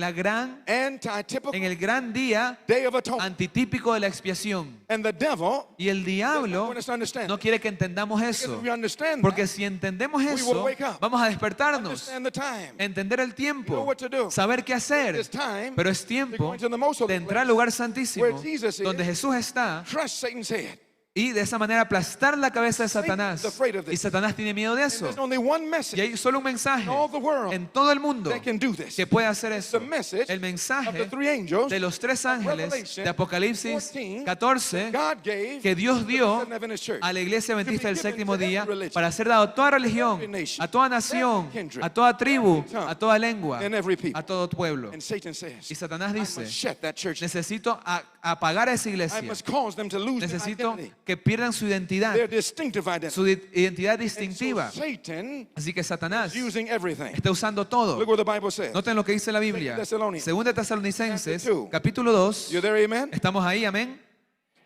la gran, anti-typical en el gran día Day of Atonement. antitípico de la expiación. And the devil Y el does not diablo want us to understand no that. quiere que entendamos Because eso. if we understand Porque that, si entendemos will eso, wake up. vamos a despertarnos, understand the time. entender el Know tiempo, what to do. saber qué hacer. It's time Pero es to tiempo go into the most holy de entrar al place, lugar santísimo, where Jesus is, donde Jesús está, crush Satan's head. y de esa manera aplastar la cabeza de Satan Satanás. is afraid of this. Y Satanás tiene miedo de And eso. there's only one Y message hay solo un mensaje in all the world en todo el mundo that can do this. que puede hacer It's eso. the message El of the mensaje three angels de los tres ángeles Revelation de Apocalipsis 14, 14 God gave que Dios to the dio Seventh Adventist Church a la iglesia to be adventista del given séptimo to every día religion, para ser dado a toda religión, every nation, a toda nación, every kindred, a toda tribu, every tongue, a toda lengua, and every people. a todo pueblo. And Satan says, Y Satanás I must dice, shut that church. necesito apagar a esa I iglesia. must cause them to lose their Necesito identity, que pierdan su identidad, their distinctive identity. su identidad And so distintiva. Satan Así que Satanás is using everything. está usando todo. Look what the Bible says. Noten lo que dice la Biblia. Thessalonians, Segunda Tesalonicenses, chapter 2. capítulo 2. You there, amen? Estamos ahí, amén.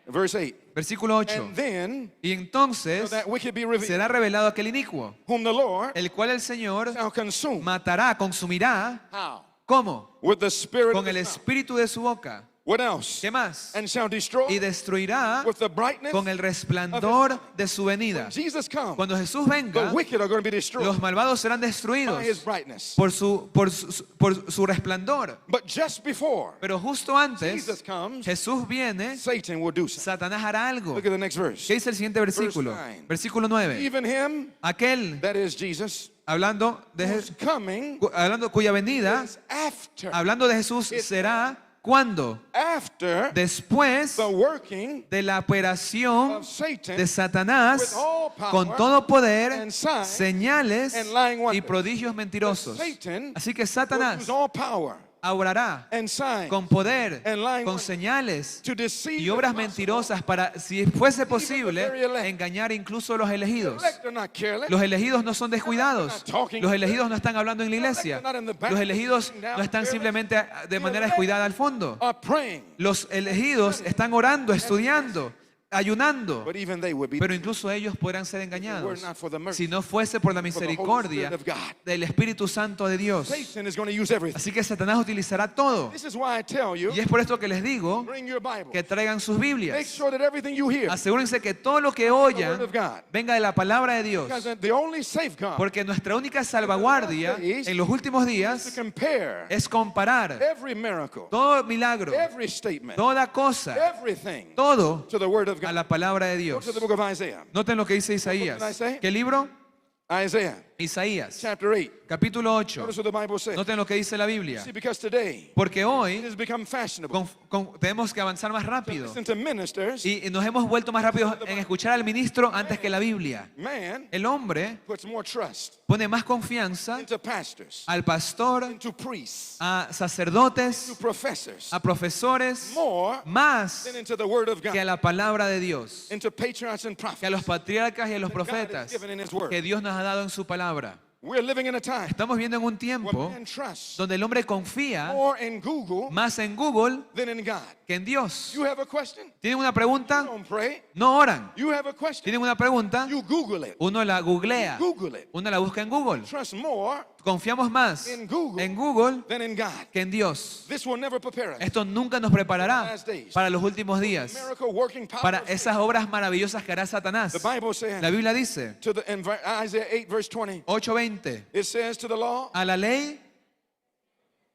Verse 8. Versículo 8. And then Y shall entonces that wicked be revealed, será revelado aquel inicuo, whom the Lord el cual el Señor shall consume. matará, consumirá. How? ¿Cómo? With the spirit Con of el his mouth. espíritu de su boca. What else? ¿Qué más? And shall destroy Y destruirá with the brightness. con el resplandor de su venida. Jesus comes. Cuando Jesús The venga, wicked are going to be destroyed los malvados serán by destruidos his brightness. por su resplandor. But just before Pero justo antes, Jesus comes, Jesús viene, Satan will do something. Satanás hará algo. Look at the next verse. ¿Qué dice el siguiente versículo? Verse 9. Versículo 9. Even him, Aquel, that is Jesus, hablando who's coming cuya venida, is after. hablando de Jesús, será ¿cuándo? After Después the working de la operación of Satan de Satanás with all power con todo poder, and signs señales and lying wonders. y prodigios mentirosos. Satan Así que will Satanás use all power obrará and signs con poder, and lying con wonders señales to deceive y obras if possible, mentirosas para, si fuese very posible, elect. engañar incluso a los elegidos. elect are not careless. Los elegidos no son descuidados. Los elegidos no están hablando en la iglesia. Los elegidos no están simplemente de manera descuidada al fondo. Are praying, Los elegidos están orando, estudiando, ayunando. but even they would be Pero incluso ellos podrán ser were engañados not for the mercy si no fuese por la for the Holy misericordia Spirit of God. del Espíritu Santo de Dios. Satan is going to use everything. Así que Satanás utilizará todo. This is why I tell you, Y es por esto que les digo bring your Bible. que traigan sus Make Biblias. sure that everything you hear Asegúrense que todo lo que the word oyan of God. venga de la palabra de Dios. Because the only safeguard Porque nuestra única salvaguardia en los últimos is to días compare es comparar every miracle, todo milagro, every statement, toda cosa, everything todo to the word of a God. la palabra de Go Dios. to the book of Isaiah. Noten lo que dice Isaías. did I say? ¿Qué libro? Isaiah, Isaías, chapter 8. capítulo 8. Notice what the Bible says. Noten lo que dice la Biblia. See, because today Porque it hoy has become fashionable tenemos que avanzar más rápido. listen to ministers. Y nos hemos vuelto más rápidos en escuchar al ministro antes que la Biblia. Man El hombre puts more trust pone más confianza into pastors, al pastor, into priests, a to sacerdotes, professors, a profesores, more más than into the word of que a God, la palabra de Dios, into patriarchs and que a prophets los patriarcas y a los that God has profetas given in His word. que Dios nos ha dado en su palabra. We're living in a time Estamos viendo en un where tiempo man trusts donde el hombre confía more in Google más en Google than in God. que en Dios. You have a question? ¿Tienen una You pregunta? don't pray. No oran. You have a question? ¿Tienen una pregunta? You Google it. Uno la googlea. Google it. Uno la busca en Google. Trust more Confiamos más in Google en Google than in God. que en Dios. This will never prepare us. Esto nunca nos preparará para los últimos días, Miracle working power. para esas obras maravillosas que hará Satanás. The Bible says La Biblia dice, in Isaiah 8 verse 20, 8:20, it says to the law a la ley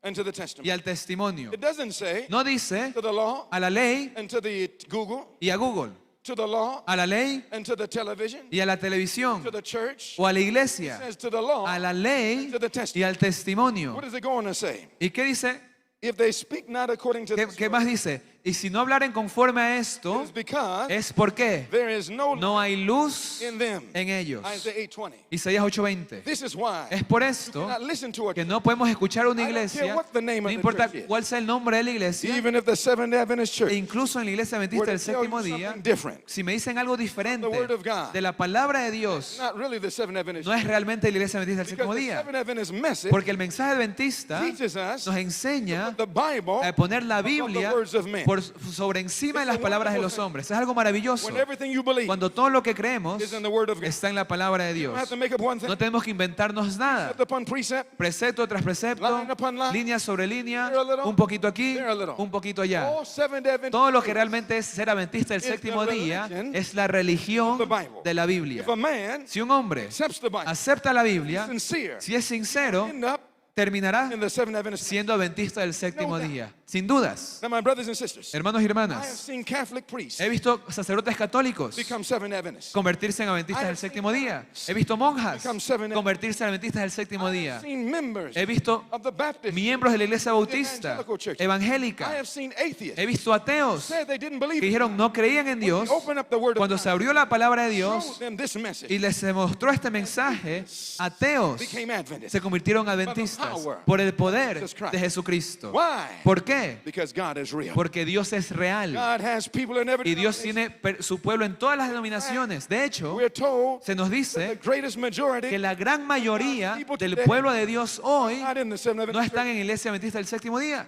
and to the y testament. al testimonio. It doesn't say No dice to the law a la ley and to the Google, y a Google, to the law a la ley and to the television, y a la televisión to the church. o a la It iglesia, says to the law a la ley and to the y testament. al testimonio. What is it going to say? ¿Y qué dice? If they speak not according to this ¿Qué word, más dice? Y si no hablaren conforme a it esto, is because es porque there is no no hay luz in them. en ellos. Isaiah 8:20. Isaías 8:20. This is why Es por you esto cannot listen to que it. no podemos escuchar una I don't care iglesia, what the name no of the importa church is. cuál sea el nombre de la iglesia, Even if the Seventh Adventist e Church incluso en la iglesia adventista were del to tell séptimo you día, something different, si me dicen algo diferente the word of God, de la palabra de Dios, not really the Seventh Adventist no es realmente la iglesia adventista del because séptimo the día, Seventh Adventist message porque el mensaje adventista teaches us nos enseña the Bible a poner la above the Biblia words of men. por sobre encima de las palabras de los hombres. Es algo maravilloso. When everything you believe Cuando todo lo que creemos is in the Word of God. está en la palabra de You Dios. don't have to make up one thing. No tenemos que inventarnos nada. Precept upon precept. Precepto tras precepto, Line upon line. línea sobre línea, Here a little, un poquito aquí, there a little. un poquito allá. All Seventh-day Adventist Todo lo que believers. realmente es ser adventista del Is the séptimo día religion es la religión of the Bible. de la Biblia. If a man Si un hombre accepts the Bible, acepta la Biblia, sincere, si es sincero, end up terminará in the Seventh Adventist. siendo adventista del séptimo día. Sin dudas. Now, my brothers and sisters, Hermanos y I have hermanas, seen Catholic priests he visto sacerdotes católicos become Seventh Adventists. convertirse en adventistas del séptimo día. He visto monjas Become seven- convertirse en adventistas del séptimo I día. have seen members He visto of the Baptist. miembros de la iglesia bautista, evangelical church. I evangélica. have seen atheists He visto ateos said they didn't que believe. dijeron no creían en Dios. Open up the Word of Cuando God. se abrió la palabra de Showed Dios them this message. y les mostró este mensaje, ateos Became Adventists. se convirtieron en adventistas por el poder de Jesucristo. Why? ¿Por qué? Because God is real. Porque Dios es real God has people in every y Dios denomination. tiene su pueblo en todas las denominaciones. De hecho, We're told se nos the dice greatest que majority la gran mayoría del pueblo de Dios hoy not in the Seventh no Adventist están Church. en la iglesia adventista del séptimo día.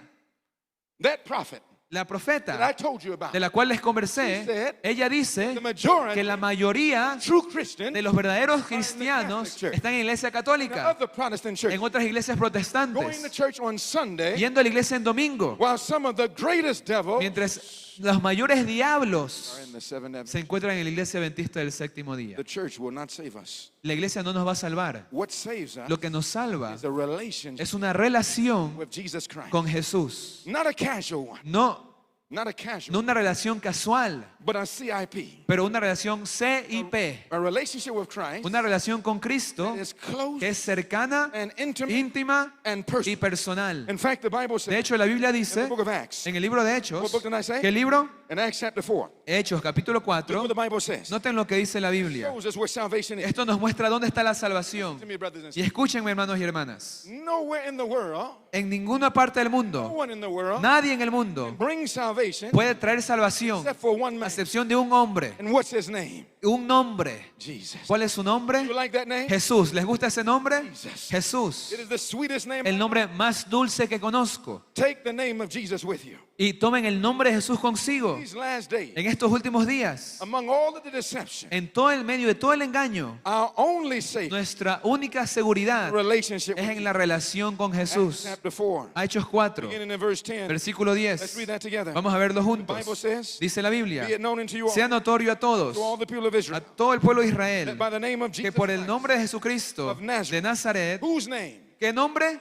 That prophet La that I profeta told you about, de la cual les conversé, ella dice the majority que la mayoría true Christian de los verdaderos cristianos están en la iglesia católica, of the Protestant church, en otras iglesias going to protestantes, church on Sunday, yendo a la iglesia en domingo, while some of the greatest devils mientras los mayores diablos are in the Seventh Adventist. se encuentran en la iglesia adventista del séptimo día. The church will not save us. La iglesia no nos va a salvar. What saves us Lo que nos salva is a relationship es una relación with Jesus Christ. con Jesús. Not a casual one, No not a casual, no una relación casual, but a CIP. pero una relación CIP. A relationship with Christ Una relación con Cristo that is close que es cercana, and intimate íntima and y personal. personal. In fact, the Bible De says hecho, la Biblia in the dice book of Acts, en el libro de Hechos, what book did I say? ¿qué libro? In Acts chapter 4, Hechos, capítulo look 4. what the Bible says. Noten lo que dice la Biblia. Shows us where salvation is. Esto nos muestra dónde está la salvación. To me, brothers and Y sisters. escúchenme, hermanos y hermanas. Nowhere in the world, En ninguna parte del no mundo, one in the world nadie en el mundo brings salvation puede traer salvación except for one a man. excepción de un hombre. And what's his name? Un nombre. Jesus. ¿Cuál es su nombre? You like that name? Jesús. ¿Les gusta ese nombre? Jesus. Jesús. It is the sweetest name. El nombre más dulce que conozco. Take the name of Jesus with you. Y tomen el nombre de Jesús consigo. These last days, En estos últimos días, among all of the deception, en todo el medio de todo el engaño, our only safe nuestra única seguridad relationship es with en la relación con Acts Jesús. chapter 4, Hechos 4, beginning in verse 10. versículo Let's 10. read that together. Vamos a verlo The juntos. Bible says, Dice la Biblia, be it known unto you all, sea notorio a todos, to all the people of a Israel, todo el pueblo de that Israel, by the name of que Jesus por el Christ, nombre de Jesucristo of Nazareth, de Nazaret, whose name? ¿qué nombre?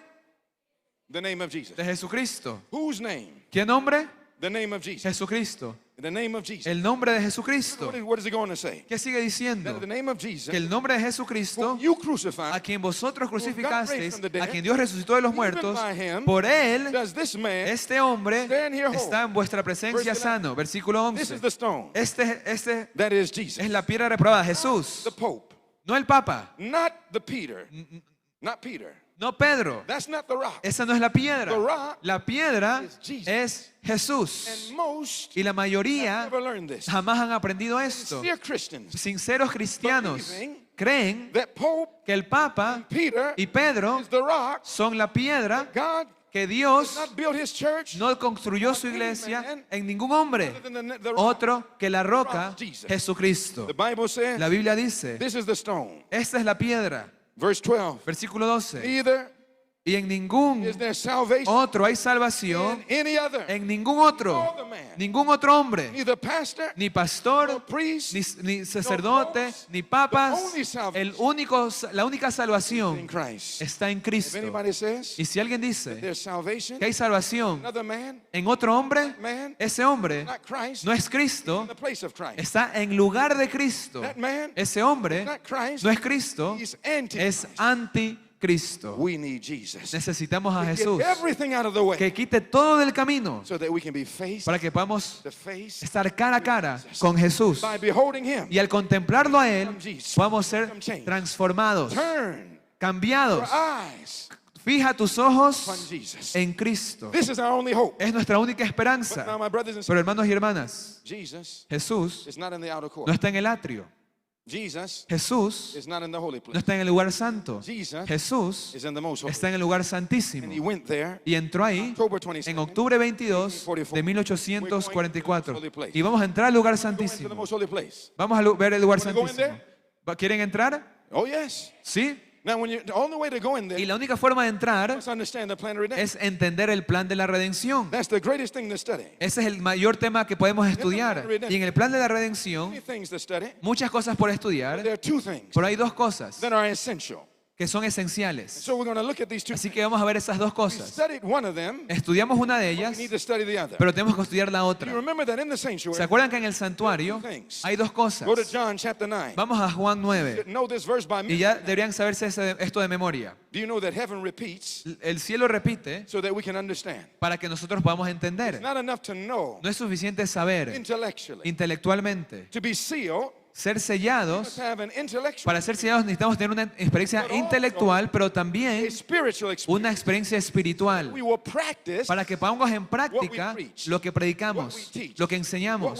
The name of Jesus. De Jesucristo. Whose name? ¿Qué nombre? The name of Jesus. Jesucristo. The name of Jesus. El nombre de Jesucristo. What is it going to say? ¿Qué sigue diciendo? That the name of Jesus, Que el nombre de Jesucristo, whom you crucified, a quien vosotros God raised crucificasteis, from the dead, a quien Dios resucitó de los even muertos, by him, por él, does this man este hombre stand here whole. está en vuestra presencia Verse 11. sano. Versículo This 11. is the stone. Este That is Jesus. es la piedra reprobada, Jesús, The Pope. no el Papa, Not the Peter. Not Peter. no Pedro. That's not the rock. Esa no es la piedra. The rock La piedra is Jesus. es Jesús. And most Y la mayoría never learned this. jamás han aprendido esto. Dear Christians, Sinceros cristianos creen that Pope que el Papa Peter y Pedro is the rock. son la piedra God que does Dios not build his church no construyó su iglesia en ningún hombre other than the rock. otro que la roca rock, Jesus. Jesucristo. The Bible says La Biblia dice, this is the stone. esta es la piedra. Verse 12. Versículo 12. Neither Y en ningún is there salvation otro hay salvación, in any other. en ningún otro, ningún otro hombre, Neither pastor, ni pastor, nor priest, ni sacerdote, ni papas. La única in salvación Christ. está en If Cristo. anybody says Y si alguien dice there's salvation que hay salvación in another man, en otro hombre, man, ese hombre not Christ, no es Cristo, in the place of Christ. está en lugar de Cristo. That man, Ese hombre not Christ, no es Cristo, he's anti-Christ. es anticristo. We need Jesus. Necesitamos a Get Jesús everything out of the way que quite todo del camino so that we can be face para que podamos to face estar cara a cara con Jesús. by beholding him. Y al contemplarlo a Él, podamos ser transformados, Turn cambiados. your eyes Fija tus upon ojos Jesus. en Cristo. This is our only hope. Es nuestra única But now, esperanza. my brothers and Pero sisters, hermanos y hermanas, Jesus Jesús is not in the outer court. no está en el atrio. Jesus Jesús is not in the holy no place. está en el lugar santo. Jesus Jesús is in the most holy. está en el lugar santísimo. And he went there Y entró ahí October 22nd, en octubre 22 de 1844. Y vamos a entrar al lugar go into the santísimo. most holy place. Vamos a ver el lugar Wanna go in santísimo. ¿Quieren entrar? Oh yes. Sí. Now when the only way to go in there Y la única forma de entrar is understand the plan of redemption. es entender el plan de la redención. That's the greatest thing to study. Ese es el mayor tema que podemos estudiar. Y en el plan de la redención, Many things to study. muchas cosas por There estudiar, are two things pero hay dos cosas that are essential. que son esenciales. So we're going to look at these two. Así que vamos a ver esas dos We cosas. studied one of them. Estudiamos una de We ellas, need to study the other. pero tenemos que estudiar la You otra. remember that in the ¿Se sanctuary? acuerdan que en el santuario hay dos cosas? Go to John chapter 9. Vamos a Juan You 9. know this verse by Y me. ya deberían saberse esto de memoria. Do you know that heaven repeats El cielo repite so that we can understand? para que nosotros podamos entender. It's not enough to know No es suficiente saber intellectually. intelectualmente. To be sealed, Ser we must sellados, have an intellectual, para ser sellados necesitamos tener una experiencia intelectual, pero a también spiritual experience. una experiencia espiritual. We will practice Para que pongamos en práctica lo que predicamos, lo que enseñamos,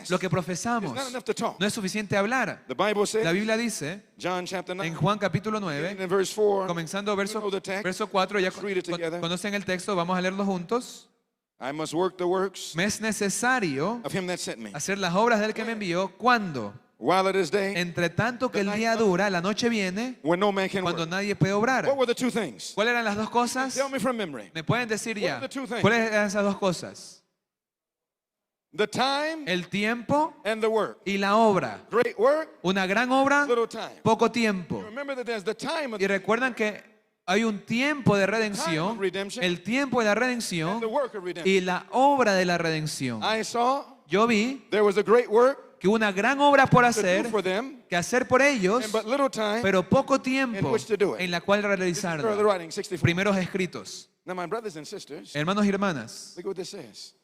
lo que It's profesamos. not enough to talk. No es suficiente hablar. The Bible La says, Biblia dice John chapter 9, en Juan capítulo beginning 9, in verse 4, comenzando you know the text. verso 4, ya Let's read it together. conocen el texto, vamos a leerlo juntos. I must work the works Me es necesario of him that sent me. hacer las obras del que me envió. ¿Cuándo? While it is day, Entre tanto que el día dura, la noche viene, when no man can cuando work. nadie puede obrar. What were the two things? ¿Cuáles eran las dos cosas? Tell me from memory. ¿Me pueden decir ya? What are the two things? ¿Cuáles eran esas dos cosas? The time El tiempo and the work. y la obra. Great work, Una gran obra, little time. poco tiempo. Remember that there's the time of Y recuerdan que hay un tiempo de redención, el tiempo de la and the redención work of redemption. y la obra de la redención. I saw Yo vi there was a great work que una gran obra por to hacer, do for them, que hacer por ellos, and but little time. pero poco in tiempo which to do it. en la cual Further realizarla. writing, 64. Primeros escritos. Now, my brothers and sisters, Hermanos y hermanas, look what this says.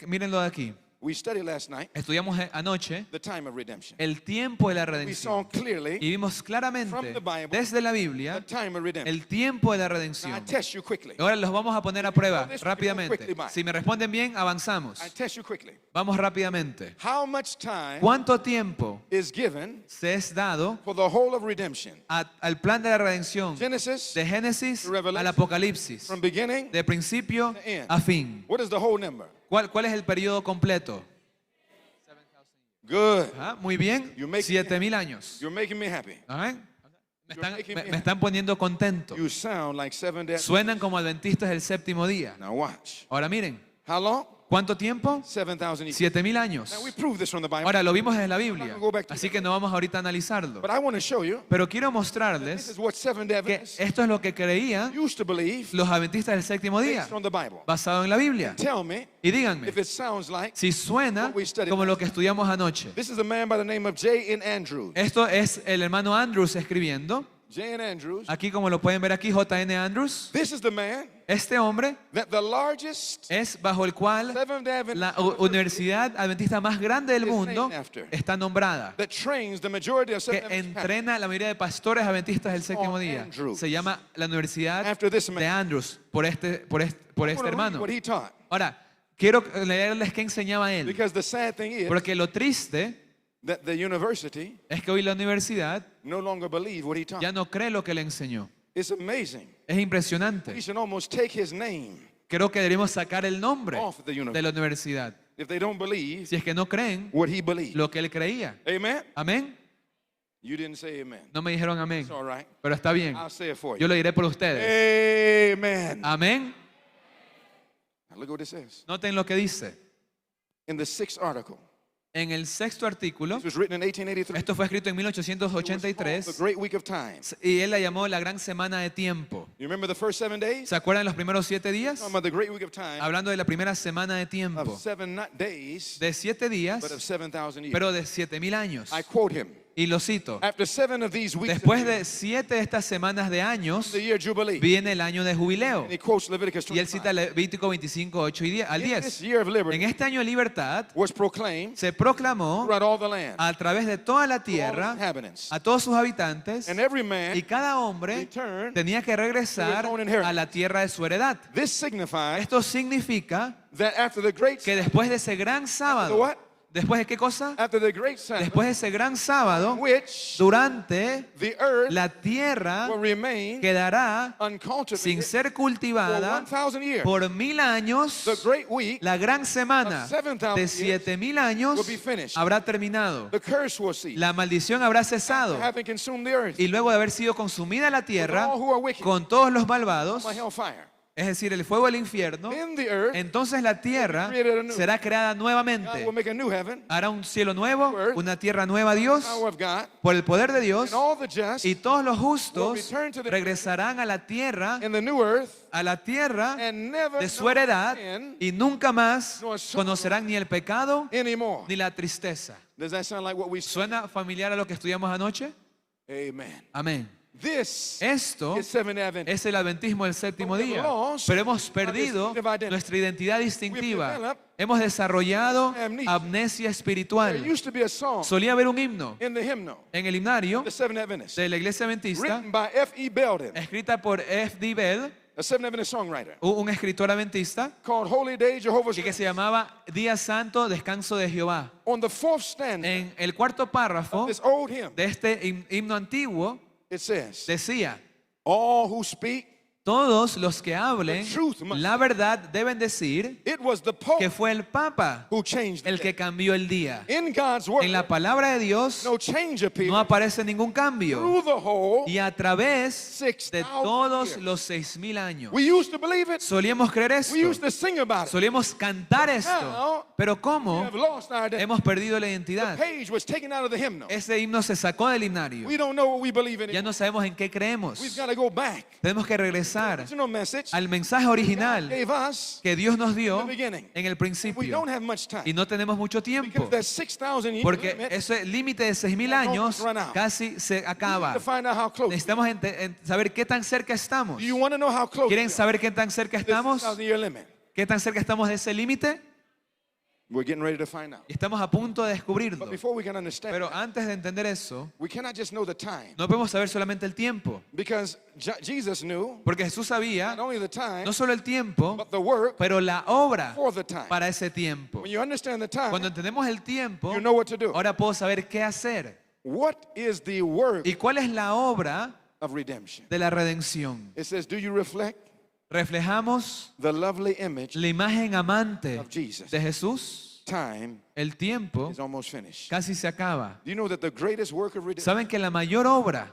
mírenlo de aquí. We studied last night Estudiamos anoche the time of redemption. el tiempo de la We saw redención. Y clearly vimos claramente from the Bible desde la the Biblia time of redemption. el tiempo de la Now, I redención. test you quickly. Ahora los vamos a poner a prueba This rápidamente. quickly by. Si me responden bien, avanzamos. I test you quickly. Vamos rápidamente. How much time ¿Cuánto tiempo is given se es dado for the whole of redemption? al plan de la redención? Genesis, De Génesis Revelation, al Apocalipsis. from beginning, De principio to end. a fin. what is the whole number? ¿Cuál es el periodo completo? Good. Ah, muy bien. You make- 7000 años. You're making me happy. Ah, me están poniendo contento. You sound like 7 days. Suenan como adventistas del séptimo día. Now watch. Ahora miren, How long? ¿cuánto tiempo? 7,000 years. 7000 años. Now we prove this from the Bible. Ahora lo vimos desde la Biblia, Go back to así que no vamos ahorita a analizarlo. But I want to show you Pero quiero this mostrarles is what Seventh-day que Adventists esto es lo que creían used to believe los adventistas del séptimo día, based on the Bible. basado en la Biblia. Tell me Y díganme if it sounds like si suena como lo que estudiamos anoche. this is a man by the name of J.N. Andrews. Esto es el hermano Andrews escribiendo. J.N. Andrews. Aquí como lo pueden ver aquí, J.N. Andrews. This is the man Este hombre that the largest es bajo el cual Seventh-day Adventist la universidad adventista más grande del mundo está nombrada, that trains the majority of que Seventh-day Adventist entrena a la mayoría de pastores adventistas del séptimo día. Se llama la Universidad After this man. de Andrews, por este I wanna read hermano. what he taught. Ahora, quiero leerles qué enseñaba él, Because the sad thing is porque lo triste that the university es que hoy la universidad no longer believe what he taught. ya no cree lo que le enseñó. It's amazing. Es We impresionante. should almost take his name Creo que deberíamos sacar el nombre off the de university la universidad, if they don't believe si es que no creen what he believed. lo que él creía. Amen? Amén. You didn't say amen. No me dijeron amén, It's all right. pero está bien. I'll say it for Yo you. lo diré por ustedes. Amen. Amén. Now look what it says. Noten lo que dice. In the 6th article, En el sexto artículo, this was written in 1883. esto fue escrito en It was called 1883, the Great Week of Time. y él la llamó la gran semana de tiempo. You remember the first 7 days? ¿Se acuerdan los primeros 7 días? Talking about the Great Week of Time Hablando de la primera semana de of tiempo. 7 not days, De 7 días, but of 7,000 years. pero de 7000 años. I quote him. Y lo cito. After 7 of these weeks, Después de 7 de estas semanas de años, the year Jubilee. viene el año de jubileo. And he quotes Leviticus Y él cita 25. Levítico 25, 8 y 10, al In this 10. year of En liberty este año de libertad was proclaimed se proclamó throughout all the land a través de toda la to all its tierra inhabitants. a todos sus habitantes, And every man y cada hombre returned tenía que regresar to his own inheritance. a la tierra de su heredad. This signifies Esto significa that after the great que después de ese gran the sábado, what? ¿Después de qué cosa? After the great Sabbath, Después de ese gran sábado, which durante the earth la tierra will remain quedará sin uncultivated ser for cultivada 1,000 years. por 1000 años. The great week La gran semana of 7,000 de years 7000 años will be finished. habrá terminado. The curse will cease. La maldición habrá cesado. Having consumed the earth Y luego de haber sido consumida la tierra all who are wicked con todos los malvados, by hellfire. es decir, el fuego del infierno, Then the earth, entonces la tierra será creada God nuevamente. will make a new heaven, Hará un cielo nuevo, una tierra nueva, Dios, power of God, por el poder de Dios, and all the just y todos los justos regresarán a la new earth, tierra and never de su know heredad, sin y nunca más conocerán ni el pecado anymore. ni la tristeza. Does that sound like what we said? ¿Suena familiar a lo que estudiamos anoche? Amen. Amén. This Esto is Seventh Advent. es el adventismo del séptimo día, pero hemos perdido nuestra identidad distintiva. Hemos desarrollado amnesia There espiritual. used to be a song Solía haber un himno in the hymnal, en el himnario the Seventh Adventist, de la iglesia adventista, written by F.E. Belden, escrita por F.D. Bell, a Seventh Adventist songwriter, un escritor adventista, called Holy Day Jehovah's que Rest. se llamaba Día Santo, Descanso de Jehová. On the fourth stanza En el cuarto párrafo of this old hymn, de este himno antiguo it says, decía: all who speak, todos los que hablen la verdad deben decir it was the que pope fue el Papa who changed the el day. que cambió el día. In God's word, En la palabra de Dios no change appears no aparece ningún cambio. through the whole. Y a través 6,000 de todos years. los 6000 años. We used to believe it. Solíamos creer esto. We used to sing about it. Solíamos cantar esto. now, Pero We ¿cómo have lost our identity. hemos perdido la The identidad? page was taken out of the hymnal. Ese himno se sacó del himnario. We don't know what we believe in. Ya no sabemos en qué creemos. We've got to go back. Tenemos que regresar Original message al mensaje original gave us que Dios nos in dio the beginning. en el We principio. don't have much time. Y no tenemos mucho tiempo. Because that 6,000 years Porque limit, ese límite de 6000 años casi se we need acaba. to find out how close. Necesitamos saber qué tan cerca estamos. Do you want to know how close? ¿Quieren we are saber qué tan cerca to the estamos? 6,000-year limit? ¿Qué tan cerca estamos de ese límite? We're getting ready to find out. Y estamos a punto de descubrirlo. But before we can understand, Pero antes de entender eso, we cannot just know the time. no podemos saber solamente el tiempo. Because Jesus knew Porque Jesús sabía not only the time, no solo el tiempo, but the work pero la obra for the time. para ese tiempo. When you understand the time, Cuando entendemos el tiempo, you know what to do. ahora puedo saber qué hacer. What is the work ¿Y cuál es la obra of redemption? de la redención? It says, do you reflect Reflejamos the lovely image la imagen amante of Jesus? de Jesús. Time El tiempo is almost finished. casi se acaba. Do you know that the greatest work of redemption, ¿Saben que la mayor obra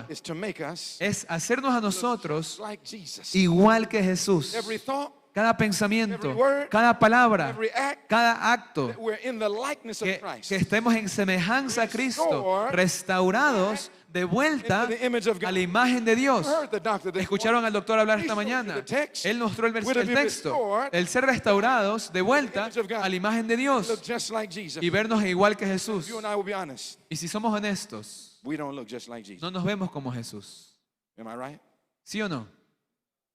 is to make us es hacernos a nosotros like Jesus? igual que Jesús? Every thought, Cada pensamiento, every word, cada palabra, every act, cada acto, that we're in the likeness of que Christ. estemos en semejanza a Cristo, restaurados de vuelta into the image of God. a la imagen de Dios. You heard the doctor this Escucharon al doctor hablar He esta showed you mañana. the text. Él mostró el We're to be texto. restored El ser restaurados de vuelta image of God. a la imagen de morning. Dios Look just like Jesus. y vernos igual que Jesús. You and I will be honest. Y si somos honestos, We don't look just like Jesus. no nos vemos como Jesús. Am I right? ¿Sí o no?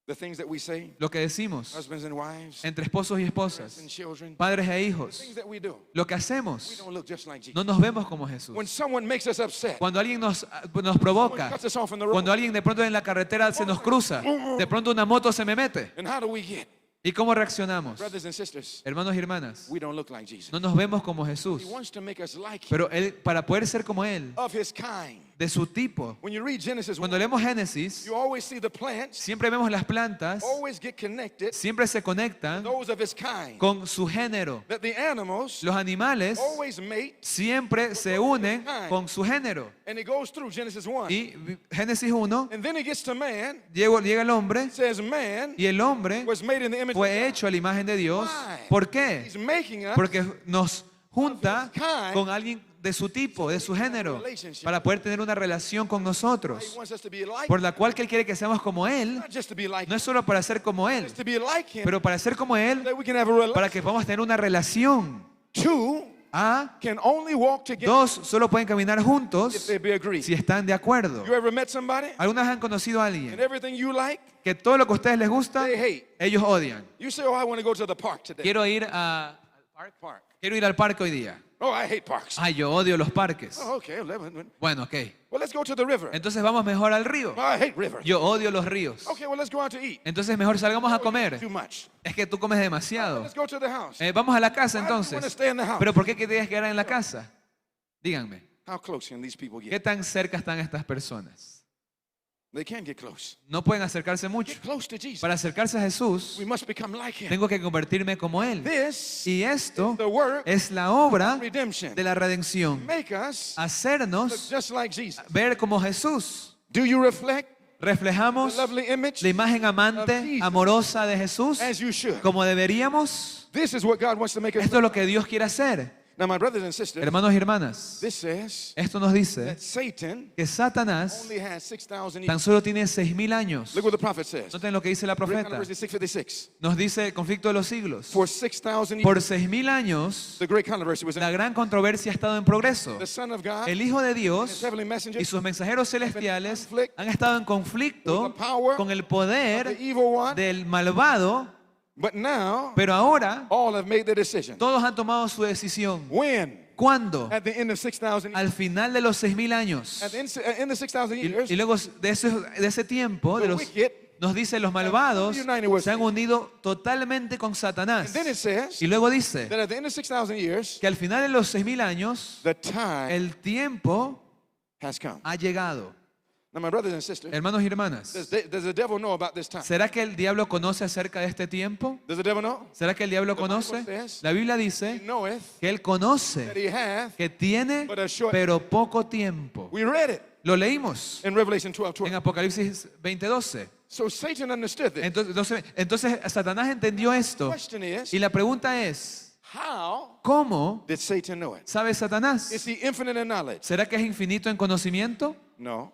The things that we say, Lo que decimos husbands and wives, entre esposos y esposas, and children, padres e hijos, things that we do, lo que we hacemos, don't look just like Jesus. no nos vemos como Jesús. When someone makes us upset, Cuando alguien nos someone provoca, cuts us off on the road, cuando alguien de pronto en la carretera se nos cruza, de pronto una moto se me mete. and how do we get? ¿Y cómo reaccionamos? Brothers and sisters, Hermanos y hermanas, we don't look like Jesus. no nos vemos como He Jesús, wants to make us like him, pero Él, para poder ser como Él, of his kind. de su tipo, When you read Genesis 1, cuando leemos Génesis, you always see the plants siempre vemos las plantas, always get connected, siempre se conectan those of his kind. con su género. That the animals Los animales always mate, siempre se unen con su género. and it goes through Genesis 1. Y Génesis 1, And then it gets to man, llega el hombre, it says man y el hombre was made in the image of fue God. hecho a la imagen de Dios. Why? ¿Por qué? He's making us Porque nos junta con alguien de su tipo, de su género, para poder tener una relación con He nosotros, wants us to be like por la cual que Él quiere que seamos como Él. not just to be like No es solo para ser como Él, just to be like him, pero para ser como Él, that we can have a relationship. para que podamos tener una relación. Two can only walk together Dos solo pueden caminar if juntos they be agreed. si están de acuerdo. You ever met somebody ¿Alguna vez han conocido a and alguien everything you like, que todo lo que a ustedes les gusta, they hate? ellos odian? You say, oh, I want to go to the park today. Quiero ir a Park. Quiero ir al parque hoy día. Oh, I hate parks. Ay, yo odio los parques. Oh, okay. Bueno, ok. Well, let's go to the river. Entonces vamos mejor al río. Oh, I hate rivers. Yo odio los ríos. Okay, well, let's go out to eat. Entonces mejor salgamos a comer. Too much. Es que tú comes demasiado. Let's go to the house. Vamos a la casa Why do you wanna entonces. stay in the house? Pero ¿por qué querías quedar en la casa? Díganme. How close can these people ¿Qué get? tan cerca están estas personas? They can't get close. No pueden acercarse mucho. Get close to Jesus. Para acercarse a Jesús, We must become like him. tengo que convertirme como Él. This Y esto is the work es la obra of redemption. de la redención. Make us look Hacernos just like Jesus. ver como Jesús. Do you reflect the Reflejamos lovely image la imagen of amante, Jesus amorosa de Jesús as you should? como deberíamos. This is what God wants to make us. Esto es lo que Dios quiere hacer. Now, my brothers and sisters, Hermanos y hermanas, this says esto nos dice that Satan que Satanás only has 6,000 tan years. solo tiene 6.000 años. Look what the prophet says. Noten lo que dice la profeta. Verse 656. Nos dice el conflicto de los siglos. For 6,000 Por years, 6.000 años, the great controversy was la in. gran controversia ha estado en progreso. The Son of God El Hijo de and his Dios heavenly messenger, y sus mensajeros celestiales conflict han estado en conflicto with the power con el the poder evil one, del malvado, but now pero ahora all have made their decision. todos han tomado su decisión. When? ¿Cuándo? At the end of 6,000 years. Al final de los 6.000 años. At the end of 6,000 years, Y luego de ese tiempo, de the los, wicked, nos dice los malvados se han unido totalmente con and Satanás. then it says Y luego dice that at the end of 6,000 years, que al final de los 6.000 años, the time el tiempo has come. ha llegado. Now, my brothers and sisters, Hermanos y hermanas, does the devil know about this time? ¿será que el diablo conoce acerca de este tiempo? Does the devil know? ¿Será que el diablo The Bible conoce? says, La Biblia He dice knoweth que él that conoce he hath. que tiene, but a short- pero poco tiempo. We read it Lo leímos in Revelation 12:12. en Apocalipsis 20:12. So Satan understood this. Entonces Satanás entendió The esto. question is, Y la pregunta es, how ¿cómo did Satan know it? sabe Is Satanás? he infinite in knowledge? ¿Será que es infinito en conocimiento? No.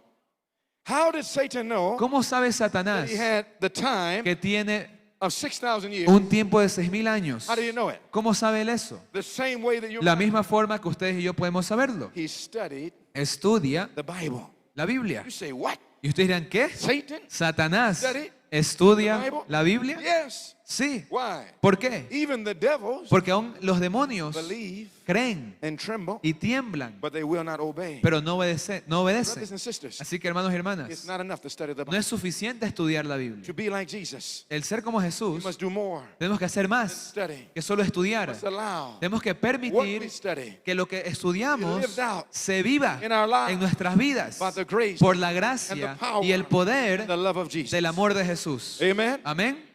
How did Satan know ¿Cómo sabe that Satanás he had the time que tiene of 6,000 years? un tiempo de 6.000 años? How did he know it? ¿Cómo sabe él eso? The same way that you La misma forma que ustedes y yo podemos saberlo. he studied Estudia the Bible. la Biblia. You say, what? Y ustedes dirán, ¿qué? Satan? ¿Satanás Study estudia the Bible? la Biblia? Yes. Sí. Why? ¿Por qué? Even the devils Porque aún los demonios believe creen and tremble, y tiemblan, but they will not obey. pero no obedecen. Brothers and sisters, Así que, hermanos y it's hermanas, not enough to study the no Bible. es suficiente estudiar la Biblia. To be like Jesus, El ser como we Jesús, must do more tenemos que hacer than más study. que solo estudiar. Must allow Tenemos que what we permitir study que lo que estudiamos lived out se viva in our lives en nuestras vidas by the grace por la and gracia the power y el and poder the love of Jesus. del amor de Jesús. Amen. Amén.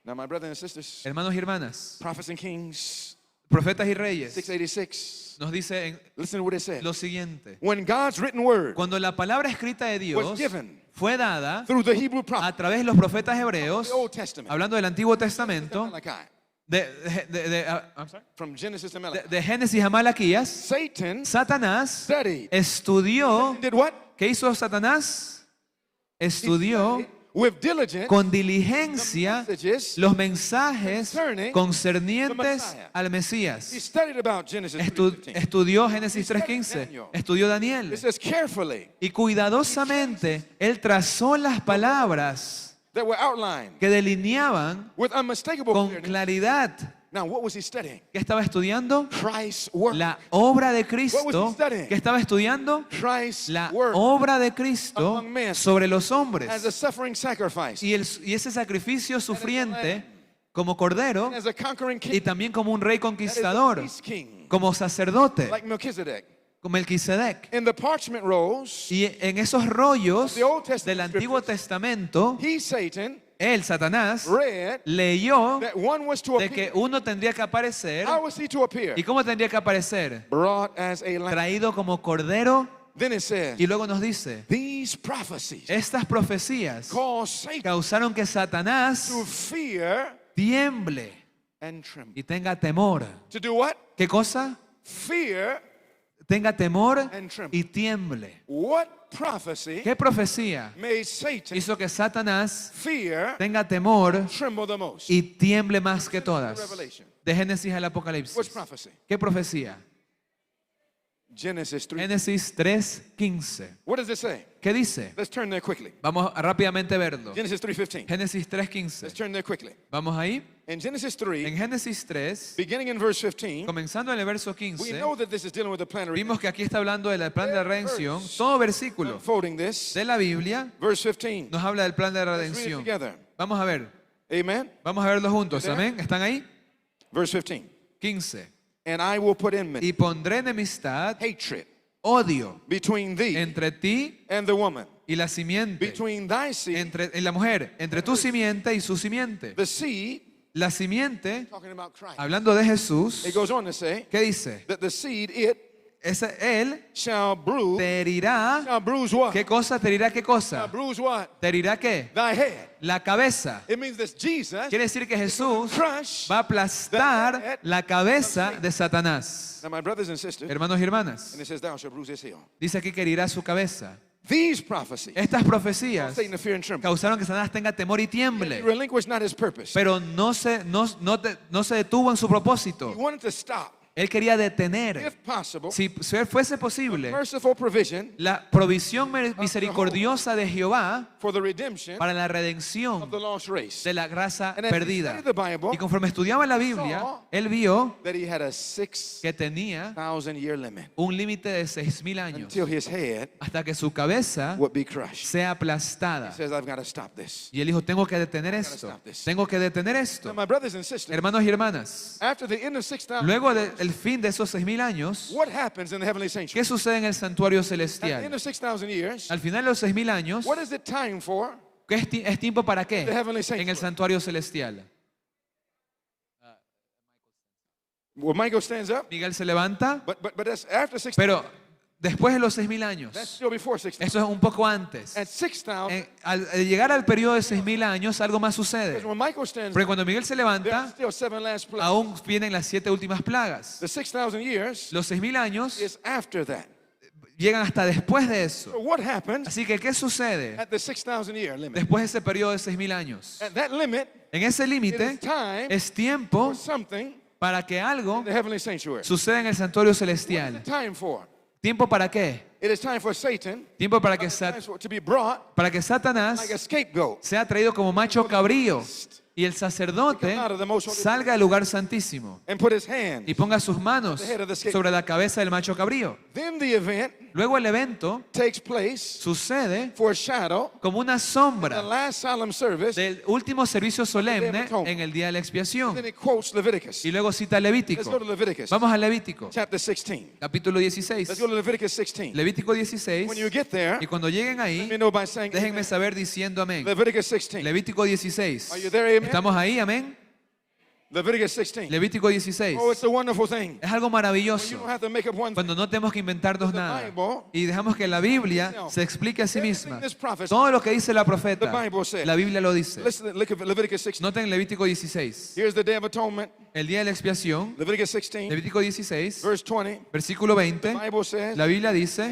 Now, my brothers and sisters, Hermanos y hermanas, prophets and kings, profetas y reyes, 686. nos dice en Listen to what it said. lo siguiente. When God's written word Cuando la palabra escrita de Dios was given fue dada through the Hebrew a prophet, través de los profetas hebreos, the Old Testament, hablando del Antiguo Testamento, Malachi, from Genesis to Malachi, de Génesis a Malaquías, Satan Satanás studied. estudió. Did what? ¿Qué hizo Satanás? He Estudió studied with diligence con diligencia messages los mensajes concerning concernientes the Messiah. al He Mesías. studied about Genesis 3:15. Estudió Génesis He studied 3:15, Daniel. estudió Daniel It says carefully y cuidadosamente él trazó las palabras that were outlined que delineaban with unmistakable con clearness. claridad. Now, what was he studying? ¿Qué estaba estudiando? Christ's work. La obra de What was Cristo. he studying? ¿Qué estaba estudiando? Christ's La work obra de Cristo among men sobre los as a hombres. suffering sacrifice, Y ese sacrificio sufriente como cordero as a conquering y king, también como un rey as a conquistador, priest king, como sacerdote, like Melchizedek. como Melquisedec. In the parchment rolls, Y en esos rollos The Old Testament del Antiguo Testamento, he, Satan, él, Satanás, read leyó that one was to de que appear. uno tendría que aparecer. How was he to appear? ¿Y cómo tendría que aparecer? Brought as a lamb. Traído como cordero. Then it says, Y luego nos dice, these prophecies estas profecías cause Satan causaron que Satanás to fear tiemble and tremble. y tenga temor. To do what? ¿Qué cosa? Fear Tenga temor and tremble. y tiemble. What prophecy ¿Qué profecía made Satan hizo que Satanás fear, tenga temor tremble the most? y tiemble más que todas? Revelation. De Génesis al What's Apocalipsis. prophecy? ¿Qué profecía? Genesis 3. Génesis 3:15. What does it say? ¿Qué dice? Let's turn there quickly. Vamos a rápidamente verlo. Genesis 3:15. Génesis Let's 3:15. turn there quickly. Vamos ahí. In Genesis En 3, Génesis 3, beginning in verse 15, comenzando en el verso we 15, know that this is dealing with the plan of vimos redemption. que aquí está hablando del plan de la redención. Todo versículo Unfolding this, de la Biblia verse 15. nos habla del plan de la Let's read it redención. together. Vamos a ver. Amen. Vamos a verlo juntos. Amén. ¿Están ahí? Verse 15. 15. And I will put enmity, Y pondré enemistad, hatred, odio, between thee entre ti and the woman, y la simiente, between thy seed, entre la mujer, entre tu simiente y su simiente. the seed, La simiente, talking about Christ. hablando de Jesús, It goes on to say ¿qué dice? that the seed, it Él shall bruise, te herirá. shall bruise what? ¿Qué cosa? ¿Te herirá qué Shall cosa? bruise what? ¿Te herirá qué? Thy head. La cabeza. It means that Jesus Quiere decir que Jesús crush. va a aplastar la cabeza de Satanás. Now, my brothers and sisters, Hermanos y hermanas, and it says, thou shalt bruise his heel. dice aquí que herirá su cabeza. These prophecies, Estas profecías Satan to fear and tremble. causaron que Satanás tenga temor y He tiemble, relinquished not his purpose. pero no se detuvo en su He propósito. wanted to stop, Él quería detener, if possible, si fuese posible, merciful provision la provisión misericordiosa de Jehová for the redemption para la of redención the lost race. de la raza And as he perdida. studied the Bible, Y conforme estudiaba la Biblia, él vio that he had a 6,000 que tenía year limit un límite de 6,000 años until his head hasta que su cabeza would be crushed. sea He aplastada. says, I've got to stop this. Y él dijo, tengo que detener esto. Tengo que detener Now, esto. my brothers and sisters, Hermanos y hermanas, after the end of 6,000, luego del fin de esos 6,000 años, what happens in the heavenly sanctuary? ¿qué sucede en el santuario At the end celestial? of 6,000 years, Al final de los 6,000 años, what is it time for? ¿qué es tiempo para The qué? heavenly En sanctuary. el santuario celestial. Well, Michael stands up, Miguel se levanta, but that's after 6,000. pero después de los 6,000 años, That's still before 6,000. eso es un poco antes. At 6,000, Al llegar al periodo de 6,000 años, algo más sucede. because when Michael stands Porque up, cuando Miguel se there are levanta, still 7 last plagues. aún vienen las 7 últimas plagas. The 6,000 years Los 6,000 años is after that. llegan hasta después de So eso. what happens Así que, ¿qué sucede at the 6,000 year limit? después de ese periodo de 6,000 años? At that limit, En ese it límite is time es tiempo for something para que algo in the heavenly sanctuary. suceda en el santuario What is celestial. it time for? ¿Tiempo para qué? It is time for Satan Tiempo para que, to be brought para que Satanás like a scapegoat. sea traído como macho cabrío y el sacerdote salga del lugar santísimo And put his hand. y ponga sus manos sobre la cabeza del macho cabrío. Then the event Luego el evento takes place, sucede foreshadow, como una the sombra last solemn service. del último servicio solemne en el día de la Then expiación. it quotes Leviticus. Y luego cita Let's go Levítico. to Leviticus, Vamos a Levítico, chapter 16. capítulo 16. Let's go to Leviticus 16. Levítico 16. When you get there, Y cuando lleguen let ahí, me know by saying déjenme amen. saber diciendo amén. Leviticus 16. Levítico 16. Are you there, amen? ¿Estamos ahí? Amén. Leviticus 16. Levítico 16. Oh, it's a wonderful thing. Es algo You maravilloso don't have to make up one thing. cuando no tenemos que inventarnos nada y dejamos que la Biblia se explique a sí misma. Todo lo que dice la profeta, la Biblia lo dice. Listen, look at Leviticus 16. Noten Levítico 16. Here's the Day of Atonement. El día de la expiación, Leviticus 16, Levítico 16, verse 20. versículo The 20, Bible says, la Biblia and dice,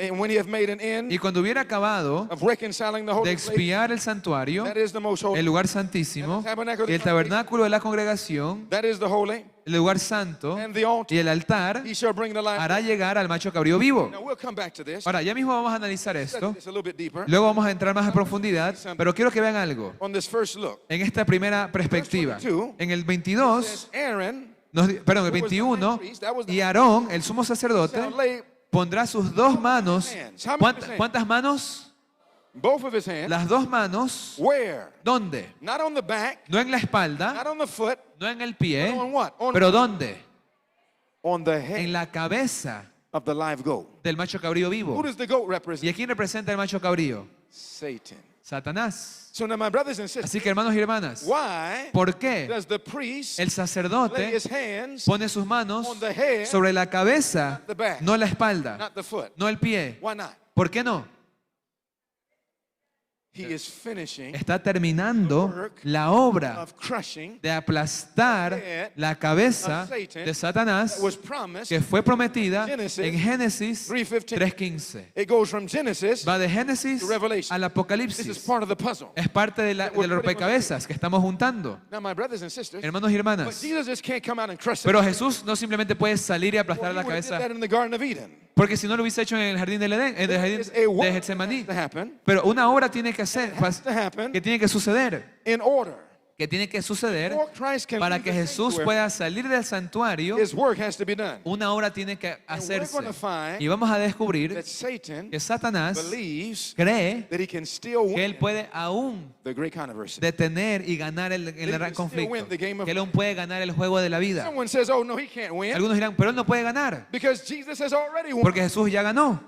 and when he hath made an end y cuando hubiera acabado of reconciling the de holy place, expiar el santuario, that is the most holy, el lugar santísimo, y el tabernáculo de la congregación, that is the holy, el lugar santo and the altar, y el altar, he shall bring the life. hará llegar al macho cabrío vivo. Now we'll come back to this. Ahora, ya mismo vamos a analizar Study esto, this a little bit deeper. luego vamos a entrar más a profundidad, pero quiero que vean algo. On this first look, En esta primera perspectiva, en el 22, says Aaron perdón, el 21, y Aarón, el sumo sacerdote, shall lay pondrá sus dos manos. ¿Cuántas manos? both of his hands. Las dos manos. Where? ¿Dónde? Not on the back, No en la not espalda, on the foot, no en el but pie, on what? pero ¿dónde? On the head En la cabeza of the live goat. del macho cabrío Who vivo. does the goat ¿Y represent? a quién representa el macho cabrío? Satan. Satanás. So now, my brothers and sisters, Así que hermanos y hermanas, why ¿por qué does the priest el lay sacerdote his hands, pone sus manos on the head, sobre la cabeza, not the back, no la espalda, not the foot? no el pie? Why not? ¿Por qué no? He is finishing Está terminando la obra of crushing de aplastar la cabeza de Satanás that was promised. que fue prometida Genesis en Génesis 3:15. 3:15. It goes from Genesis Va de Génesis to Revelation. al This is Apocalipsis. part of the puzzle. Es parte del rompecabezas que estamos juntando. Now, my brothers and sisters, Hermanos y but hermanas, Jesus just can't come out and crush pero it. Jesús no simplemente puede salir y aplastar Well, la he would have did cabeza, that in the Garden of Eden. Porque si no lo hubiese hecho en el jardín del Edén, en el jardín There's a work de that Getsemaní. has to happen, Pero una obra tiene que hacer, has to happen que tiene que suceder, in order. que tiene que suceder Before Christ can para leave que the Jesús sanctuary, pueda salir del santuario. His work has to be done. Una obra tiene que we're hacerse. gonna find Y vamos a descubrir That Satan que Satanás believes cree that he can still que él win puede aún the great controversy. detener y ganar el he gran can still conflicto. win the game of Que él aún puede ganar el juego de la vida. Someone says, oh, no, he can't win Algunos dirán, pero él no puede ganar, because Jesus has already won. porque Jesús ya ganó.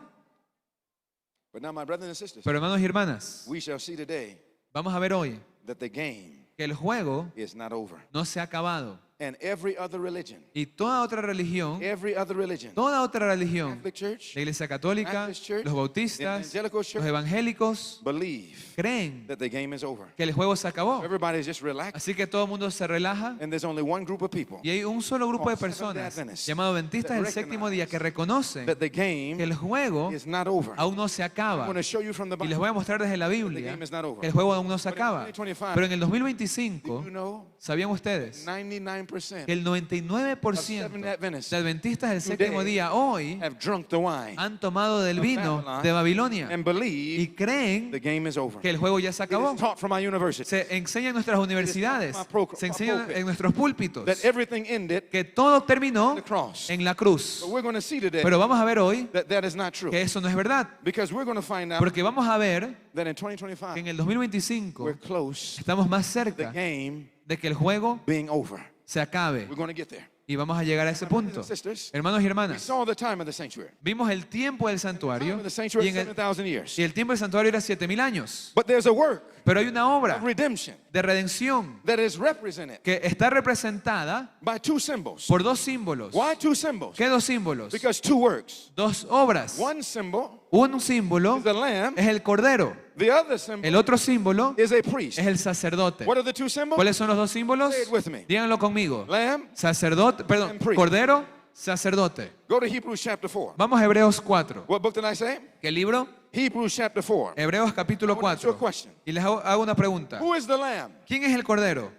But now, my brothers and sisters, Pero hermanos y hermanas, we shall see today vamos a ver hoy that the game que el juego is not over. no se ha acabado. And every other religion, Y toda otra religión, Catholic Church, la Iglesia Católica, Baptist Church, los bautistas, Evangelical Church, los evangélicos, believe creen that the game is over. que el juego se acabó. Everybody's just relaxed, Así que todo el mundo se relaja and there's only one group of people y hay un solo grupo de called Seventh-day personas Adventists llamado Adventistas del that séptimo día que recognize reconocen that the que game el juego is not over. aún no se I'm acaba. going to show you from the Y les Bible voy a mostrar desde la the Biblia game is not over. que el juego aún no se But in acaba. 2025, Pero en el Did 2025, you know ¿sabían ustedes 99% que el 99% de adventistas del séptimo día hoy have drunk the wine han tomado del of vino Babylon de Babilonia and y believe creen the game is over? que el juego ya se It acabó? is taught from our university Se enseña en nuestras universidades, se enseña en nuestros púlpitos that everything ended que todo terminó on the cross. en la cruz. But we're going to see today Pero vamos a ver hoy that that is not true. que eso no es verdad. Because we're going to find out Porque vamos a ver that in que 2025 en el 2025 we're close estamos más to the cerca game de que el juego being over. se acabe. We're going to get there. Y vamos a llegar a ese punto. Hermanos y We hermanas, saw the time of the sanctuary. vimos el tiempo del The time santuario of the sanctuary y, is 7,000 years. y el tiempo del santuario era 7000 años. But there's a work Pero hay una obra of redemption de redención that is represented que está representada by two symbols. por dos símbolos. Why two symbols? ¿Qué dos símbolos? Because two works. Dos obras. One symbol Un símbolo is the lamb. es el cordero. The other symbol El otro símbolo is a priest. es el sacerdote. What are the two symbols? ¿Cuáles son los dos símbolos? Say it with me. Díganlo conmigo. Lamb. Sacerdote, perdón, And priest. cordero, sacerdote. Go to Hebrews chapter 4. Vamos a Hebreos 4. What book did I say? ¿Qué libro? Hebrews chapter 4. Hebreos capítulo I want to ask you a 4. question. Y les hago una pregunta. Who is the lamb? ¿Quién es el cordero?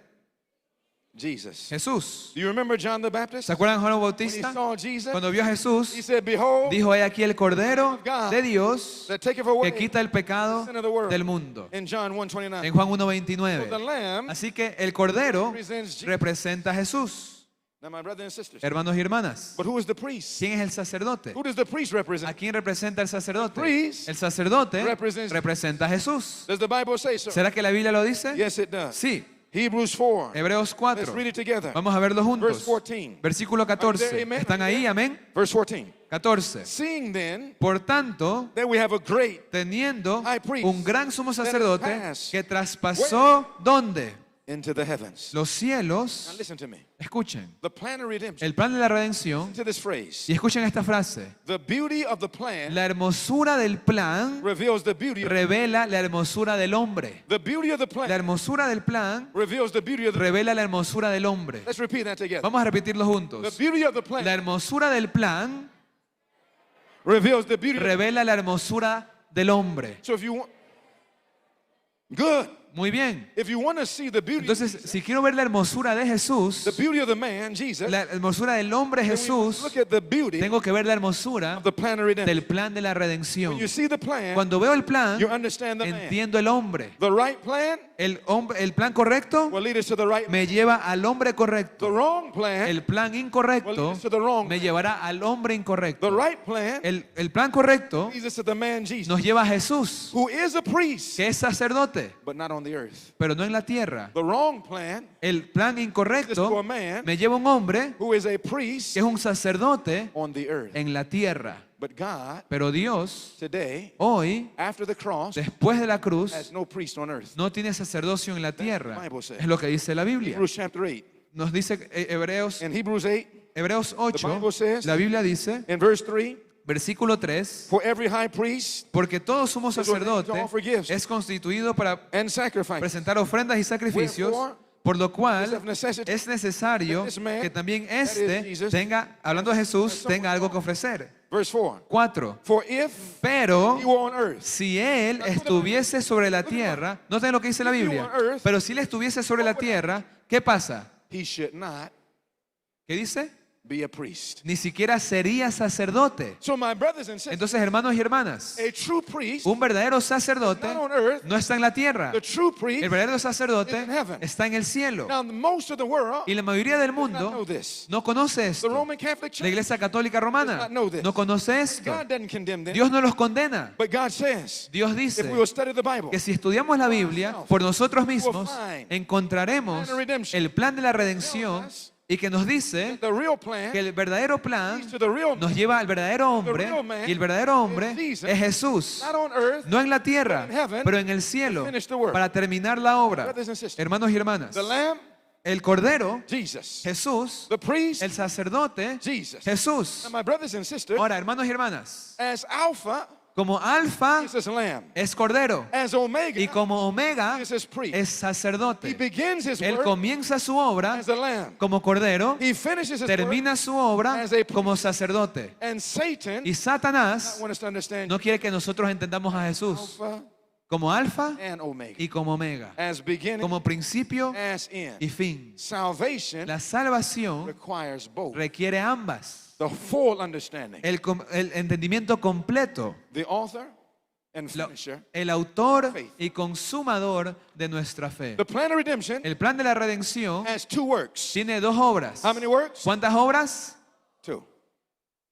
Jesus. Jesús. Do you remember John the Baptist? ¿Se acuerdan de Juan el When he Bautista? saw Jesus, Cuando vio a he Jesús, said, behold, dijo, he aquí el cordero de Dios that taketh away que quita el pecado the sin of the world. del mundo. In John En 1:29. Juan So the 1:29. lamb Así que el cordero represents Jesus. representa a Jesús. Now, my brothers and sisters. Hermanos y hermanas, But who is the priest? ¿quién es el sacerdote? Who does the priest ¿A represent? quién representa el sacerdote? priest El sacerdote represents- representa a Jesús. Does the Bible say so? ¿Será que la Biblia lo dice? Yes, it does. Sí. Hebrews 4. Hebreos Let's 4. read it together. Vamos a verlo Verse juntos. 14. Versículo Are you there? 14. Amen? ¿Están ahí? Amén. Verse 14. 14. Seeing then Por tanto, that we have a great teniendo high priest un gran sumo that has sacerdote passed que traspasó, ¿dónde? into the heavens. Los Now cielos. listen to me. Escuchen. The plan of redemption. El plan de la redención. To this phrase. Y escuchen esta frase. The beauty of the plan La hermosura del plan reveals the beauty of revela la hermosura del hombre. the beauty of the La plan hermosura del plan reveals the beauty of the revela la hermosura del hombre. Let's repeat that together. Vamos a repetirlo The juntos. beauty of the La plan hermosura del plan reveals the beauty of the revela la hermosura del hombre. So if you want good. Muy bien. If you want to see the beauty Entonces, si quiero ver la hermosura de Jesús, the beauty of the man, Jesus, la hermosura del hombre then we Jesús, look at the beauty tengo que ver la hermosura of the plan of redemption. del plan de la redención. When you see the plan, Cuando veo el plan, you understand the man. entiendo el hombre. The right plan El plan correcto will lead us to the right man. me lleva al hombre The correcto. wrong plan El plan will lead incorrecto us to the wrong me man. llevará al hombre The incorrecto. right plan El plan correcto leads us to the man Jesus, nos lleva a Jesús, who is a priest, que es sacerdote, but not on the earth. pero no en la tierra. The wrong plan El plan leads us to incorrecto a man me lleva a un hombre who is a priest que es un sacerdote on the earth. en la tierra. But God, Pero Dios, today, hoy, after the cross, después de la cruz, has no priest on earth. no tiene sacerdocio en la tierra. Bible says. Es lo que dice la Biblia. Hebrews chapter 8. Nos dice Hebreos In Hebrews 8, Hebreos 8, Bible says- la Biblia dice, in verse 3, versículo 3, for every high priest porque todo sumo sacerdote to offer gifts es constituido para and sacrifice, presentar ofrendas y sacrificios, Wherefore, por lo cual it's of necessity es necesario that this man, que también that is éste Jesus, tenga, hablando de Jesús, tenga algo que ofrecer. verse 4. 4. For if Pero he were on earth, si él estuviese sobre la tierra, noten lo que dice la Biblia, pero si él estuviese sobre la tierra, ¿qué pasa? he should not ¿Qué dice? be a priest. Ni siquiera sería sacerdote. So my brothers and sisters, Entonces, hermanos y hermanas, a true priest un verdadero sacerdote not on earth. no está en la tierra. The true priest El verdadero is sacerdote in heaven. está en el cielo. Now most of the world Y la mayoría del does not know mundo this. no conoce The esto. Roman Catholic La Church Iglesia Católica does Romana not know this. no conoce esto. God doesn't condemn them. Dios no los condena. But God says, Dios if dice we will study the Bible, que si estudiamos la Biblia por nosotros mismos, find encontraremos plan of redemption. el plan de la redención y que nos dice the real plan que el verdadero plan leads to the real nos man, lleva al verdadero hombre, real man y el verdadero hombre is Jesus, es Jesús, not on earth, no en la tierra, but in heaven, pero en el cielo, to finish the work. para terminar la obra. Brothers and sisters, Hermanos y hermanas, the Lamb, el Cordero, Jesus. Jesús, The priest, el sacerdote, Jesus. Jesús. Now, my brothers and sisters, Ahora, hermanos y hermanas, as Alpha, como Alfa Jesus Lamb. es Cordero As Omega, y como Omega Jesus priest. es He sacerdote. begins his Él work comienza su obra as a lamb. como Cordero, He finishes his work, termina su obra as a priest. como sacerdote. and Satan Y Satanás want us to understand no quiere que nosotros entendamos a Jesús Alpha como Alfa and Omega. y como Omega, As beginning, como principio as end. y fin. Salvation La salvación requires both. requiere ambas. The full understanding. El entendimiento completo. The author and Lo- finisher. el autor Faith. y consumador de nuestra fe. The plan of redemption El plan de la redención has two works. tiene dos obras. How many works? ¿Cuántas obras? Two.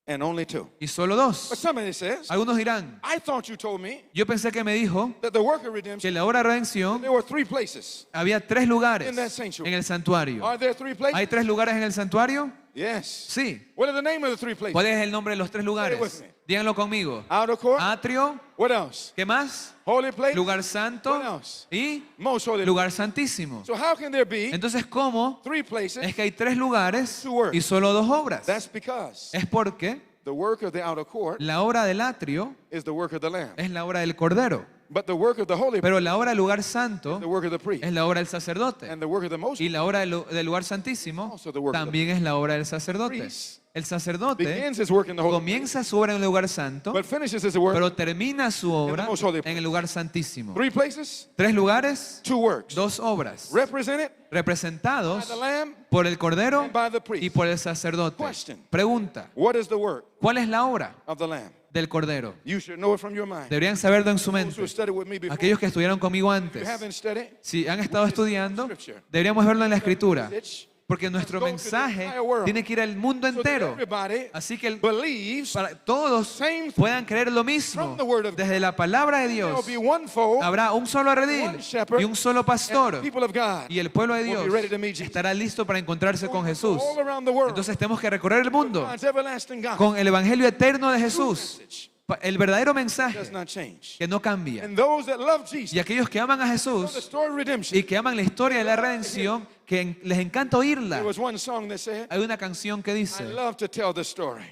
And only two. Y solo But dos. somebody says, Algunos dirán, I thought you told me yo pensé que me dijo that the work of que redemption, en la obra de redención there were three places. había tres lugares In that sanctuary. en el santuario. Are there three places? ¿Hay tres lugares en el santuario? Yes. Sí. What are the name of the three places? ¿Cuál es el nombre de los tres with lugares? me. Díganlo conmigo. Outer court. Atrio, What else? ¿qué más? Holy place. Lugar What santo else? y Most holy. lugar santísimo. So how can there be Entonces, ¿cómo three places? es que hay tres lugares Two works. y solo dos obras? That's because Es porque the work of the outer court la obra del atrio is the work of the Lamb. es la obra del Cordero, But the work of the holy place pero la obra del lugar is the santo work of the priest. es la obra del sacerdote. And the work of the most Y la obra del lugar santísimo Also the work of the también es la obra del sacerdote. priest El sacerdote begins his work in the holy place, comienza su obra en el lugar santo, but finishes his work. pero termina su obra most holy place. en el lugar santísimo. Three places, Tres lugares, two works. dos obras, Represented by representados the Lamb por el Cordero and by the y priest. por el sacerdote. Question. Pregunta, What is the work ¿cuál es la obra of the Lamb? del Cordero? You should know it from your mind. Deberían saberlo en su Those who mente. have studied with me before, Aquellos que estudiaron conmigo if you antes, haven't studied, si han estado estudiando, deberíamos verlo en la Escritura, it's porque nuestro mensaje tiene que ir al mundo so that entero. everybody Así que believes para todos puedan creer lo mismo. Desde la palabra de there will Dios be one fold, habrá un solo redil y un solo and pastor. the people of God Y el pueblo de will Dios be ready to meet Jesus. estará listo para encontrarse con Jesús. All around the world, Entonces tenemos que recorrer el mundo God's everlasting God con el evangelio eterno de Jesús. message El verdadero does mensaje not change. que no cambia. And those that love Jesus, Y aquellos que aman a know the Jesús story of redemption. y que aman la historia de la redención, que les encanta oírla. There was one song that said, Hay una canción que I dice, love to tell the story.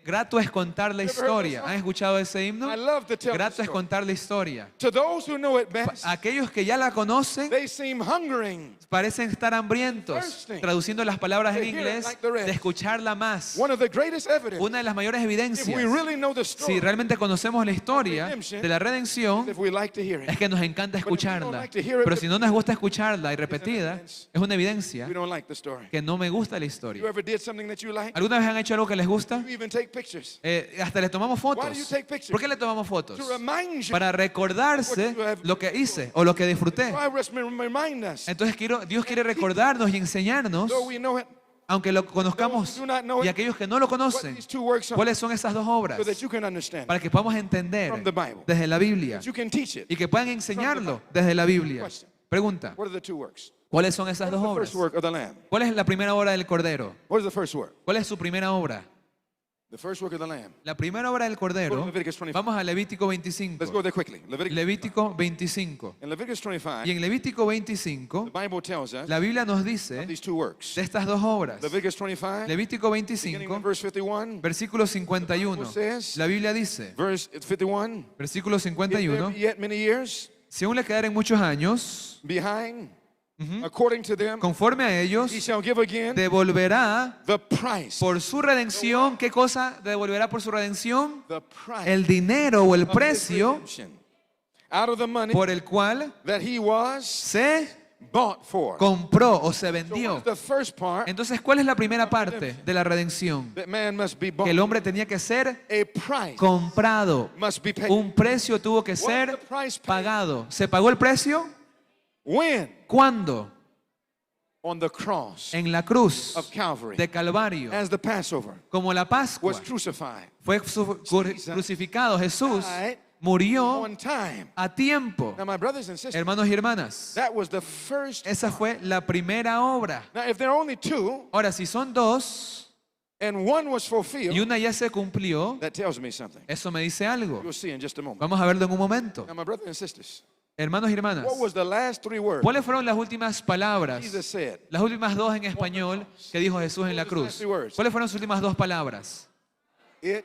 grato es contar la You ever heard that historia. song? ¿Han escuchado ese himno? I love to tell the Grato es story. contar la historia. To those who know it best, Aquellos que ya la conocen they seem hungering. parecen estar hambrientos, Thirsting. traduciendo las palabras en To hear it inglés, like the rest. de escucharla más. One of the greatest evidence, Una de las mayores if evidencias, we really know the story, si realmente conocemos la historia de la redención, if we like to hear es it, que nos encanta But if we don't escucharla. like to hear it, Pero si no nos gusta escucharla y repetida, evidence es una evidencia we don't like the story. que no me gusta la You historia. ever did something that you like? ¿Alguna vez han hecho algo que les gusta? You even take pictures Hasta le tomamos Why do you fotos. take pictures? ¿Por qué le tomamos fotos? to remind you. Para recordarse lo que hice o lo que disfruté. Why remind us? Entonces Dios quiere recordarnos y enseñarnos, Though we know it, aunque lo conozcamos, Those who do not know it, y aquellos que no lo what conocen, these two works are, cuáles son esas dos obras, so that you can understand, para que podamos entender from the Bible. desde la Biblia that you can teach it. y que puedan enseñarlo desde la Biblia. Question. Pregunta, What are the two works? ¿cuáles son esas dos The obras? first work of the Lamb. ¿Cuál es la primera obra del Cordero? What is the first work? ¿Cuál es su primera obra? The first work of the Lamb. La primera obra del Go to Cordero, Leviticus 25. vamos a Levítico Let's 25. go there quickly. Levítico 25. In Leviticus 25, Y en Levítico 25, the Bible tells us la Biblia nos dice these two works. de estas dos obras. Leviticus 25, Levítico beginning in 25, verse 51, versículo 51. La Biblia dice, verse 51, versículo if there 51, be yet many years si aún le quedaren muchos años, behind, according to them, conforme a ellos, he shall give again devolverá the price. por su redención. ¿Qué cosa devolverá por su redención? The price El dinero o el of his precio redemption. Out of the money por el cual that he was se bought for. compró o se So what vendió. is the first part Entonces, ¿cuál es la primera parte de la redención? that man must be bought? Que el hombre tenía que ser A price comprado. must be paid. Un precio tuvo que ser pagado. ¿Se pagó el precio? When? ¿Cuándo? On the cross En la cruz of Calvary. de Calvario. As the Passover Como la Pascua. was crucified. Fue crucificado. Jesús murió On time. a tiempo. Now, my brothers and sisters, Hermanos y hermanas, that was the first. esa fue la primera obra. Now, if there are only two Ahora, si son dos and one was fulfilled, y una ya se cumplió, that tells me something. eso me dice algo. You'll see in just a moment. Vamos a verlo en un momento. Now, my brothers and sisters, Hermanos y hermanas, what was the last three words ¿cuáles fueron las últimas palabras? Jesus said? Las últimas dos en español que dijo Jesús en la cruz. ¿Cuáles fueron sus últimas dos palabras? It.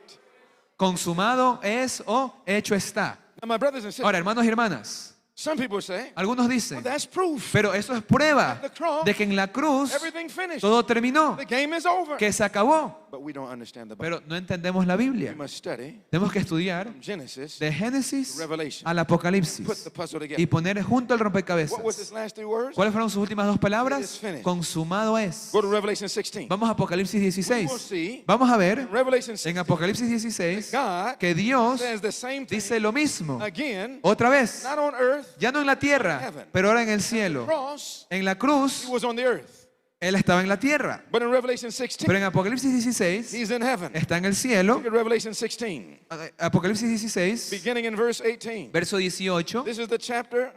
Consumado es o hecho está. Now, my brothers and sisters, Ahora, hermanos y hermanas, some people say, algunos well, dicen, that's proof. pero eso es prueba de que en la cruz Everything finished. todo terminó, The game is over. que se acabó. But we don't understand the Bible. Pero no entendemos la We Biblia. must study Tenemos que estudiar from Genesis de Génesis Revelation. al Put Apocalipsis the puzzle y together. poner junto el What was his rompecabezas. last three words? ¿Cuáles fueron sus últimas dos It is palabras? finished. Consumado es. Go to Revelation 16. Vamos a Apocalipsis We will 16. see Vamos a ver in Revelation en 16 Apocalipsis 16 God que Dios says the same thing dice lo mismo. again, Otra vez, not on earth, ya no en la tierra, pero ahora en el cielo. cross, En la he cruz, was on the earth. Él estaba en la tierra. But in Revelation 16, Pero en Apocalipsis 16 he's in heaven. está en el cielo. Look at Revelation 16, Apocalipsis 16, beginning in verse 18. verso 18. This is the chapter.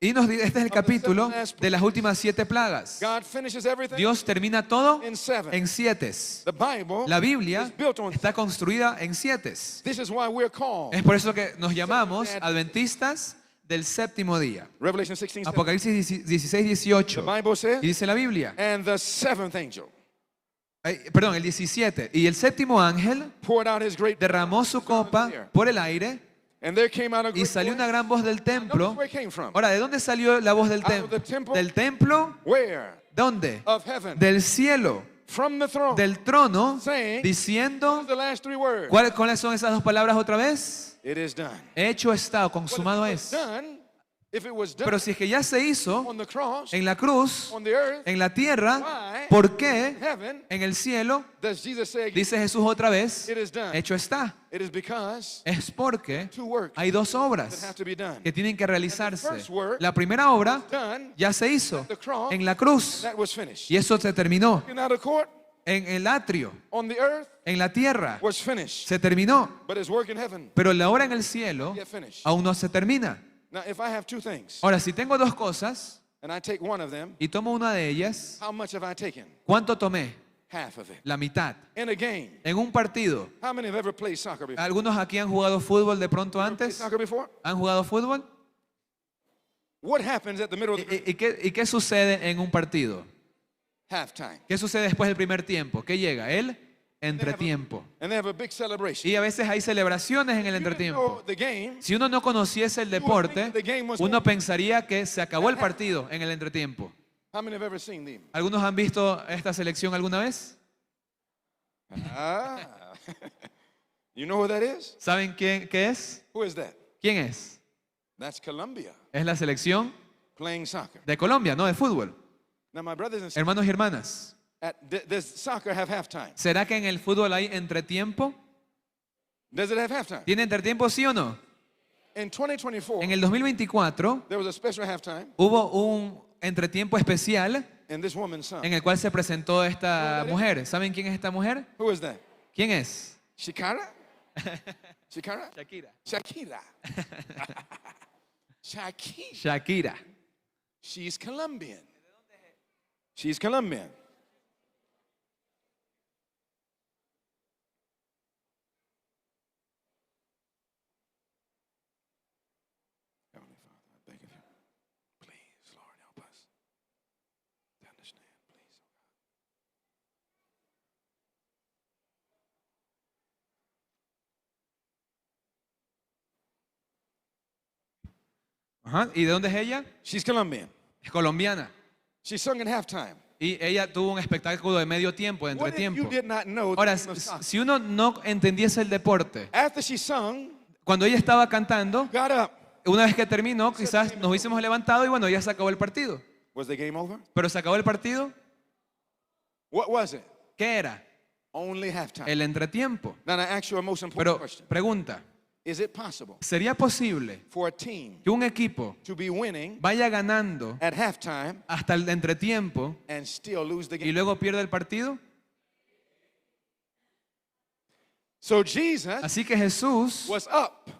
Y nos dice, este es el capítulo de las últimas 7 plagas. God finishes everything Dios termina todo in 7. en 7. The Bible La Biblia is built on. está construida en 7. This is why we're called. Es por eso que nos llamamos adventistas del séptimo día. Revelation 16, 7. Apocalipsis 16, The 18. Bible says, Y dice la Biblia, and the seventh angel perdón, el 17. Y el séptimo ángel poured out his great derramó su copa por el aire and there came out a y great salió una voice. gran voz del Notice templo. where it came from. Ahora, ¿de dónde salió la voz del Out of the templo? temple. ¿Del templo? Where? ¿Dónde? Of heaven. Del cielo, From the throne. del trono, Saying, diciendo, the last three words. ¿cuáles son esas dos palabras otra vez? It is done. Hecho está o But consumado if it was es. done, if it was done Pero si es que ya se hizo on the cross, en la cruz, on the earth, en la tierra, why ¿por qué heaven, en el cielo, does Jesus say again, dice Jesús otra vez, it is done? hecho está? It is because Es porque two works hay dos that obras have to be done. que tienen que realizarse. first work La primera obra Done ya se hizo the cross, en la cruz that was finished. y eso se terminó. Looking out of court En el atrio, on the earth en la tierra, was finished, se terminó. but his work in heaven Pero la obra en el cielo yet finished. aún no se termina. Now, if I have two things Ahora, si tengo dos cosas and I take one of them, y tomo una de ellas, how much have I taken? ¿cuánto tomé? Half of it. La mitad. In a game, En un partido. how many have ever played soccer before? ¿Algunos aquí han jugado fútbol de pronto Played antes? soccer before? ¿Han jugado fútbol? What happens at the middle of the ¿Y qué sucede en un partido? halftime? ¿Qué sucede después del primer tiempo? ¿Qué llega? El entretiempo. And they have a big celebration. Y a veces hay celebraciones en el You didn't entretiempo. know the game, Si uno no conociese el deporte, uno pensaría que se acabó el partido en el entretiempo. how many have ever seen them? ¿Algunos han visto esta selección alguna vez? Ah. You know who that is? ¿Saben qué es? Who is that? ¿Quién es? That's Colombia Es la selección playing soccer. de Colombia, no de fútbol. Now, my brothers and sisters, Hermanos y hermanas, does soccer have halftime? ¿será que en el fútbol hay entretiempo? Does it have halftime? ¿Tiene entretiempo sí o no? In 2024, En el 2024 there was a special halftime, hubo un entretiempo especial and this woman sung. en el cual se presentó esta mujer. ¿Saben quién es esta mujer? Who is that? ¿Quién es? Shakira? Shakira? Shakira. Shakira. Shakira. Shakira. She's Colombian. She's Colombian. Heavenly Father, I beg of you, please, Lord, help us to understand, please. Ajá. ¿Y de dónde es ella? She's Colombian. Es colombiana. She sung in halftime. Y ella tuvo un espectáculo de medio tiempo, de What if you entretiempo. did not know the Ahora, game of soccer? si uno no entendiese el deporte, After she sung, cuando ella estaba cantando, got up. una vez que terminó, quizás nos hubiésemos levantado y bueno, ya se acabó el partido. Was the game over? ¿Pero se acabó el partido? What was it? ¿Qué era? Only halftime. El entretiempo. Now, I ask you a most important Pero question. pregunta, Is it possible ¿sería posible for a team que un equipo to be winning vaya ganando at halftime hasta el entretiempo and still lose the y game? luego pierde el partido? So Jesus Así que Jesús was up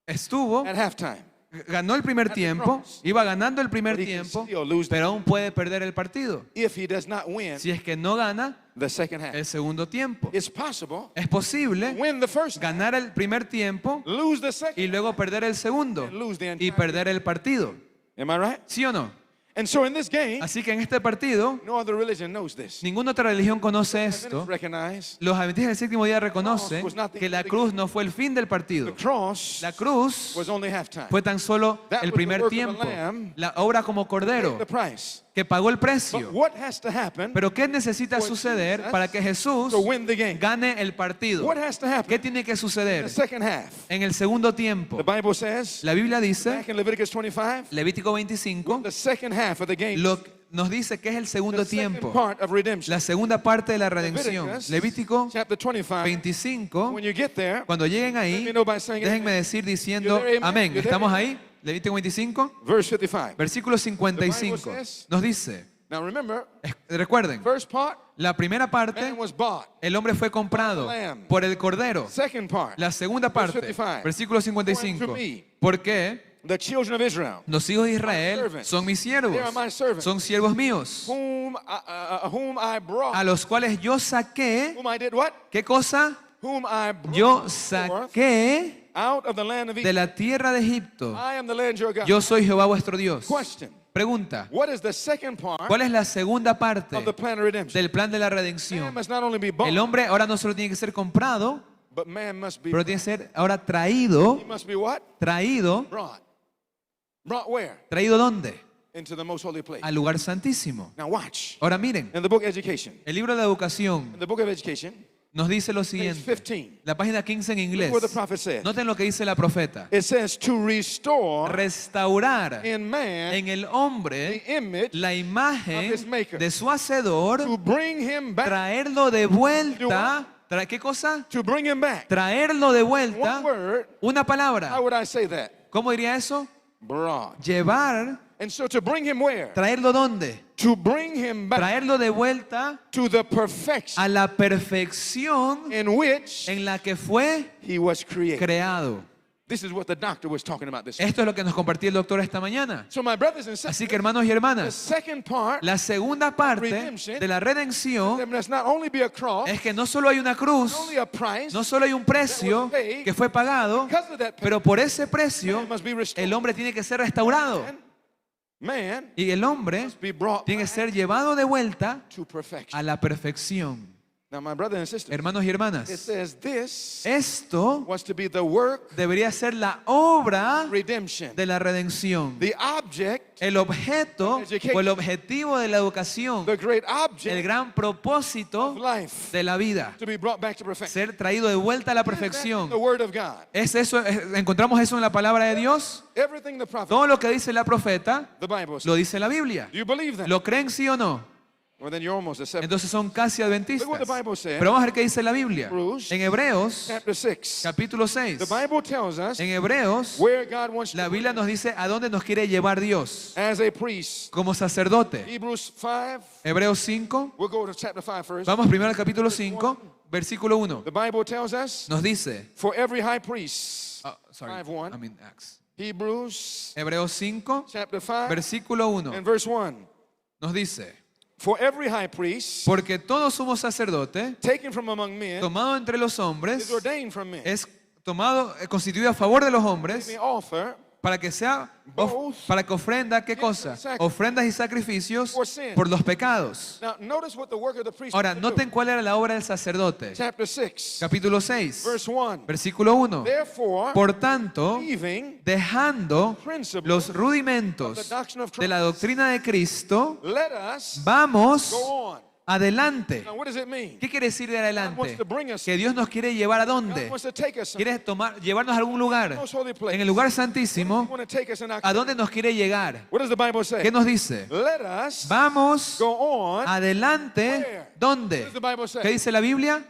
estuvo, at halftime. ganó el primer tiempo, iba ganando el primer But he can tiempo, still lose the pero aún puede perder el partido If he does not win si es que no gana the second half. el segundo tiempo. It's possible Es posible win the first half, ganar el primer tiempo lose the second, y luego perder el segundo and lose the y entire perder el partido. Am I right? ¿Sí o no? And so in this game, Así que en este partido, no other religion knows this. ninguna otra religión conoce esto. Adventists recognize Los adventistas del séptimo día reconocen que la cruz no fue el fin del the partido. cross La cruz was only halftime. fue tan solo That el was the primer work of the tiempo, Lamb la obra como cordero The price. que pagó el But precio. what has to happen Pero ¿qué necesita for suceder Jesus para que Jesús to win the game? gane el partido? What has to ¿Qué happen tiene que in suceder the second half? en el segundo tiempo? The Bible says, La Biblia dice, back in Leviticus 25, Levítico 25, the second half of the game, nos dice que es el segundo the second tiempo, part of redemption. la segunda parte de la redención. Leviticus Levítico chapter 25. 25, When you get there, cuando lleguen let ahí, me know by saying déjenme amen. decir diciendo You're there, amen? amén. You're there, ¿Estamos amen? ahí? Levítico 25, Verse 55. versículo 55, The Bible says- nos dice, Now remember, recuerden, first part, la primera parte, man was bought. el hombre fue comprado By the Lamb. por el cordero. Second part, La segunda Verse parte, 55. versículo 55, According to me, ¿por qué? the children of Israel, Los hijos de Israel servants. son mis They are siervos, my servants. son siervos míos, whom I brought, a los cuales yo saqué, whom I did what? ¿qué cosa? Whom I brought Yo forth saqué out of the land of de Egypt. la tierra de Egipto. I am the Lord your God. Yo soy Jehová vuestro Dios. Question, Pregunta, what is the second part ¿cuál es la segunda parte of the plan of redemption? del plan de la Man redención? must not only be bought, El hombre ahora no solo tiene que ser comprado, but man must be, pero tiene que ser ahora traído, he must be what? traído, Brought. Brought where? ¿traído dónde? Into the most holy place. Al lugar santísimo. Now watch. Ahora miren, In the book of Education, el libro de educación in the book of Education, nos dice lo page siguiente. 15, La página 15 en inglés. look what the prophet said. Noten lo que dice la profeta. It says to restore Restaurar in man en el hombre the image, la imagen of his maker. de su hacedor, to bring him back. traerlo de vuelta. ¿Qué cosa? To bring him back. Traerlo de One vuelta. word, Una how palabra. would I say that? ¿Cómo diría eso? Brought. Llevar. And so to bring him where? ¿Traerlo dónde? To bring him back Traerlo de vuelta to the perfection a la perfección in which en la que fue he was created. creado. This is what the doctor was talking about this. Esto es lo que nos compartió el doctor esta mañana. So my brothers and Así sisters, que hermanos y the hermanas, second part, la segunda parte de la redención there must not only be a cross, es que no solo hay una cruz, not only a price, no solo hay un precio que fue pagado, because of that pero por ese precio man must be restored. el hombre tiene que ser restaurado Man y el hombre must be brought tiene que back ser llevado de vuelta to perfection. a la perfección. Now my brothers and sisters, Hermanos y it hermanas, says this esto was to be the work, debería ser la obra redemption, de la redención. the object, El objeto o el objetivo de la educación, the great el object gran of propósito life, de la vida, to be brought back to perfection. ser traído de vuelta a la Is that in perfección. the word of God? ¿Es eso, encontramos eso en la palabra de Dios? Everything the prophet, Todo lo que dice la profeta the Bible says. lo dice la Biblia. Do you believe that? ¿Lo creen sí o no? Well, then you're almost a seven. Entonces son casi Look adventistas. what the Bible says. Pero vamos a ver qué dice la Biblia. Hebrews En Hebreos, Chapter 6. capítulo 6. The Bible tells us En Hebreos, where God wants la to Biblia nos dice a dónde nos quiere llevar Dios as a priest. como sacerdote. Hebrews 5. Hebreos 5. We'll go to chapter 5 first. Vamos primero al capítulo 5, versículo 1. The Bible tells us Nos dice, for every high priest. sorry, 5:1. I mean Acts. Hebrews Hebreos 5, chapter 5 versículo 1. and verse 1. Nos dice, For every high priest porque todo sumo sacerdote, taken from among men tomado entre los is hombres, ordained from men. es tomado, constituido a favor de los hombres, The author para que sea, both para que ofrenda, ¿qué cosa? Ofrendas y sacrificios for sin. por los pecados. Now notice what the work of the priest Ahora, was to do. noten cuál era la obra del sacerdote. Chapter 6 Capítulo 6, verse 1. versículo 1. Therefore, Por tanto, leaving dejando principles los of rudimentos the doctrine of de la Christ, doctrina de Cristo, let us vamos go on adelante. Now, what does it mean? ¿Qué quiere decir de God adelante? wants to bring us Que Dios nos quiere llevar a God dónde. wants to take us somewhere. Quiere llevarnos a algún lugar. Most holy place. En el lugar He santísimo, want to take us in our ¿a dónde nos quiere llegar? What does the Bible say? ¿Qué nos dice? Let us Vamos go on adelante. Where? What ¿Dónde? does the Bible say? ¿Qué dice la Biblia?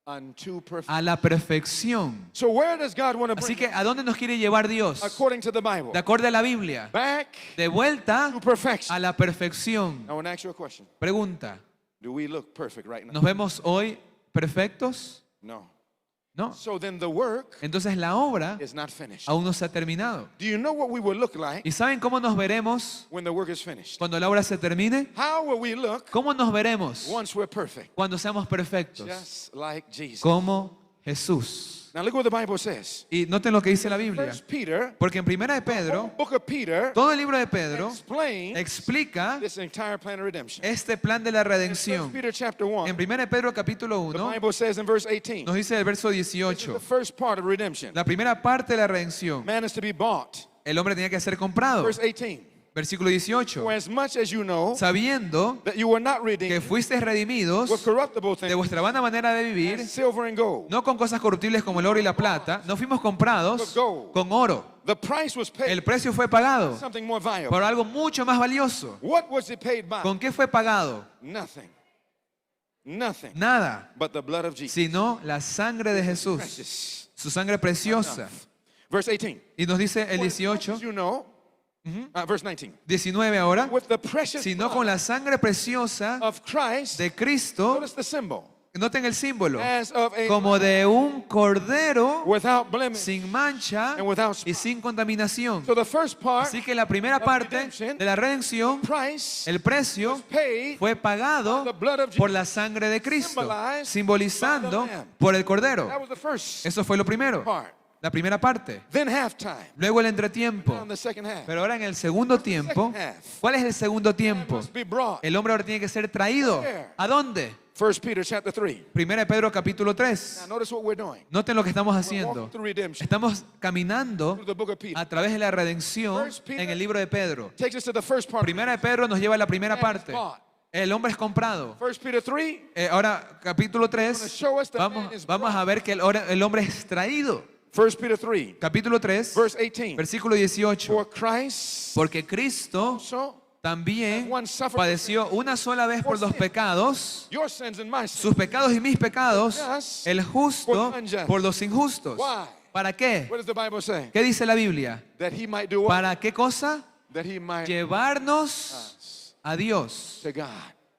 Unto perfection. A la perfección. So where does God want to Así bring que, ¿a dónde nos quiere llevar Dios? us? According to the Bible. De acuerdo a la Biblia. Back De vuelta to perfection. a la perfección. I want to ask you a question. Pregunta, Do we look perfect right now? ¿nos vemos hoy perfectos? No. No. So then the work Entonces la obra is not finished. aún no se ha terminado. Do you know what we will look like ¿Y saben cómo nos veremos when the work is finished? cuando la obra se termine? How will we look ¿Cómo nos veremos once we're perfect? cuando seamos perfectos? Just like Jesus. Como Jesús. Now look what the Bible says. Y noten lo que dice la Biblia. First Peter, Porque en Primera de Pedro, book of Peter, todo el libro de Pedro explains explica this entire plan of redemption. este plan de la In redención. 1 Peter chapter 1, En Primera de Pedro capítulo the 1 Bible says in verse 18, nos dice el verso this is 18. the first part of redemption. La primera parte de la redención. Man is to be bought. El hombre tenía que ser comprado. Verse 18, Versículo 18. for as much as you know Sabiendo that you were not que redeemed fuisteis redimidos with corruptible de things, vuestra vana manera de vivir, as silver and gold. no con cosas corruptibles como el oro y la plata, no fuimos comprados con oro. The price was paid El precio fue pagado something more valuable. por algo mucho más valioso. What was it paid by? ¿Con qué fue pagado? Nothing. Nothing Nada, but the blood of Jesus. sino la sangre de Jesús, Precious. su sangre preciosa. Enough. Verse 18. Y nos dice el For as much 18, as you know, verse 19. 19 ahora, With the precious sino con blood la sangre preciosa of Christ, de Cristo, notice the symbol, noten el símbolo, as of a como de un cordero without blemish sin mancha and without y spot. sin contaminación. So the first part, Así que la primera parte de la redención, price, el precio paid fue pagado by the blood of por Jesus. la sangre de Cristo, Symbolized simbolizando by the Lamb. por el That cordero. was the first Eso fue lo primero, part. la primera parte. Then halftime. Luego el Now entretiempo. in the second half. Pero ahora en el segundo tiempo, ¿cuál es el segundo tiempo? Must be brought. El hombre ahora tiene que ser traído. ¿A dónde? 1 Peter chapter 3. Primera de Pedro capítulo Now 3. notice what we're doing. Noten lo que estamos We're haciendo. walking through redemption. Estamos caminando Through the book of Peter. a través de la redención First Peter en el libro de Pedro. Takes us to the first part. Primera de Pedro nos lleva a la primera Man is parte. bought. El hombre es comprado. 1 Peter 3. Ahora, capítulo 3, show us that man is vamos a ver que el hombre es traído. 1 Peter 3. Capítulo 3, Verse 18. versículo 18. For Christ Porque Cristo also también padeció una sola vez por los pecados, your sins and my sins. sus pecados y mis pecados, el justo por los injustos. Why? ¿Para qué? What does the Bible say? ¿Qué dice la Biblia? That he might do what? ¿Para qué cosa? That he might Llevarnos a Dios. to God.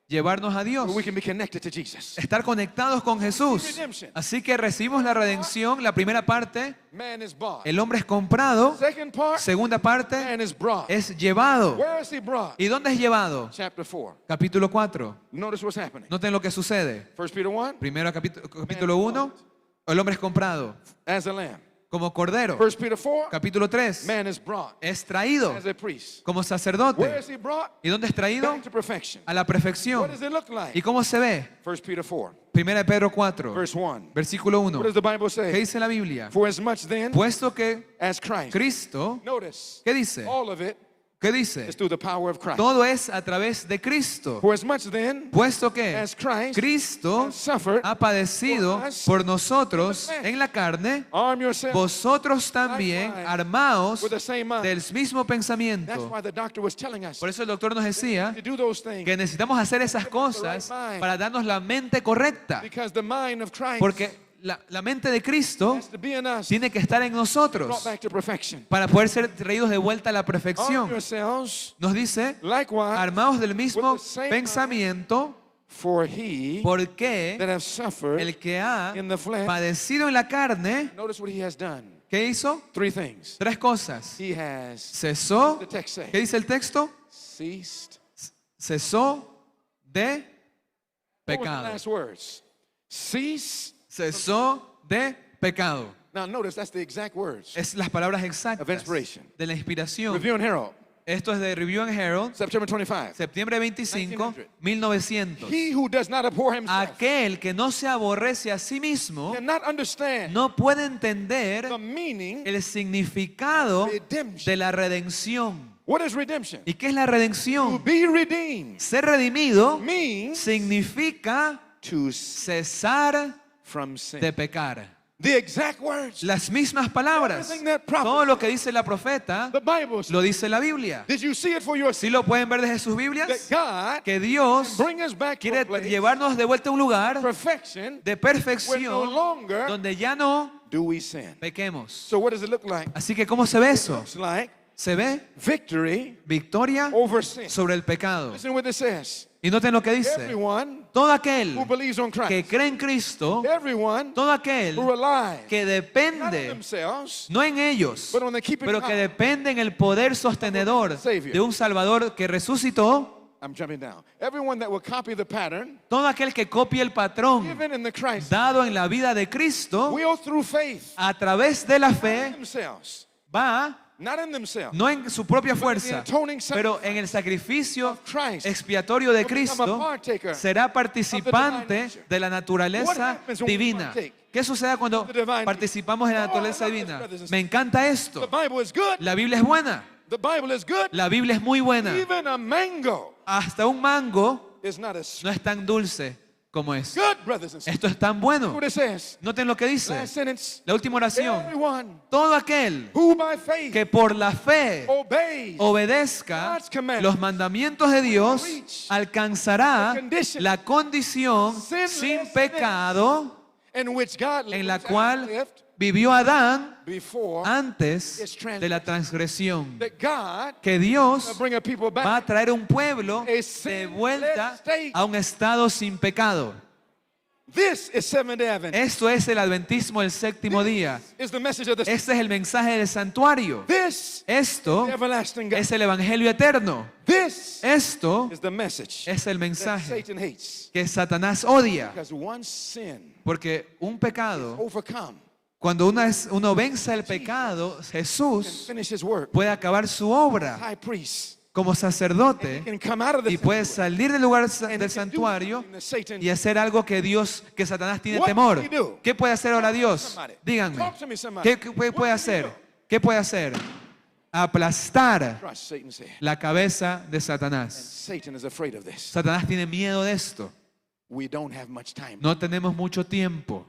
Llevarnos a Dios. So we can be connected to Jesus. Estar conectados con Jesús. Así que recibimos la redención, la primera parte, Man is bought. el hombre es comprado, Second part, segunda parte man is brought. es llevado. Where is he brought? ¿Y dónde es llevado? Chapter 4. Capítulo 4. Notice what's happening. Noten lo que sucede. 1 Peter 1, Primero capítulo 1, el hombre es comprado as a lamb. como cordero. 1 Peter 4, Capítulo 3, man is brought es traído as a priest. como Where sacerdote. is he brought? ¿Y dónde es traído? Back to perfection. A la What perfección. does it look like? ¿Y cómo se ve? 1 Peter 4, Primera de Pedro 4, verse 1. versículo 1. What does the Bible ¿Qué say? dice la Biblia? For as much then Puesto que as Christ. Cristo, Notice, ¿qué dice? all of it ¿Qué dice? is through the power of Christ. Todo es a través de Cristo. For as much then Puesto que as Christ Cristo has suffered, ha padecido por nosotros en la carne, arm yourself vosotros también armaos with the same mind. del mismo That's pensamiento. why the doctor was telling us Por eso el doctor nos decía to do those things. que necesitamos hacer esas cosas para darnos la mente correcta. Because the mind of Christ Porque la mente de Cristo has to be in us, tiene que estar en brought nosotros back to perfection. para poder ser traídos de vuelta a la Arm perfección. yourselves Nos dice, likewise, armados del mismo with the same pensamiento, for he that porque have suffered el que ha in the flesh. padecido en la carne, Notice what he has done. ¿qué hizo? 3 things. Tres cosas. He has, Cesó, the text say, ¿qué dice el texto? ceased. Cesó de What was the pecado. last words? Cease. Cesó de pecado. Now notice that's the exact words. Es las palabras Of exactas inspiration. de la inspiración. Review and Herald, Esto es de Review and Herald, September 25. septiembre 25, 1900. He who does not abhor himself Aquel que no se aborrece a sí mismo cannot understand no puede entender the meaning el significado of redemption. de la redención. What is redemption? ¿Y qué es la To redención? be redeemed Ser redimido means significa to cesar from sin. de pecar. The exact words. Las mismas palabras. Everything that prophet Todo lo que dice la profeta The Bible says. lo dice la Biblia. Did you see it for yourself? ¿Sí lo pueden ver desde sus That Biblias? God Que Dios bring us back to quiere a place llevarnos de vuelta a un lugar perfection de where no perfección longer donde ya no do we sin. pequemos. So what does it look like? Así que, ¿cómo se ve It eso? looks like Se ve victory victoria over sin. sobre el pecado. Listen what it says. Y noten lo que dice. Everyone Todo aquel who believes on que Christ. cree en Cristo, Everyone todo aquel who relies que not on depende, themselves, no en ellos, but on the keeping pero que power. depende en el poder sostenedor de un Salvador que resucitó, I'm jumping down. Everyone that will copy the pattern todo aquel que copie el patrón given in the Christ dado en la vida de Cristo, will through faith a través de la in fe, themselves, va not in themselves, no en su propia but in the fuerza, atoning pero en el sacrificio of Christ, expiatorio de will become a Cristo, partaker será participante de la What naturaleza happens when we divina. partake ¿Qué sucede cuando of the divine participamos de la nature? naturaleza Oh, I love this, divina? brothers and Me encanta The esto. Bible is good. La Biblia es buena. The Bible is good. La Biblia es muy buena. Even a mango Hasta un mango is not as no es tan dulce como es. good, brothers and sisters. Esto es tan bueno. What it says. Noten lo que dice. Last sentence. La última oración. Everyone Todo aquel who by faith que por la fe obeys obedezca God's commandments los mandamientos de Dios alcanzará la condición sin pecado in which God en la lived cual vivió Adán before antes de la transgresión. that God Que will Dios bring a people va a back. traer un pueblo A de sinless vuelta state. a un estado sin pecado. This is Seventh-day Advent. Esto es el adventismo del séptimo día. Is the message of the Este es el mensaje del santuario. This Esto is the everlasting God. es el evangelio eterno. This Esto is the message es el that mensaje Satan hates. que Satanás odia. Because one sin Porque un pecado, overcome cuando uno vence el pecado, can Jesús finish his work. puede acabar su obra High priest. como sacerdote Can come out of the y puede sanctuary salir del lugar and del he can do santuario something that Satan- y hacer algo que Satanás tiene What temor. does he do? ¿Qué puede hacer ahora Dios? Somebody. Díganme. Talk to me, somebody. ¿Qué What puede does he hacer? do? ¿Qué puede hacer? Aplastar Crush Satan's head. la cabeza de Satanás. Satan is afraid of this. Satanás tiene miedo de esto. We don't have much time. No tenemos mucho tiempo.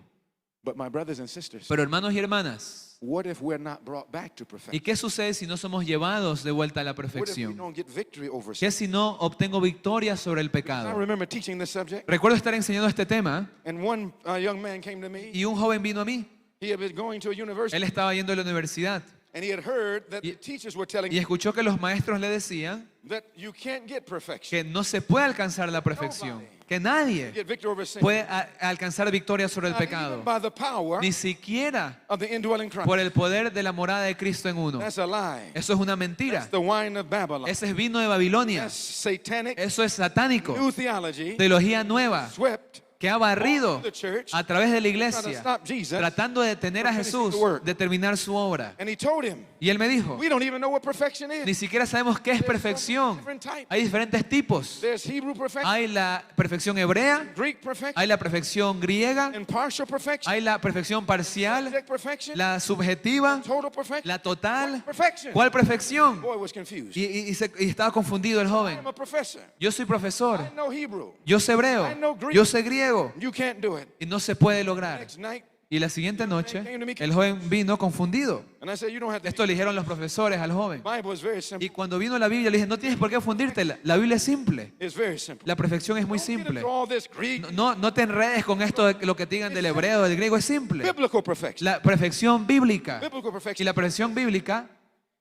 But my brothers and sisters, Pero hermanos y hermanas, what if we're not brought back to ¿y perfection? qué sucede si no somos llevados de vuelta a la What if we perfección? don't get victory over sin? ¿Qué si no obtengo victoria sobre el I pecado? remember teaching this subject, Recuerdo estar enseñando este tema and one young man came to me. y un joven vino a mí. He had been going to a university, Él estaba yendo a la universidad and he had heard that Y- the teachers were telling y him escuchó que los maestros le decían that you can't get perfection, que no se puede alcanzar la perfección, que nadie get victory over sin, puede alcanzar victoria sobre el not even pecado, by the power ni siquiera of the indwelling Christ. por el poder de la morada de Cristo en uno. That's a lie. Eso es una That's mentira. the wine of Babylon. Ese es vino de Babilonia. That's satanic Eso es satánico. new theology Teología nueva swept que ha barrido the church, a través de la trying to iglesia, stop Jesus. tratando de detener a Jesús de terminar su obra. And he told him, Y él me dijo, we don't even know what perfection ni is. siquiera sabemos qué es perfección. Different types. Hay diferentes tipos. There's Hebrew perfection, Hay la perfección hebrea, Greek perfection, hay la perfección griega, and partial perfection, hay la perfección parcial, subject perfection, la subjetiva, total perfection. la total. What perfection? ¿Cuál perfección? Boy was confused. Y estaba confundido el joven. I'm a professor. Yo soy profesor, I know Hebrew. yo sé hebreo, yo sé griego You can't do it. y no se puede lograr. Next night, Y la siguiente noche el joven vino confundido. and I said, you don't have to. Esto le dijeron los profesores al joven. The Bible is very Y simple. cuando vino la Biblia le dije, no tienes por qué fundirte, la Biblia es simple. It's very simple. La perfección es muy Don't get simple. into all this Greek, No te enredes con esto de lo que te digan del hebreo, del griego, es simple. biblical perfection. La perfección bíblica. Biblical Y perfection. la perfección bíblica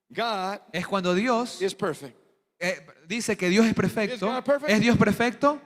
God es cuando Dios is perfect. dice que Dios es Is perfecto. God perfect? ¿Es Dios perfecto?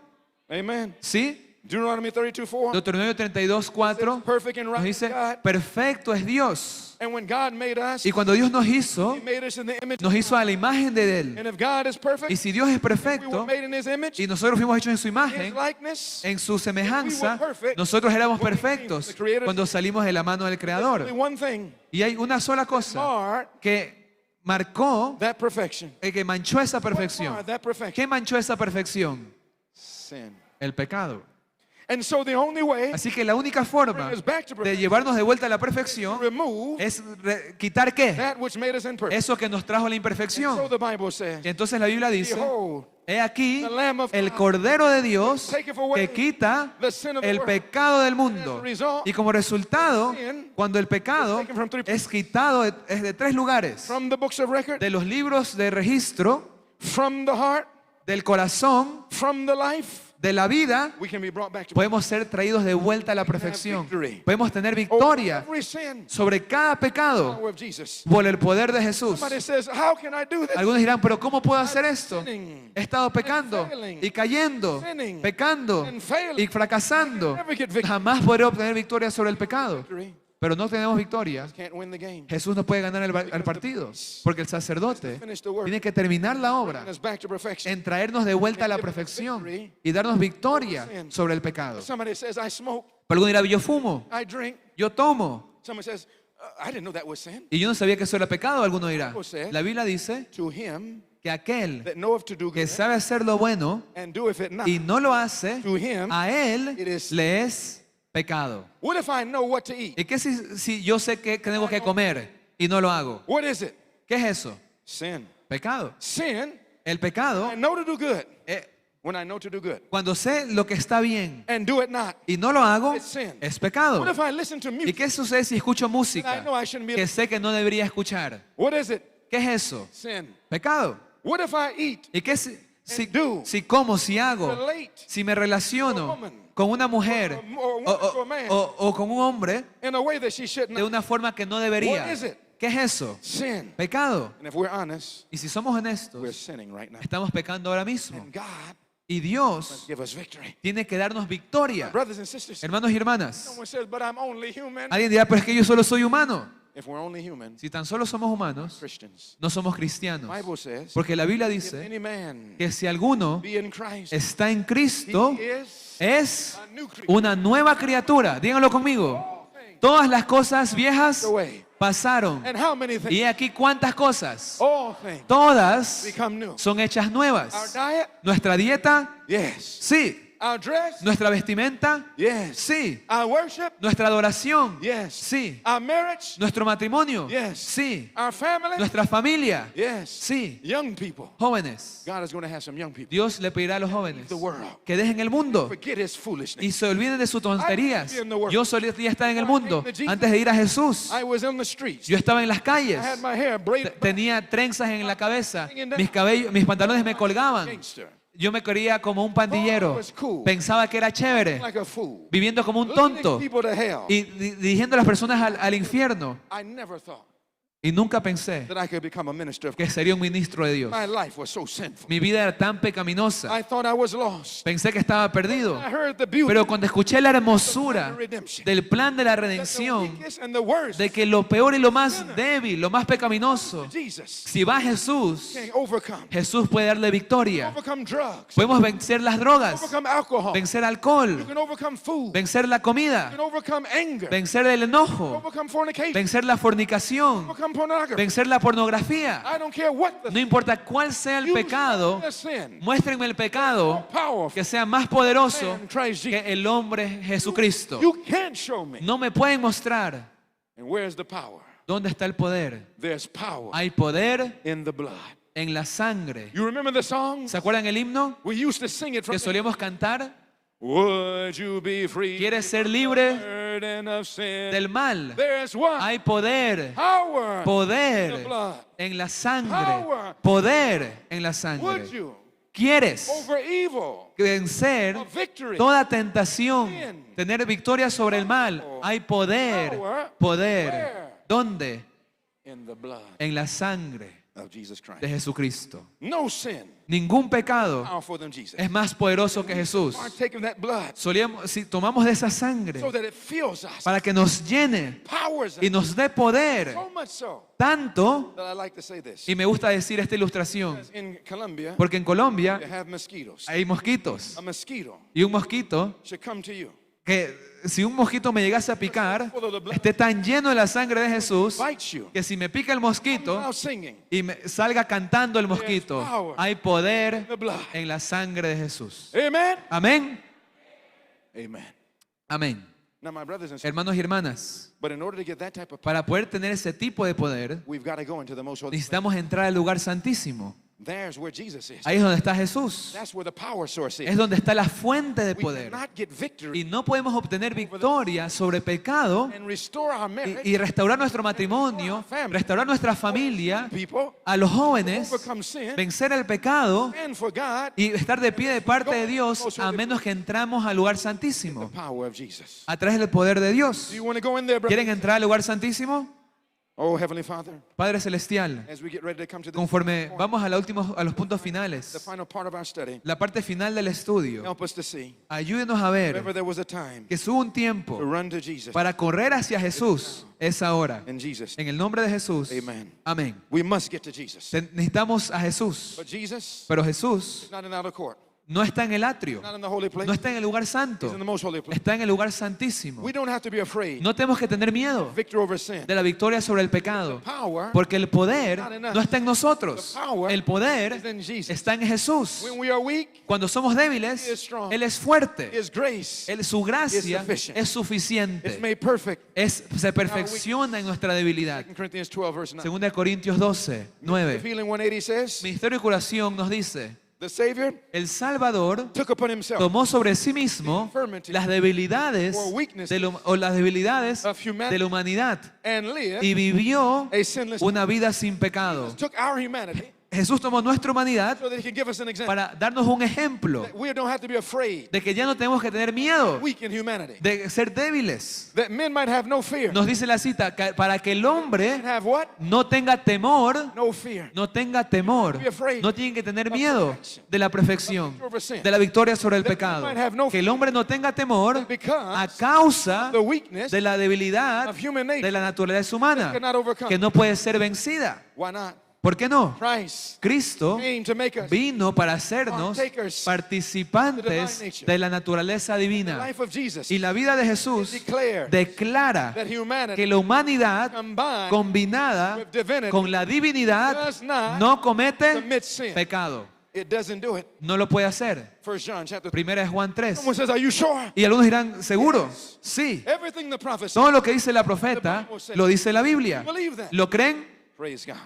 Amen. ¿Sí? Deuteronomy 32:4. Deuteronomio 32:4 Perfect and nos right dice, God. perfecto es Dios. And when God made us, Y cuando Dios nos hizo, He made us in the image. nos hizo a la imagen de Él. And if God is perfect, Y si Dios es we were perfecto made in His image, y nosotros fuimos hechos en su His imagen, likeness. en su semejanza, we were perfect, nosotros éramos when we came perfectos from the Creator, cuando salimos de la mano del Only Creador. one thing Y hay una sola cosa marred que marcó, that perfection. que manchó esa What perfección. marred that perfection? ¿Qué manchó esa perfección? Sin. El pecado. And so the only way Así que la única forma bring us back to de perfection llevarnos de vuelta a la perfección to remove es quitar ¿qué? that which made us imperfect. Eso que nos trajo la So imperfección. the Bible says, Y entonces la Biblia dice, behold, he aquí the Lamb of el God Cordero de Dios taketh away que quita the sin of the el world. pecado del mundo. As a result, Y como resultado, sin cuando el pecado is taken from three es quitado es de 3 lugares. from the books of record, De los libros de registro, from the heart, del corazón, from the life, de la vida, we can be brought back to podemos ser traídos de vuelta a la perfección. victory. Podemos tener over victoria every sin. sobre cada pecado Power of Jesus. por el poder de Jesús. Somebody says, how can I do this? Algunos dirán, pero ¿cómo puedo hacer esto? Sinning He estado pecando y cayendo, sinning pecando and failing. y fracasando. Never get victory. Jamás podré obtener victoria sobre el pecado. Victory. Pero no tenemos victoria. Can't win the game. Jesús no puede ganar el partido, porque el sacerdote Finish the work. tiene que terminar la obra Bring us back to perfection. en traernos de vuelta a la perfección y darnos victoria sobre el pecado. Somebody says, I smoke, Pero alguno dirá, yo fumo, I drink. yo tomo, Somebody says, I didn't know that was sin. y yo no sabía que eso era pecado. Alguno dirá, la Biblia dice To him que aquel that knoweth to do que good sabe hacer lo bueno and doeth it not, y no lo hace, to him a él it is- le es pecado. what if I know what to eat? ¿Y qué si yo sé que tengo que comer y no lo hago? What is it? ¿Qué es eso? Sin. Pecado. Sin, El pecado, I know to do good. eh, When I know to do good cuando sé lo que está bien and do it not. y no lo hago, It's sin. es pecado. What if I listen to ¿Y music qué sucede si escucho that I música know I shouldn't be? que sé que no debería escuchar? What is it? ¿Qué es eso? Sin. Pecado. What if I eat, ¿Y qué si do, si como, si hago, relate si me relaciono con una mujer o con un hombre in a way that she should de not? una forma que no debería? What is it? ¿Qué es eso? Sin. Pecado. And if we're honest, Y si somos we're honestos, sinning right now. estamos pecando ahora mismo. And God Y Dios must give us victory. tiene que darnos victoria. Brothers and sisters, Hermanos y hermanas, someone says, but I'm only human. alguien dirá, pero es que yo solo soy humano. If we're only human, Si tan solo somos humanos, Christians, no somos cristianos. Bible says, Porque la Biblia if dice any man que si alguno be in Christ, está en Cristo, he is es a new creature. una nueva criatura. Díganlo conmigo. Todas las cosas viejas Away. pasaron. And how many things? Y he aquí cuántas cosas. All things Todas become new. son hechas Our nuevas. diet? Nuestra dieta, Yes. sí. Our dress? Nuestra vestimenta, Yes. sí. Our worship? Nuestra adoración, Yes. sí. Our marriage? Nuestro matrimonio, Yes. sí. Our family? Nuestra familia, Yes. sí. Young people. Jóvenes, God is going to have some young people. Dios le pedirá a los jóvenes The world. que dejen el mundo Forget his foolishness. y se olviden de sus tonterías. Yo solía estar en el mundo antes de ir a Jesús. I was in the streets. Yo estaba en las I calles, had my hair braided back. tenía trenzas en la cabeza, mis pantalones me colgaban. Gangster. Yo me quería como un pandillero, pensaba que era chévere, Like a fool. viviendo como un Leading tonto people to hell. y dirigiendo a las personas al infierno. I never thought Y nunca pensé that I could become a minister of que sería un ministro de Dios. My life was so sinful. Mi vida era tan pecaminosa, I thought I was lost. pensé que estaba perdido. I heard the beauty Pero cuando escuché la hermosura of redemption. del plan de la That the redención, weakest and the worst de que lo peor y lo más débil, lo más pecaminoso, Jesus si va Jesús, can overcome. Jesús puede darle victoria. Overcome drugs. Podemos vencer las drogas, Overcome alcohol. vencer You alcohol, can overcome food. vencer la You comida, can overcome anger. vencer el enojo, Overcome fornication. vencer la fornicación, Overcome pornography. vencer la pornografía. I don't care what the No importa cuál sea el you pecado, the sin. muéstrenme el pecado Powerful. que sea más poderoso Man, Christ Jesus. que el hombre Jesucristo. You can't show me. No me pueden mostrar And where's the power? dónde está el poder. There's power Hay poder in the blood. en la sangre. You remember the song? ¿Se acuerdan el himno We used to sing it from que solíamos cantar? Would you be free ¿Quieres ser libre burden of sin? del mal? There's one Hay poder, power in the poder blood. en la sangre, Power. poder en la Would sangre. you ¿Quieres over evil? vencer A victory. toda tentación, Sin. tener victoria sobre el mal? Hay poder, Power. poder. Where? ¿Dónde? In the blood En la sangre of Jesus Christ. de Jesucristo. No sin Ningún pecado powerful than Jesus. es más poderoso que Jesús. Partake of that blood Si tomamos de esa sangre so that it fills us, para que nos llene powers us y nos dé poder, so much so tanto, that I like to say this. y me gusta decir esta ilustración, In Colombia, porque en Colombia you have mosquitoes. hay mosquitos A mosquito y un mosquito should come to you, que si un mosquito me llegase a picar, esté tan lleno de la sangre de Jesús bite you, que si me pica el mosquito without singing, y me salga cantando el mosquito, hay poder the blood. en la sangre de Jesús. Amen. Amén. Amen. Amén. Now, my brothers and sisters, Hermanos y hermanas, but in order to get that type of power, para poder tener ese tipo de poder, we've got to go into the most holy place. necesitamos entrar al lugar santísimo. There's where Jesus is. Ahí es donde está Jesús. That's where the power source is. Es donde está la fuente de We poder. cannot get victory Y no podemos obtener victoria sobre pecado and restore our marriage, y restaurar nuestro matrimonio, restaurar nuestra familia, people, a los jóvenes, overcome sin, vencer el pecado and for God, y estar de pie de parte de Dios, a menos que entramos al lugar the santísimo power of Jesus. a través del poder de Dios. Do you want to go in there, brother? ¿Quieren entrar al lugar santísimo? Oh, Heavenly Father, Padre Celestial, as we get ready to come to the conforme vamos a los puntos the finales, final part of our study, la parte final del estudio, help us to see. ayúdenos a ver Remember, there was a time que hubo un to tiempo run to Jesus. para correr hacia Jesús. Es ahora. In Jesus, En el nombre de Jesús. Amen. Amén. we must get to Jesus. Necesitamos a Jesús. But Jesus Pero Jesús is not in the outer court, no está en el atrio, not in the holy place. no está en el lugar He's santo, in the most holy place. está en el lugar santísimo. We don't have to be afraid. No tenemos que tener miedo Victory over sin. de la victoria sobre el pecado, Power porque el poder no está en nosotros. El is poder in Jesus. está en Jesús. When we are weak, Cuando somos débiles, Él es fuerte. His grace Su gracia sufficient. es is suficiente. made perfect. Se perfecciona en nuestra debilidad. 2 Corinthians 12, verse 9. 2 Corintios 12, 9. Healing 180 says, Ministerio de Curación nos dice, the Savior el Salvador took upon himself tomó sobre sí mismo las debilidades o las debilidades de la humanidad and lived y vivió a sinless una vida sin pecado. took our humanity Jesús tomó nuestra humanidad so that he could give us an example. para darnos un ejemplo That we don't have to be afraid, de que ya no tenemos que tener miedo weak in humanity. de ser débiles. That men might have no fear. Nos dice la cita, para que el hombre Have what? no tenga temor, No fear. no tenga temor, no tienen que tener miedo de la perfección, de la victoria sobre el pecado. Que el hombre no tenga temor a causa The weakness de la debilidad of human nature de la naturaleza humana, cannot overcome. que no puede ser vencida. Why not? ¿Por qué no? Christ Cristo came to make us vino para hacernos partakers participantes de la naturaleza the divina. life of Jesus. Y la vida de Jesús Declare declara that humanity que la humanidad combined combinada with divinity con la divinidad does not no comete commit sin. pecado. It doesn't do it. No lo puede hacer. 1 John chapter 3. Primera de Juan 3. Someone says, are you sure? Y algunos dirán, ¿seguro? Sí. Everything the prophet said. Todo lo que dice la profeta lo dice la Biblia. Believe that. ¿Lo creen? Praise God.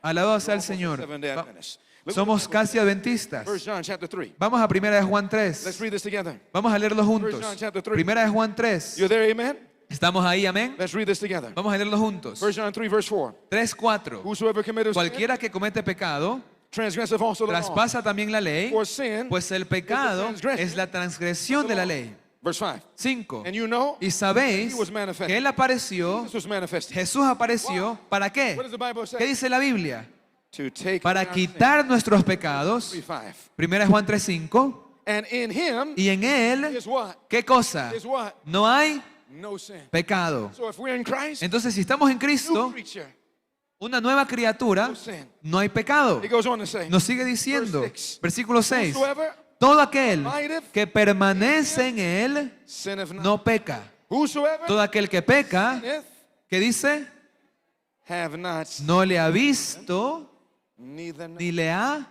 Alabado sea el Señor. Seventh-day Adventists. Look Somos what casi adventistas. 1 John chapter 3. Vamos a Primera de Juan Let's 3. read this together. Vamos a leerlo 1 juntos. John chapter 3. Primera de Juan 3. You're there, amen? ¿Estamos ahí, amén? Let's read this together. Vamos a leerlo juntos. 1 John 3 verse 4. 3, 4. Whosoever committeth sin, Cualquiera que comete pecado, transgresseth also the law. traspasa también la ley, For sin pues el pecado es la transgresión de la ley. Verse 5. 5. And you know Y sabéis he was manifested. que Él apareció, Jesus was manifested. Jesús apareció, ¿para qué? What does the Bible say? ¿Qué dice la Biblia? To take Para our quitar nuestros pecados. sin. 3:5. Primera Juan 3:5. And in him Y en Él, is what? ¿qué cosa? Is what? No hay No sin. pecado. So if we're in Christ, Entonces, si estamos en new Cristo, creature, una nueva criatura, no sin. no hay pecado. It goes on to say, Nos sigue diciendo, Verse 6. versículo 6, whosoever todo aquel abideth que permanece en Él sinneth not. no peca. Whosoever Todo aquel que peca, sinneth, ¿qué dice? have not No le ha visto neither ni le ha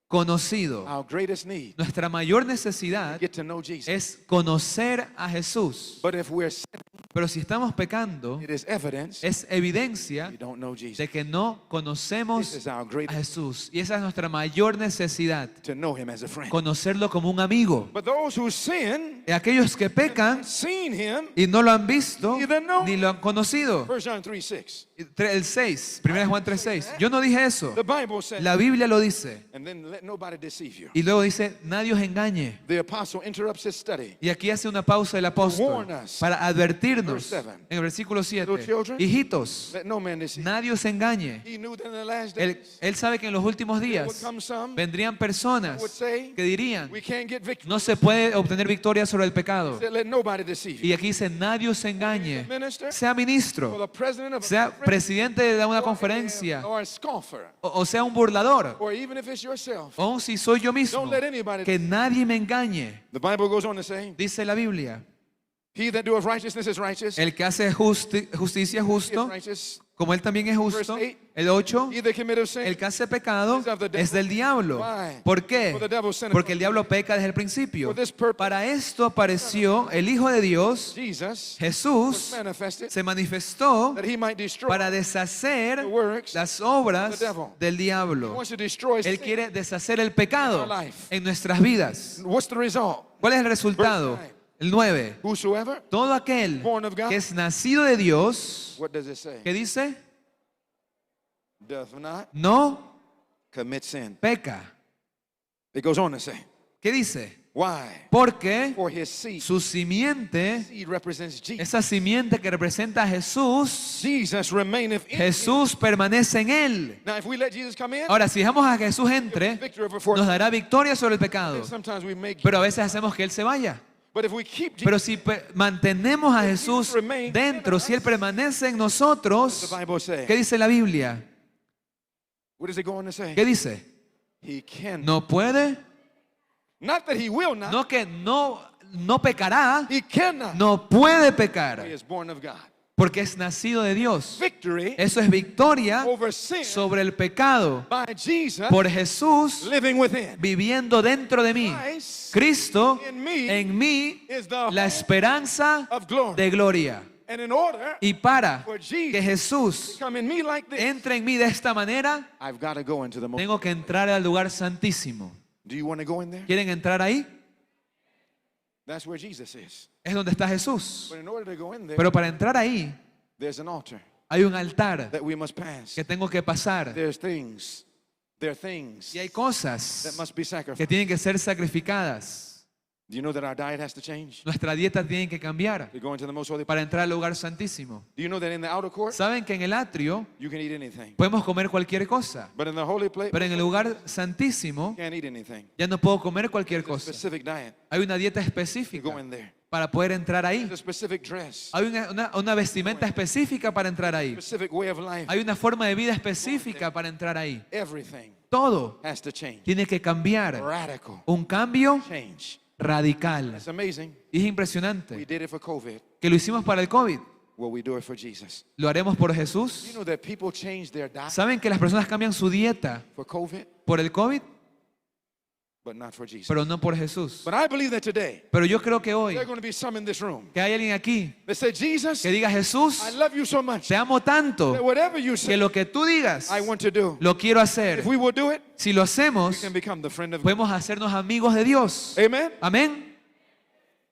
conocido. our greatest need. Nuestra mayor necesidad Get to know Jesus. es conocer a Jesús. But if we're sinning, Pero si estamos pecando, it is evidence es evidencia you don't know Jesus. de que no This conocemos is our a greatest Jesús. Y esa es nuestra mayor necesidad, to know him as a friend. conocerlo como un amigo. But those who sin, Y aquellos que pecan seen him, y no lo han visto ni lo han conocido. 1 John 3:6. El 6, 1 Juan 3:6. Yo no dije eso. The Bible says, La Biblia lo dice. and then let nobody deceive you. Y luego dice, nadie os engañe. The apostle interrupts his study. Y aquí hace una pausa el apóstol para advertirnos. En el versículo 7. Hijitos, Let no man deceive. nadie os engañe. He knew that in the last Él, days él sabe que en los últimos there would días come some vendrían personas would say, que dirían, we can't get victory. no se puede obtener victoria sobre el pecado. Let nobody deceive you. Y aquí dice, nadie os engañe. Minister, Sea or ministro, the president of a sea conference, presidente de una conferencia, or a scoffer, o sea un burlador, or even if it's yourself. o aun si soy yo mismo, Don't let anybody que nadie me engañe. The Bible goes on to say, Dice la Biblia, he that doeth righteousness is righteous. el que hace justicia es He is justo, righteous. como Él también es justo. Verse 8, El 8, he that committeth sin el que hace pecado is of the devil. es del diablo. Why? ¿Por qué? For the devil sinneth Porque el from diablo peca desde el principio. For this purpose, Para esto apareció el Hijo de Dios, Jesus was Jesús, manifested se manifestó that he might destroy para deshacer the works las obras of the devil. del He diablo. wants to destroy Él sin. quiere deshacer el pecado in our life. en nuestras vidas. What's the result? ¿Cuál es el resultado? Verse 9. El 9. Whosoever, Todo aquel born of God. que es nacido de Dios, what does it say? ¿qué dice? Doth not No commit sin. peca. It goes on to say, ¿Qué dice? why? Porque For his seed. su simiente, Seed represents Jesus. esa simiente que representa a Jesús, Jesus remaineth in him. Jesús permanece en él. Now, if we let Jesus come in, Ahora, si dejamos a Jesús entre, victory over fortune. nos dará victoria sobre el pecado. Sometimes we make. Pero a veces hacemos que Él se vaya. But if we keep Jesus, Pero si mantenemos a Jesús dentro, si Él permanece en nosotros, the Bible says. ¿qué dice la Biblia? What does it go on to say? ¿Qué dice? He can. No puede, Not that he will not. no que no pecará, He cannot. no puede He pecar, is born of God. porque es nacido de Dios. Victory Eso es victoria over sin sobre el pecado by Jesus por Jesús living within. viviendo dentro de mí. Christ Cristo in en mí, is the la hope esperanza of glory. de gloria. And in order Y para for que Jesus Jesús to come in me like this, entre en mí de esta manera, I've got to go into the most. tengo que entrar al lugar santísimo. Do you want to go in there? ¿Quieren entrar ahí? That's where Jesus is. Es donde está Jesús. But in order to go in there, Pero para entrar ahí, there's an altar hay un altar that we must pass. que tengo que pasar. There are things Y hay that cosas must be que sacrificed. tienen que ser sacrificadas. Do you know that our diet has to change Nuestra dieta tiene que cambiar to go into the most holy place? para entrar al lugar santísimo. Do you know that in the outer court Saben que en el atrio you can eat anything, podemos comer cualquier cosa, but in the holy place pero en el you lugar santísimo can't eat anything. ya no puedo comer cualquier There's a cosa. specific diet Hay una dieta to específica go in there. para poder entrar ahí. There's a specific dress, Hay una vestimenta específica para entrar ahí. specific way of life. Hay una forma de vida específica para entrar ahí. Everything Todo has to change. tiene que cambiar. Radical Un cambio change. radical. It's amazing. Y es We impresionante did it for COVID. que lo hicimos para el COVID. Will we do it for Jesus? ¿Lo haremos por You Jesús? know that people change their diet ¿Saben que las personas cambian su dieta for COVID, por el COVID? but not for Jesus. Pero no por Jesús. But I believe that today Pero yo creo que hoy, there are going to be some in this room que hay alguien aquí that say, Jesus, que diga, Jesús, I love you so much te amo that tanto whatever you que say, lo que tú digas, I want to do. lo quiero hacer. If we will do it, Si lo we hacemos, can become the friend of God. podemos hacernos amigos de Dios. Amen? Amén.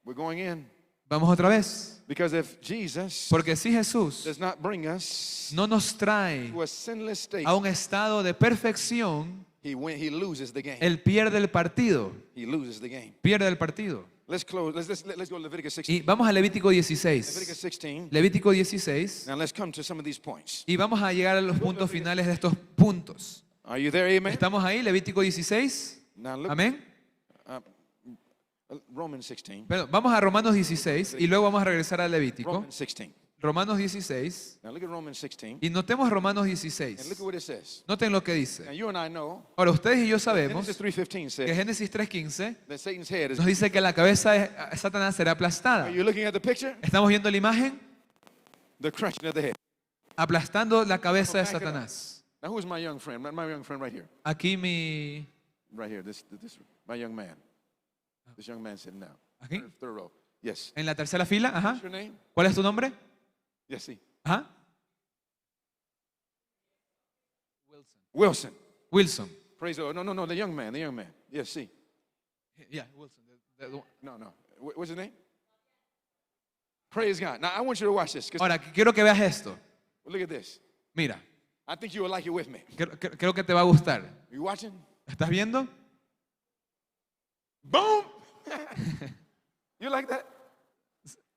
We're going in Vamos otra vez. because if Jesus Porque si Jesús does not bring us no nos trae to a sinless state, a un estado de perfección, he loses the game. Él pierde el partido. He loses the game. Pierde el partido. Let's close. Let's go to Leviticus 16. Y vamos a Levítico Leviticus 16. 16. Levítico 16. Now let's come to some of these points. Y vamos a llegar a los puntos finales de estos puntos. Are you there? Amen. ¿Estamos ahí? Levítico 16. Now look. Amén. Romans 16. Pero vamos a Romanos 16 y luego vamos a regresar a Levítico. Romans 16. Romanos 16. Now look at Romans 16. Y notemos Romanos And look 16. at what it says. Noten lo que Now dice. you and I know Ahora, ustedes y yo sabemos Genesis 3:15 que says Génesis 3.15 that Satan's head is. nos dice que la cabeza de Satanás será aplastada. Are you looking at the picture? ¿Estamos viendo la imagen? The crushing of the head. Aplastando la cabeza de Satanás. Now who's my young friend? My young friend right here. Aquí mi... Right here. This my young man. This young man sitting down. Aquí. Third row. Yes. En la tercera fila. Ajá. What's your name? ¿Cuál es tu nombre? Yes, see. Ajá. Wilson. Wilson. Praise the Lord. No, the young man. The young man. Yes, see. Yeah, Wilson. No. What's his name? Praise God. Now I want you to watch this. 'Cause Ahora, quiero que veas esto. look at this. Mira, I think you will like it with me. creo que te va a gustar. You watching? ¿Estás viendo? Boom! You like that?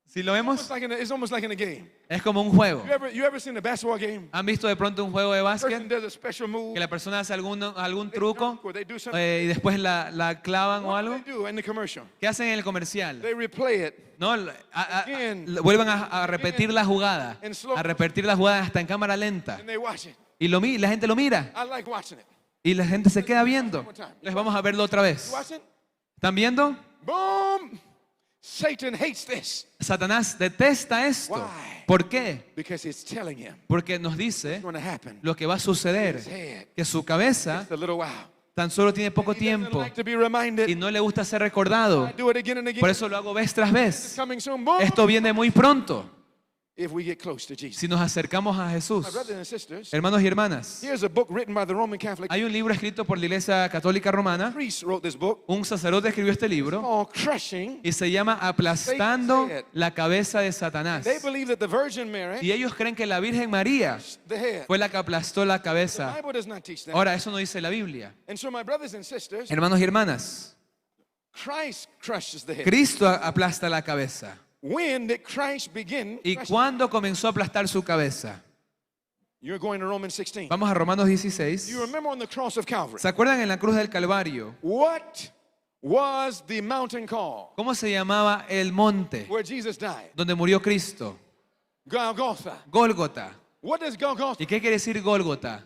Si lo vemos, It's almost like in a game. es como un juego. You ever seen a basketball game? ¿Han visto de pronto un juego de Person básquet? does a special move. Que la persona hace algún they truco dunk or they do something. y después la clavan o What algo. do they do in the commercial? ¿Qué hacen en el comercial? They replay it. No, vuelven a repetir la jugada. A repetir la jugada hasta en cámara lenta. And they watch it. Y la gente lo mira. I like watching it. Y la gente se queda viendo. Les vamos a verlo otra vez. You watching? ¿Están viendo? Boom! Satan hates this. Satanás detesta esto. Why? ¿Por qué? Because it's telling him Porque nos dice what's going to happen. lo que va a suceder, His head, que su cabeza just a little while. tan solo tiene poco He doesn't tiempo like to be reminded. y no le gusta ser recordado. I do it again and again. Por eso lo hago vez tras It's vez. coming soon. Boom. Esto viene muy pronto If we get close to Jesus. si nos acercamos a My Jesús. brothers and sisters, Hermanos y hermanas, here's a book written by the Roman Catholic hay un libro escrito por la Iglesia Católica Romana. priest wrote this book Un sacerdote escribió este libro called Crushing. y se llama Aplastando la cabeza de Satanás. They believe that the Virgin Mary, Y ellos creen que la Virgen María the head. fue la que aplastó la The cabeza. Bible does not teach that. Ahora, eso no dice la Biblia. And so my brothers and sisters, Hermanos y hermanas, Christ crushes the head. Cristo aplasta la cabeza. When did Christ begin? ¿Y cuándo comenzó a aplastar su cabeza? You're going to Romans 16. Vamos a Romanos 16. You remember on the cross of Calvary, ¿Se acuerdan en la cruz del Calvario? what was the mountain called ¿Cómo se llamaba el monte where Jesus died? donde murió Cristo? Golgotha. Gólgota. What does Golgotha? ¿Y qué quiere decir Gólgota?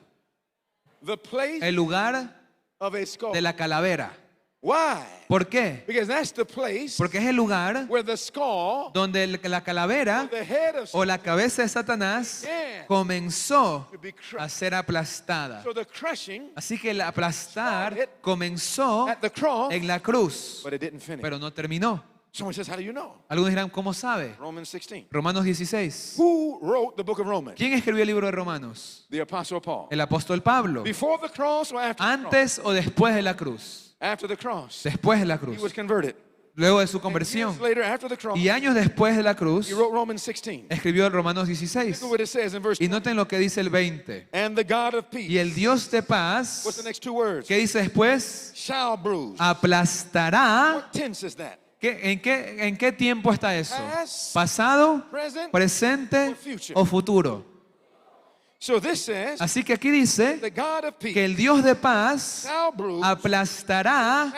The place El lugar of a skull. de la calavera. Why? ¿Por qué? Because that's the place Porque es el lugar where the skull, donde la calavera the head of o la cabeza de Satanás comenzó to be a crushed. ser aplastada. So the crushing Así que el aplastar comenzó at the cross, en la cruz, but it didn't finish. pero no terminó. Someone says, how do you know? Algunos dirán, ¿cómo sabe? Romans 16. Romanos 16. Who wrote the book of Romans? ¿Quién escribió el libro de Romanos? The Apostle Paul. El apóstol Pablo. Before the cross or after the cross? ¿Antes o después de la cruz? After the cross. Después de la He was cruz. converted. Luego de su And conversión. years later, after the cross, Y años después de la cruz, he wrote Romans 16. escribió el Romanos 16. Look what it says in verse Y 20. noten lo que dice el 20. And the God of Y el peace. Dios de What's the paz, next two words? ¿qué dice después? Shall bruise. Aplastará. What tense is that? ¿En qué tiempo está eso? Past, ¿Pasado, present, presente or future. o futuro? So this says, Así que aquí dice the God of que peace el Dios de paz shall bruise, aplastará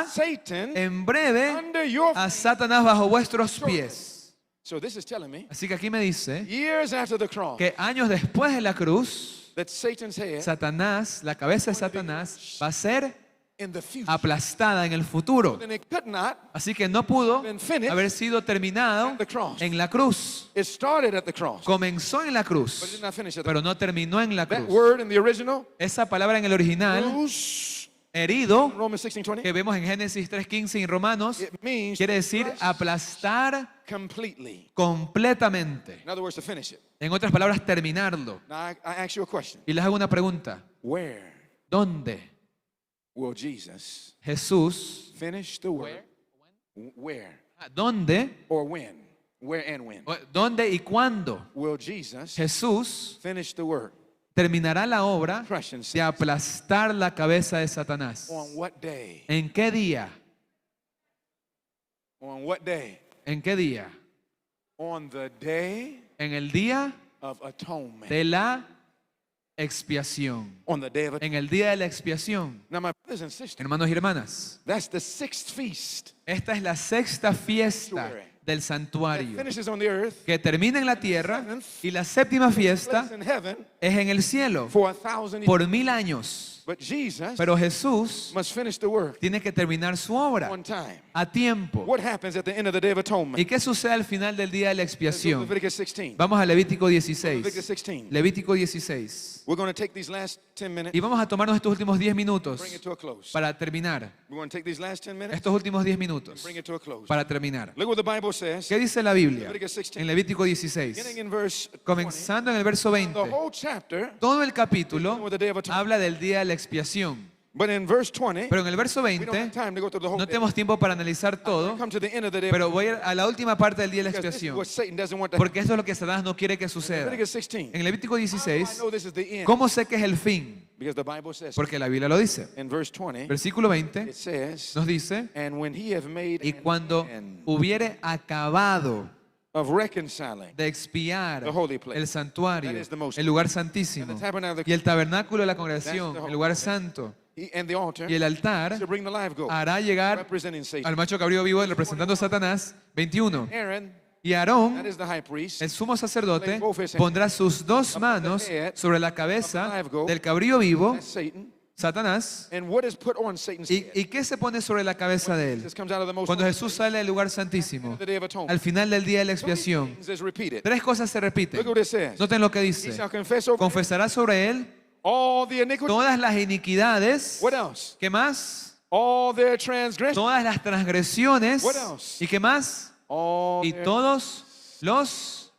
Satan en breve under your a feet. Satanás bajo vuestros pies. So this is telling me, Así que aquí me dice years after the cross, que años después de la cruz, that Satan's head Satanás, la cabeza de Satanás, va a ser in the future. aplastada en el futuro. Then it could not. Así que no pudo Been finished haber sido terminado at the cross. en la cruz. It started at the cross, Comenzó en la but it cruz, did not finish at the pero no terminó en la That cruz. word in the original, Esa palabra en el original, bruise, herido, Romans 16:20, que vemos en Génesis 3:15 y en Romanos, it means quiere decir crush aplastar completely. completamente. In other words, to finish it. En otras palabras, terminarlo. Now I ask you a question. Y les hago una pregunta. Where ¿Dónde will Jesus Jesús, finish the work? Where dónde, or when? Where and when dónde y cuándo will Jesus Jesús finish the work? terminará la obra Crushing de Satan. aplastar la cabeza de Satanás? On what day? ¿En qué día? On what day? ¿En qué día? On the day En el día of atonement. de la expiación. On the day of En el día de la expiación. Now, my brothers and sisters, Hermanos y hermanas, that's the sixth feast esta es la sexta fiesta del that santuario finishes on the earth, que termina en la tierra, y la séptima fiesta place in heaven es en el cielo for 1,000 years. por 1000 años. But Jesus Pero Jesús must finish the work tiene que terminar su obra on time. a tiempo. What happens at the end of the day of atonement? ¿Y qué sucede al final del día de la Let's go to expiación? Leviticus 16. Vamos a Levítico Leviticus 16. 16. Levítico 16. We're going to take these last 10 minutes, Y vamos a tomarnos estos últimos 10 minutos bring it to a close. para terminar. We're going to take these last 10 minutes, Estos últimos 10 minutos bring it to a close. para terminar. Look what the Bible says. ¿Qué dice la Biblia Leviticus 16. en Levítico Beginning 16? in verse 20, Comenzando en el verso the 20. whole chapter, Todo el capítulo with the day of atonement. habla del día de la expiación. But in verse 20, Pero en el verso we don't have 20 time to go through the whole no day. tenemos tiempo para analizar todo, Come to the end of the day. pero voy a ir a la última parte del día de la Because this is expiación. what Satan doesn't want to happen. Porque esto es lo que Satanás no quiere que suceda. Leviticus 16. En Levítico I 16, know this is the end. ¿cómo sé que es el fin? Because the Bible says Porque la Biblia lo dice. in verse 20, Versículo 20 it says, nos dice, and when he have made y an cuando end hubiere acabado of reconciling de expiar the holy place, el santuario, that is the most el lugar and santísimo, the tabernacle y el tabernáculo de la congregación, That's the el lugar santo, and the altar y el altar, to bring the live goat, hará llegar representing Satan. al macho cabrío vivo representando a Satanás. 21. Aaron, Y that Aarón, is the high priest, el sumo sacerdote, pondrá sus dos manos sobre la cabeza del cabrío vivo, that's Satan, Satanás. And what is put on Satan's head? ¿Y qué se pone sobre la cabeza de él? Jesus comes out of the most Cuando holy Jesús sale del lugar santísimo, the day of atonement. al final del día de la expiación, Things is repeated. 3 cosas se repiten. Look what it says. Noten lo que He dice. shall confess over Confesará sobre él all the iniquity. todas las iniquidades. What else? ¿Qué más? All their transgressions. Todas las transgresiones. What else? ¿Y qué más? All Y their todos los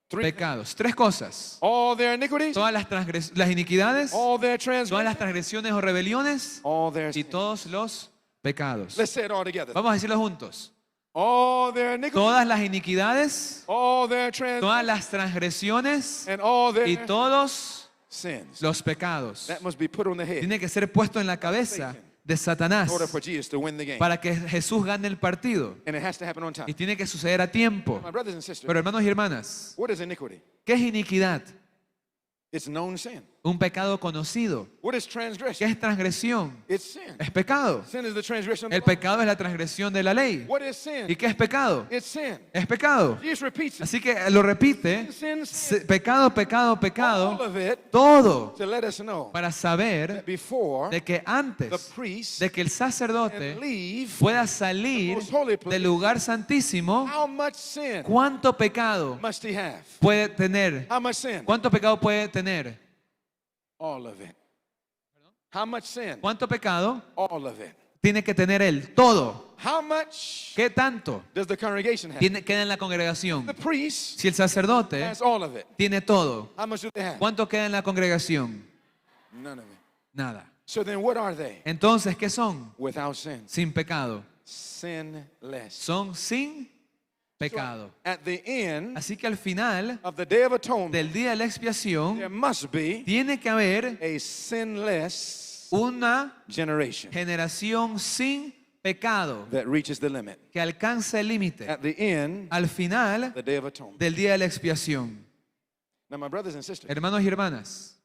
three- pecados. 3 cosas. all their iniquities. Todas las iniquidades, All their todas las transgressions. transgresiones o rebeliones All their y sins. todos los pecados. Let's say it all together. Vamos a decirlo juntos. All their iniquities. Todas las iniquidades, All their todas transgressions. las transgresiones And all y their todos sins. los pecados. That must be put on the head Tiene que ser puesto en la cabeza de Satanás in order for Jesus to win the game. para que Jesús gane el partido. And it has to happen on time. Y tiene que suceder a tiempo. My brothers and sisters, Pero hermanos y hermanas, what is iniquity? ¿qué es iniquidad? It's known sin. Un pecado conocido. What is ¿Qué transgression? es transgresión? It's sin. Es pecado. Sin is the transgression of El the law. pecado es la transgresión de la ley. What is sin? ¿Y qué es pecado? It's sin. Es pecado. Jesus repeats it. Así que lo repite. Sin, sin, Pecado, pecado, all pecado. of it Todo to let us know para saber that before de que the antes priest de que el can sacerdote leave, pueda salir del lugar santísimo, how much sin ¿cuánto pecado must he have? puede tener? How much sin? ¿Cuánto pecado puede tener? All of it. How much sin? ¿Cuánto pecado All of it. tiene que tener él? Todo. How much ¿Qué tanto does the congregation have? queda en la congregación? The priest Si el sacerdote has all of it. tiene todo, How much do they have? ¿cuánto queda en la congregación? None of it. Nada. So then what are they? Entonces, ¿qué son? Without sin. Sin pecado. Sinless. Son sin pecado. At the end Así que al final of the Day of Atonement, del día de la expiación, there must be tiene que haber a sinless una generation generación sin pecado that reaches the limit. que alcance el límite At the end, al final the Day of Atonement. del día de la expiación. Now, my brothers and sisters, Hermanos y hermanas,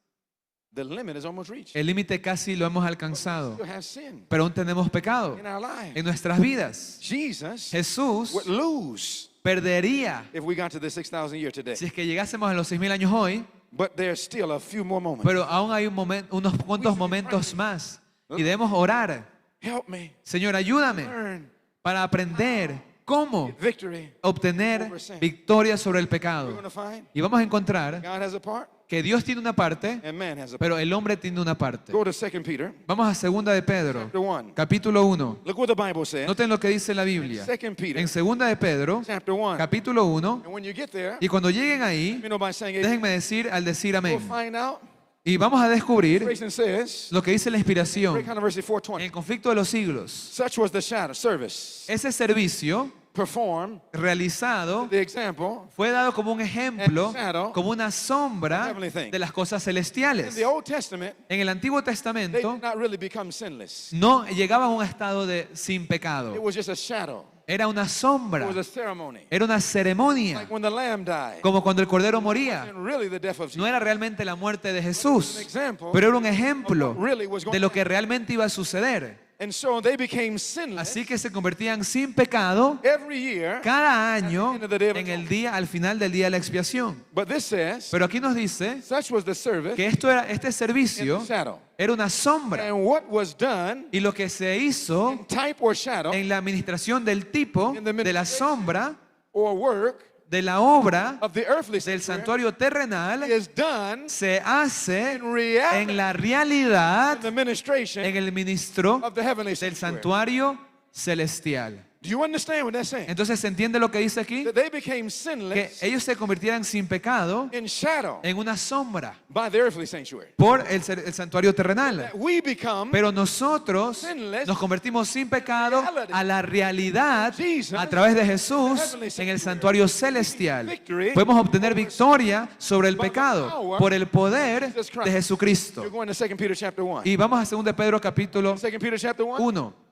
the limit is almost reached. el límite casi lo hemos alcanzado, We still have sin pero aún tenemos pecado in our lives. en nuestras vidas. Jesus Jesús would lose perdería if we got to the 6,000 year today. si es que llegásemos a los 6.000 años hoy, But there's still a few more moments. pero aún hay unos cuantos momentos más y debemos orar. Help me Señor, ayúdame learn para aprender cómo victory. obtener victoria sobre el We're pecado. going to find Y vamos a encontrar God has a part que Dios tiene una parte, and man has a part. pero el hombre tiene una parte. Go to 2 Peter Vamos a 2 de Pedro, chapter 1. capítulo 1. Look what the Bible says. Noten lo que dice la Biblia. 2 Peter En 2 de Pedro, chapter 1. capítulo 1. And when you get there, Y cuando lleguen ahí, you know by saying it, déjenme decir al decir we'll amén. find out. Y vamos a descubrir Inspiration says, lo que dice la inspiración break controversy en 420. el conflicto de los siglos. Such was the shadow service Ese servicio performed. realizado The example fue dado como un ejemplo, And shadow como una sombra heavenly things. de las cosas in celestiales. the Old Testament, En el Antiguo they Testamento did not really become sinless. no llegaba a un estado de sin It pecado. was just a shadow. Era una It sombra, was a ceremony. era una ceremonia, Like when the lamb died. como cuando el cordero moría. And really the death of No Jesus. era realmente la muerte de An Jesús, example pero era un of ejemplo what really was going de lo to que realmente iba a suceder. And so they became sinless Así que se convertían sin pecado every year. cada año end of the day of en el día, al final del día de la expiación. But this says, Pero aquí nos dice such was the service que este in servicio the shadow. era una sombra. And what was done Y lo que se hizo in type or shadow en la administración del tipo, de la sombra, or work de la obra of the earthly del sanctuary santuario terrenal, is done se hace in reality en la realidad, in the ministration en el ministro of the heavenly del sanctuary. santuario celestial. Do you understand what that's saying? Entonces, ¿se entiende lo que dice aquí? That they became Que sinless ellos se convirtieran sin pecado in shadow en una sombra by the earthly sanctuary. por el santuario terrenal. That we become Pero nosotros sinless nos convertimos sin pecado a la realidad a través de Jesús en el santuario celestial. Podemos obtener victoria sobre el pecado por el poder de Jesucristo. You're going to 2 Peter chapter 1. Y vamos a 2 de Pedro capítulo 2 Peter chapter 1. 1.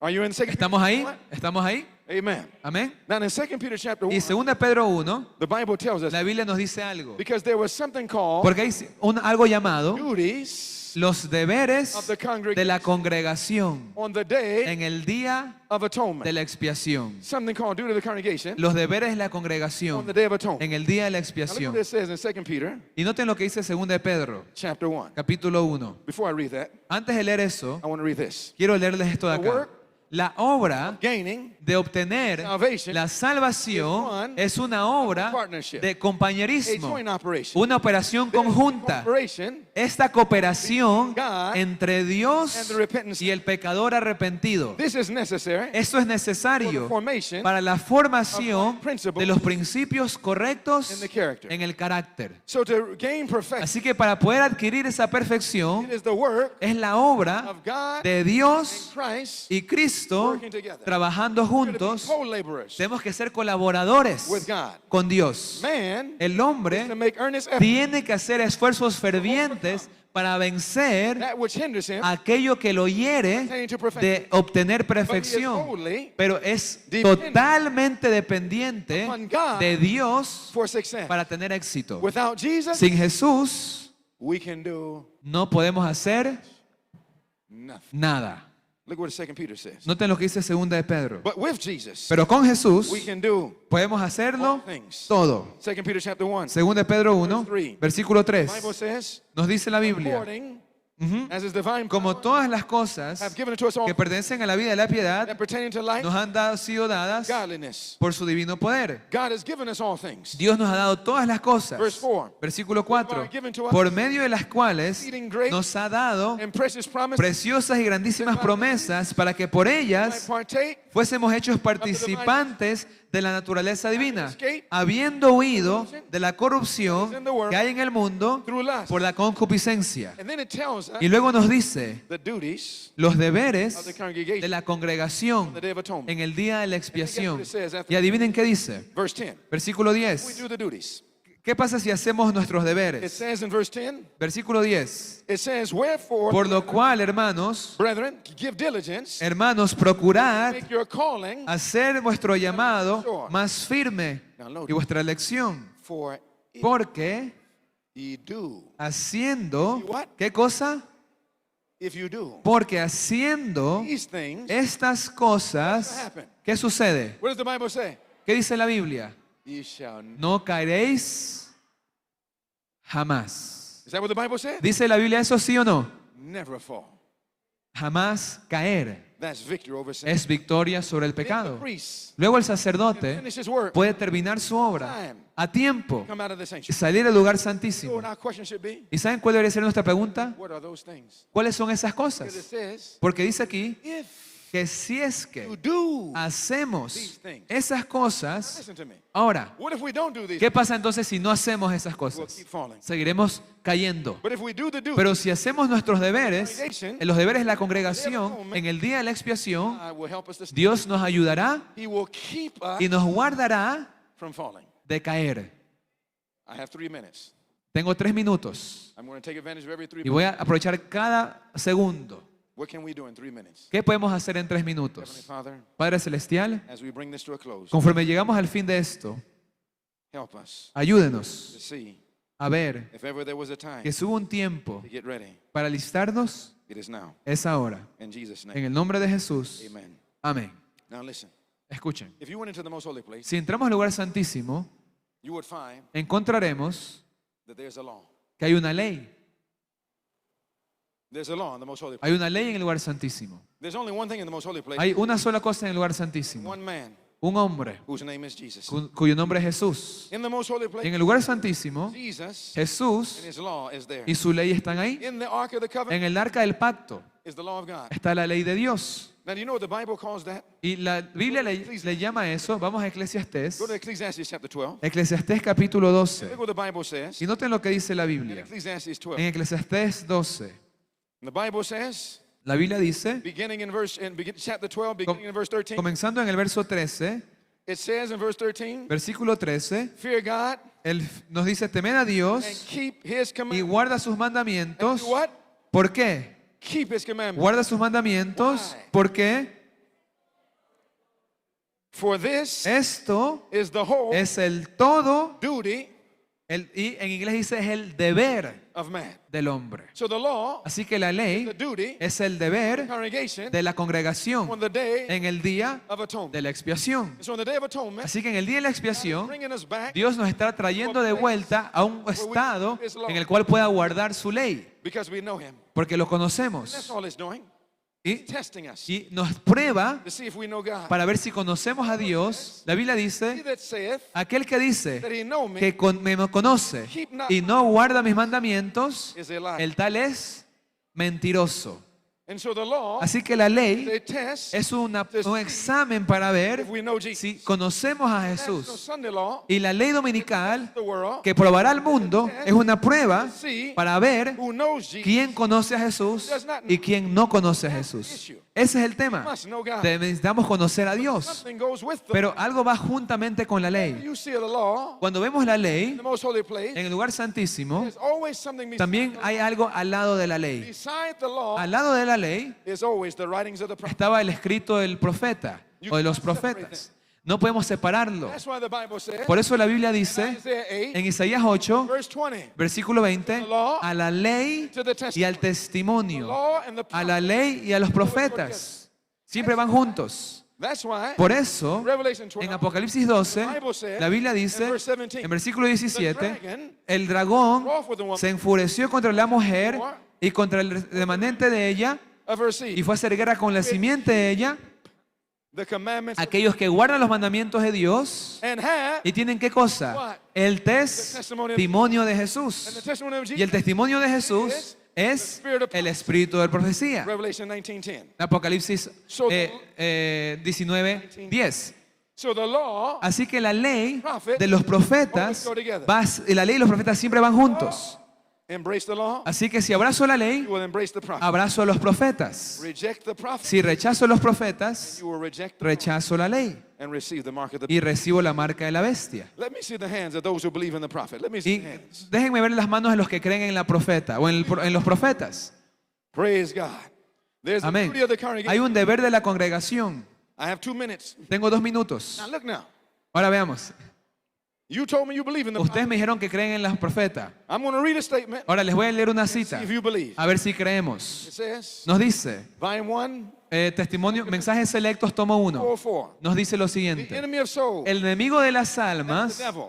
Are you in 2 Peter ¿Estamos ahí? chapter 1? ¿Estamos ahí? Amen. Amén. Now in 2 Peter chapter 1, Y 2 de Pedro 1, the Bible tells us la Biblia nos dice algo. because there was something called Porque hay algo llamado duties los deberes of the congregation de la congregación on the day en el día of atonement. de la expiación. Something called duty of the congregation Los deberes de la on congregación the day of atonement. en el día de la Now look what expiación. it says in 2 Peter Y noten lo que dice 2 de Pedro, chapter 1. capítulo 1. Before I read that, Antes de leer eso, I want to read this. quiero leerles esto de The acá. work La obra Gaining de obtener salvation la salvación es una obra partnership, de a compañerismo, joint operation. una operación conjunta. Cooperation Esta cooperación God entre and Dios the repentant y el pecador arrepentido. This is necessary Esto es for the necesario formation para la formación principles de los principios correctos in the character. en el carácter. So to gain perfection, Así que para poder adquirir esa perfección it is the work es la obra of God de and Dios Christ y Cristo working together. trabajando We're to be juntos. co-laborers Tenemos que ser colaboradores with God. con Dios. Man El is to hombre make earnest effort tiene que hacer esfuerzos fervientes para vencer that which hinders him aquello que lo hiere attaining to perfection. de obtener But he is perfección. wholly Pero es dependent totalmente dependiente upon God de Dios for success. para tener éxito. Without Jesus, Sin Jesús we can do no podemos hacer nothing. nada. Look what 2 Peter says. Noten lo que dice 2 de Pedro. But with Jesus, Pero con Jesús we can do podemos hacerlo all things. todo. 2 Peter chapter 1. 2 de Pedro 1, versículo The 3. Bible says, Nos dice la Biblia, according as his divine como power todas las cosas have given to us all que pertenecen a la vida de la piedad that pertaining to life, nos han sido dadas godliness. por su divino poder. God has given us all things. Dios nos ha dado todas las cosas. Verse 4. Versículo 4. Por medio de las cuales nos ha dado And precious promise preciosas y grandísimas promesas para que por might ellas partake fuésemos hechos participantes de la naturaleza divina, habiendo huido de la corrupción que hay en el mundo through lust. por la concupiscencia. And then it tells us Y luego nos dice the duties los of the deberes de congregation la on congregación the day of atonement. en el día de la expiación. And guess what it says after Y adivinen qué dice. Verse 10. Versículo We 10. do the duties. ¿Qué pasa si hacemos nuestros It deberes? says in verse 10, Versículo 10. it says, wherefore, Por lo cual, hermanos, brethren, give diligence, procurad make your calling, hacer vuestro llamado más firme y vuestra elección. for Porque ye do. haciendo, What? ¿qué cosa? If you do Porque haciendo these things, estas cosas, ¿qué sucede? what does the Bible say? ¿Qué dice la Biblia? Ye shall. No caeréis jamás. Is that what the Bible says? ¿Dice la Biblia eso sí o no? Never fall. Jamás caer. That's victory over sin. Es victoria sobre el Then the pecado. priest Luego el can sacerdote finish his work, puede terminar su obra a tiempo come out of the y sanctuary. salir del lugar So santísimo. what our question should be, ¿Y saben cuál debería ser nuestra pregunta? what are those things? ¿Cuáles son esas Because it cosas? says, Porque dice aquí if que si es you que do, hacemos esas cosas, listen to me. ahora, What if we don't do these? ¿qué pasa entonces si no hacemos esas We'll cosas? keep falling. Seguiremos cayendo. But if we do the duty, Pero si hacemos nuestros deberes, en los deberes de la congregación, en el día de la expiación, God will help us to stay. Dios nos ayudará He will keep us y nos guardará from falling. de caer. I have 3 minutes. Tengo 3 minutos I'm going to take advantage of every 3 y voy a aprovechar cada segundo. What can we do in 3 minutes? ¿Qué podemos hacer en 3 Heavenly minutos? Father, Padre Celestial, as we bring this to a close, conforme llegamos al fin de esto, help us to ayúdenos see a ver if ever there was a time que si hubo un tiempo to get ready, para alistarnos, it is now. es ahora. In Jesus' En name, el nombre de Jesús. amen. Amén. Now listen, Escuchen. if you went into the most holy place, Si entramos al lugar santísimo, you would find encontraremos that there's a law. que hay una ley. There's a law in the most holy place. Hay una ley en el lugar santísimo. There's only one thing in the most holy place. Hay una sola cosa en el lugar santísimo. One man Un hombre whose name is Jesus. cuyo nombre es Jesús. In the most holy En place, el lugar santísimo, Jesus Jesús and his law is there. y su ley están ahí. In the Ark of the Covenant En el arca del pacto is the law of God. está la ley de Dios. Now, do you know what the Bible calls that? Y la Biblia le llama a eso. Vamos a Eclesiastés. Go to Ecclesiastes chapter 12. Eclesiastés capítulo 12. Look what the Bible says. Y noten lo que dice la In Biblia. Ecclesiastes En 12. Eclesiastés 12, The Bible says, la Biblia dice, beginning in chapter 12, beginning in verse 13, comenzando en el verso 13, it says in verse 13, versículo 13, fear God nos dice, temed a and Dios keep his y commandments. guarda sus mandamientos. Do what? ¿Por qué? Keep his commandments. Guarda sus mandamientos. Why? ¿Por qué? For this Esto is the whole es el todo duty Y en inglés dice es el deber of man. del hombre. So the law, Así que la ley the duty, es el deber congregation de la congregación on the day en el día of atonement. de la expiación. So on the day of atonement, Así que en el día de la expiación, bringing us back Dios nos está trayendo de vuelta a un estado en el cual pueda guardar su ley, because we know him. porque lo That's conocemos. all it's doing. Y, Testing us y nos prueba to see if we know God. para ver si conocemos a Dios. La Biblia He dice, that saith aquel que dice that he know me que me conoce y no guarda mis mandamientos, is a liar. el tal es mentiroso. And so the law Así que la ley is a test es un examen para ver if we know Jesus. si conocemos a That's no Jesús. Sunday law, Y la ley dominical the world, que probará al mundo es una prueba see para ver who knows Jesus. quién conoce a Jesús y quién no conoce a Jesús. Ese es el tema. Must know God. Necesitamos conocer a Dios. Something goes with them. Pero algo va juntamente con la ley. You see the law Cuando vemos la in ley the most holy place. en el lugar santísimo, There's always something beside también hay algo al lado de la ley. Beside the law Al lado de la ley is always the writings of the prophet. estaba el escrito del profeta o de los profetas. No podemos separarlo. That's why the Bible says Por eso la Biblia dice Isaiah 8, en Isaías 8, verse 20, versículo 20, a la ley y al testimonio, law and the a prophet. la ley y a los profetas. Siempre van juntos. That's why Por eso, Revelation en 12, Apocalipsis 12, la Biblia dice, en versículo 17, el dragón se enfureció contra la mujer y contra el remanente de ella of her seed, y fue a hacer guerra con la simiente de ella, the commandments of- aquellos que guardan los mandamientos de Dios and have y tienen qué cosa? El testimonio de Jesús. and the testimony of Y el Jesus. testimonio de Jesús es el espíritu de profecía. Revelation 19:10. Apocalipsis 19:10. So the law Así que la ley de los profetas, la ley y los profetas siempre van juntos. embrace the law, Así que si abrazo la ley, you will embrace the prophet. abrazo a los profetas. Reject the prophet, Si rechazo a los profetas, you will reject the rechazo la ley and receive the mark of the y recibo la marca de la bestia. Let me see the hands of those who believe in the prophet. Let me see Y the hands. déjenme ver las manos de los que creen en la profeta o en los profetas. Praise God. There's the Amén. duty of the Hay congregation. un deber de la congregación. I have 2 minutes. Tengo 2 minutos. Now look now. Ahora veamos. You told me you believe in the Ustedes prophet. me dijeron que creen en los profetas. I'm going to read a statement. Ahora les voy a leer una See cita. if you believe. A ver si creemos. It says, Nos dice, volume 1, testimonio, mensajes selectos, tomo 1. 4:4. Nos dice lo The siguiente. enemy of souls, El enemigo de las the almas, devil,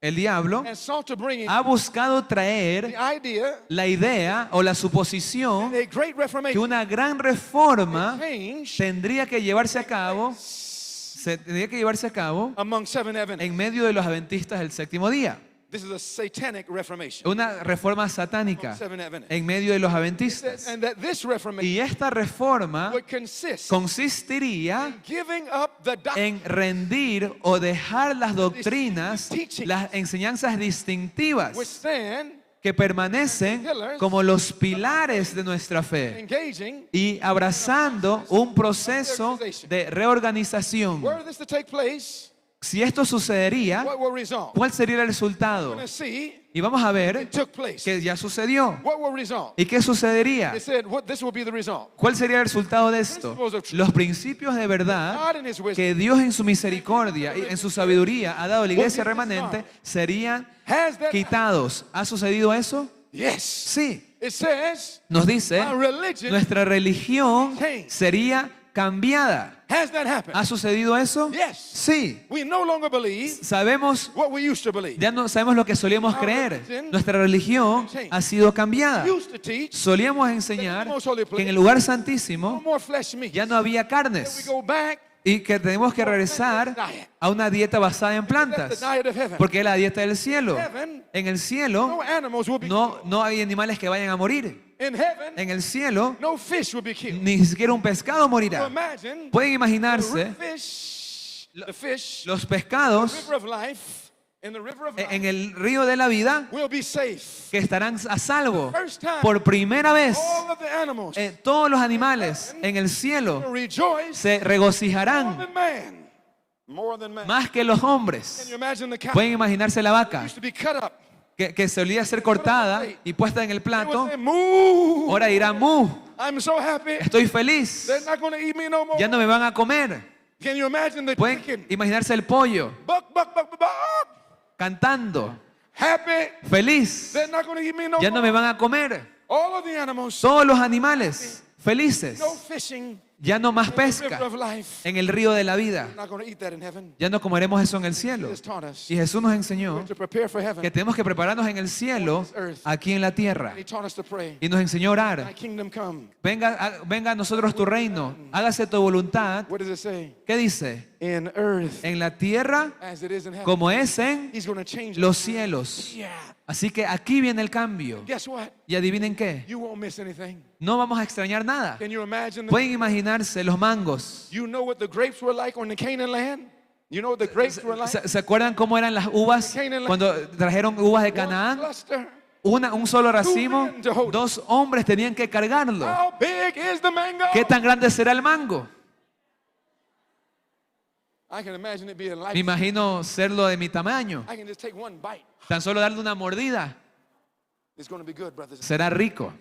el diablo, has sought to bring in ha buscado the traer idea la idea o la suposición that a great que reformation una gran reforma change tendría que llevarse a cabo, among 7 Adventists. en medio de los adventistas del séptimo día. This is a satanic reformation. Una reforma satánica 7 Adventists. en medio de los adventistas. And that this reformation Y esta reforma would consist consistiría giving up the doctrine en rendir o dejar las doctrinas, las enseñanzas distintivas which stand que permanecen como los pilares de nuestra fe engaging. y abrazando un proceso de reorganización. Were this to take place, Si esto sucedería, what will result? ¿cuál sería el resultado? We're going to see Y vamos a it ver took place. que ya sucedió. What will result? ¿Y qué sucedería? It said this will be the result. ¿Cuál sería el resultado de esto? Los principios de verdad God in his wisdom que Dios en su misericordia y en su sabiduría ha dado a la iglesia remanente serían has that. quitados. ¿Ha sucedido eso? Yes. Sí. It says Nos dice, our religion nuestra religión sería cambiada. has that happened. ¿Ha sucedido eso? Yes. Sí. We no longer believe Sabemos, what we used to believe. ya no sabemos lo que solíamos creer. Nuestra religión ha sido cambiada. We used to teach Solíamos enseñar que en el lugar no santísimo more flesh meat. ya no había We carnes go back. y que tenemos que regresar a una dieta basada en That's plantas, the diet of heaven. porque es la dieta del cielo. Heaven, En el no cielo animals will be no hay animales que vayan a morir. in heaven. En el cielo No fish will be killed. ni siquiera un pescado So morirá. imagine Pueden the imaginarse fish, los the pescados river of life, in the river of life en el río de la vida will be safe. que estarán a salvo. First time, Por primera vez, all of the animals todos los animales en el will cielo rejoice se more regocijarán than man. More than man. más que los Can hombres. you imagine the cow Pueden imaginarse la vaca used to be cut up? que solía ser cortada y puesta en el They would plato. say, "Moo! Ahora dirá, mu, I'm so happy. estoy feliz. They're not going to eat me no more." Ya no me van a comer. Can you imagine the Pueden chicken? imaginarse el pollo Buck, buck, buck, buck, buck. cantando. happy. feliz. They're not going to eat me no Ya no me more. van a comer. All of the animals. Todos los animales felices. No fishing Ya no más in the river pesca of life. en el río de la vida. We're not going to eat that in heaven. Ya no comeremos eso en el cielo. Jesus taught us Y Jesús nos enseñó to prepare for heaven. que tenemos que prepararnos en el cielo, aquí en la tierra. He taught us to pray. Y nos enseñó a Thy orar. kingdom come. Venga a nosotros tu reino. Hágase tu voluntad. What does it say? ¿Qué dice? In earth En la tierra as it is in heaven. como es en He's going to change los it. cielos. Yeah. Así que aquí viene el cambio. Guess what? Y adivinen qué. You won't miss anything. No vamos a extrañar nada. Can you imagine? Pueden imaginarse los mangos. You know what the grapes were like on the Canaan land? You know what the grapes were like? ¿Se acuerdan cómo eran las uvas cuando trajeron uvas de One Canaán? cluster. Un solo racimo, 2 hombres tenían que cargarlo. How big is the mango? ¿Qué tan grande será el mango? I can imagine it being Me like. imagino serlo de mi tamaño. I can just take one bite. Tan solo darle una mordida It's going to be good, brothers. será rico.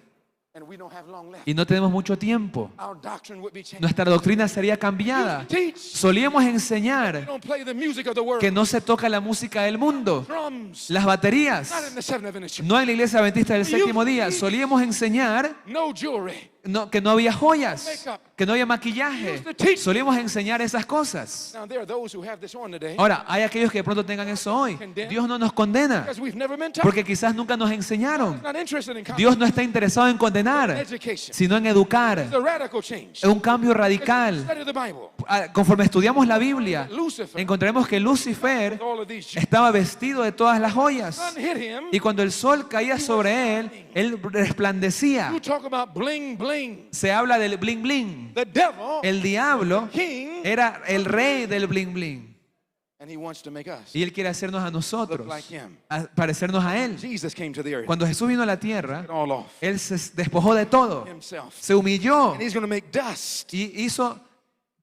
And we don't have long left. Y no tenemos mucho tiempo. Our doctrine would be changed. Nuestra doctrina sería cambiada. Teach. Solíamos We enseñar don't play the music of the world. que no se toca la música del mundo, Drums. las baterías. Not in the Seventh Adventist Church. No en la iglesia adventista del séptimo día. Solíamos enseñar No jewelry. que no había joyas, que no había maquillaje. Solíamos enseñar esas cosas. Now there are those who have this on today Ahora, hay aquellos que de pronto tengan eso hoy. Dios no nos condena, because we've never been taught. porque quizás nunca nos enseñaron. Not interested in Dios no está interesado en condenar, education. sino en educar. It's a radical change. Es un cambio radical. Study the Bible. Conforme estudiamos la Biblia, Lucifer, encontraremos que Lucifer with all of these, estaba vestido de todas las joyas. sun hit him. Y cuando el sol caía sobre él resplandecía. You talk about bling bling. Se habla del bling bling. The devil, El diablo king, era el rey del bling bling. and he wants to make us Y él quiere hacernos a nosotros, look like him. parecernos a él. Jesus came to the earth. Cuando Jesús vino a la tierra, It all off él se despojó de todo. himself. Se humilló And he's going to make dust. y hizo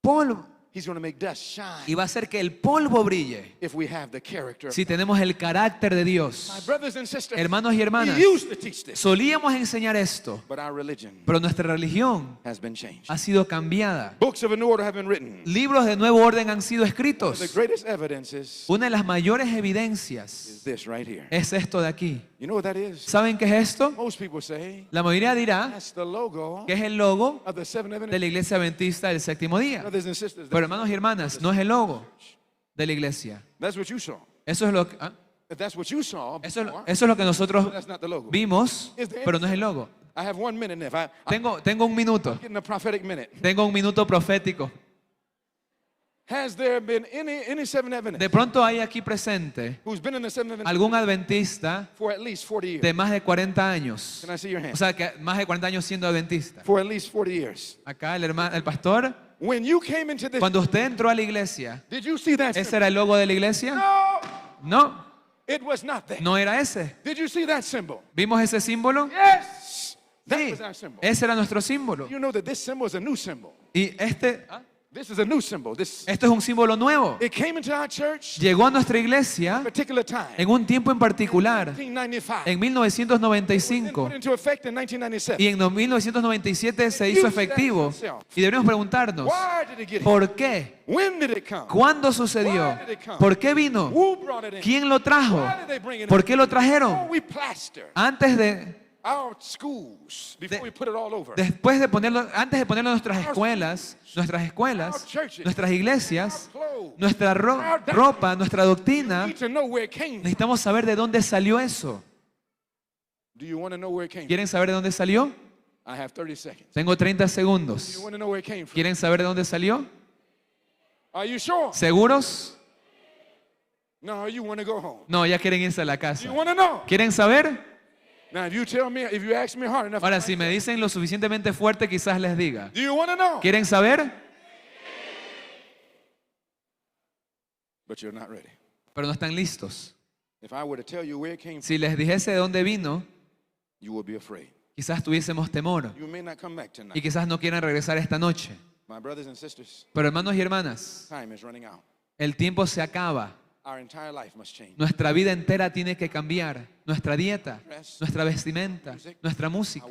polvo. He's going to make dust shine Y va a hacer que el polvo brille if we have the character. si tenemos el carácter de My Dios. brothers and sisters, Hermanos y hermanas, we used to teach this, solíamos enseñar esto, but our religion pero nuestra religión has been changed. ha sido cambiada. Books of a new order have been written. Libros de nuevo orden han sido The escritos. greatest evidence is Una de las mayores evidencias this right here. es esto de aquí. You know what that is? ¿Saben qué es esto? Most people say La mayoría dirá that's the logo que es el logo of the Seventh de Adventist. la iglesia adventista del séptimo día. Brothers and sisters, Pero hermanos y hermanas, no es el logo de la iglesia. that's what you saw. Eso es lo que, If that's what you saw before, eso es lo que nosotros that's not the logo. vimos, pero no es el logo. I have 1 minute left. I'm Tengo un minuto. getting a prophetic minute. Tengo un minuto profético. Has there been any Seventh Adventist De pronto hay aquí presente who's been in the Seventh Adventist algún adventista for at least 40 years? de más de 40 años. Can I see your hand? O sea, que más de 40 años siendo adventista. For at least 40 years. Acá el pastor, When you came into this, cuando usted entró a la iglesia, did you see that? ¿ese symbol? era el logo de la iglesia? No, No, it was not that. no era ese. Did you see that symbol? ¿Vimos ese símbolo? Yes, that Sí, was our symbol. ese era nuestro símbolo. You know that this symbol is a new symbol. Y This is a new symbol. This esto es un símbolo nuevo. it came into our church Llegó a nuestra at iglesia a particular time. en un tiempo en particular, 1995. en Then 1995. put into effect in 1997. Y en 1997 se hizo efectivo. Y deberíamos preguntarnos, Why did it get here? ¿por qué? When did it come? ¿Cuándo sucedió? ¿Por qué vino? Who brought it in? ¿Quién lo trajo? Why did they bring it ¿Por in? qué lo Oh, trajeron? we plaster Antes de, our schools before we put it all over. después de ponerlo, antes de ponerlo en nuestras escuelas, nuestras iglesias, nuestra ropa, nuestra You doctrina, need to know where it came from. necesitamos saber de dónde salió eso. Do you want to know where it came from? ¿Quieren saber de dónde salió? I have 30 seconds. Tengo 30 You segundos. want to know where it came from? ¿Quieren saber de dónde salió? Are you sure? ¿Seguros? No, you want to go home. No, ya quieren irse a la You casa. want to know? ¿Quieren saber? Now, if you tell me, if you ask me hard enough, Ahora, si me dicen lo suficientemente fuerte, quizás les diga. do you want to know? ¿Quieren saber? But you're not ready. Pero no están listos. If I were to tell you where it came from, Si les dijese de dónde vino, you would be afraid. quizás tuviésemos temor. You may not come back Y tonight. quizás no quieran regresar esta noche. My brothers and sisters, Pero hermanos y hermanas, time is running out. el tiempo se acaba. Our entire life must change. Nuestra vida entera tiene que cambiar. Nuestra dieta, nuestra vestimenta, nuestra música,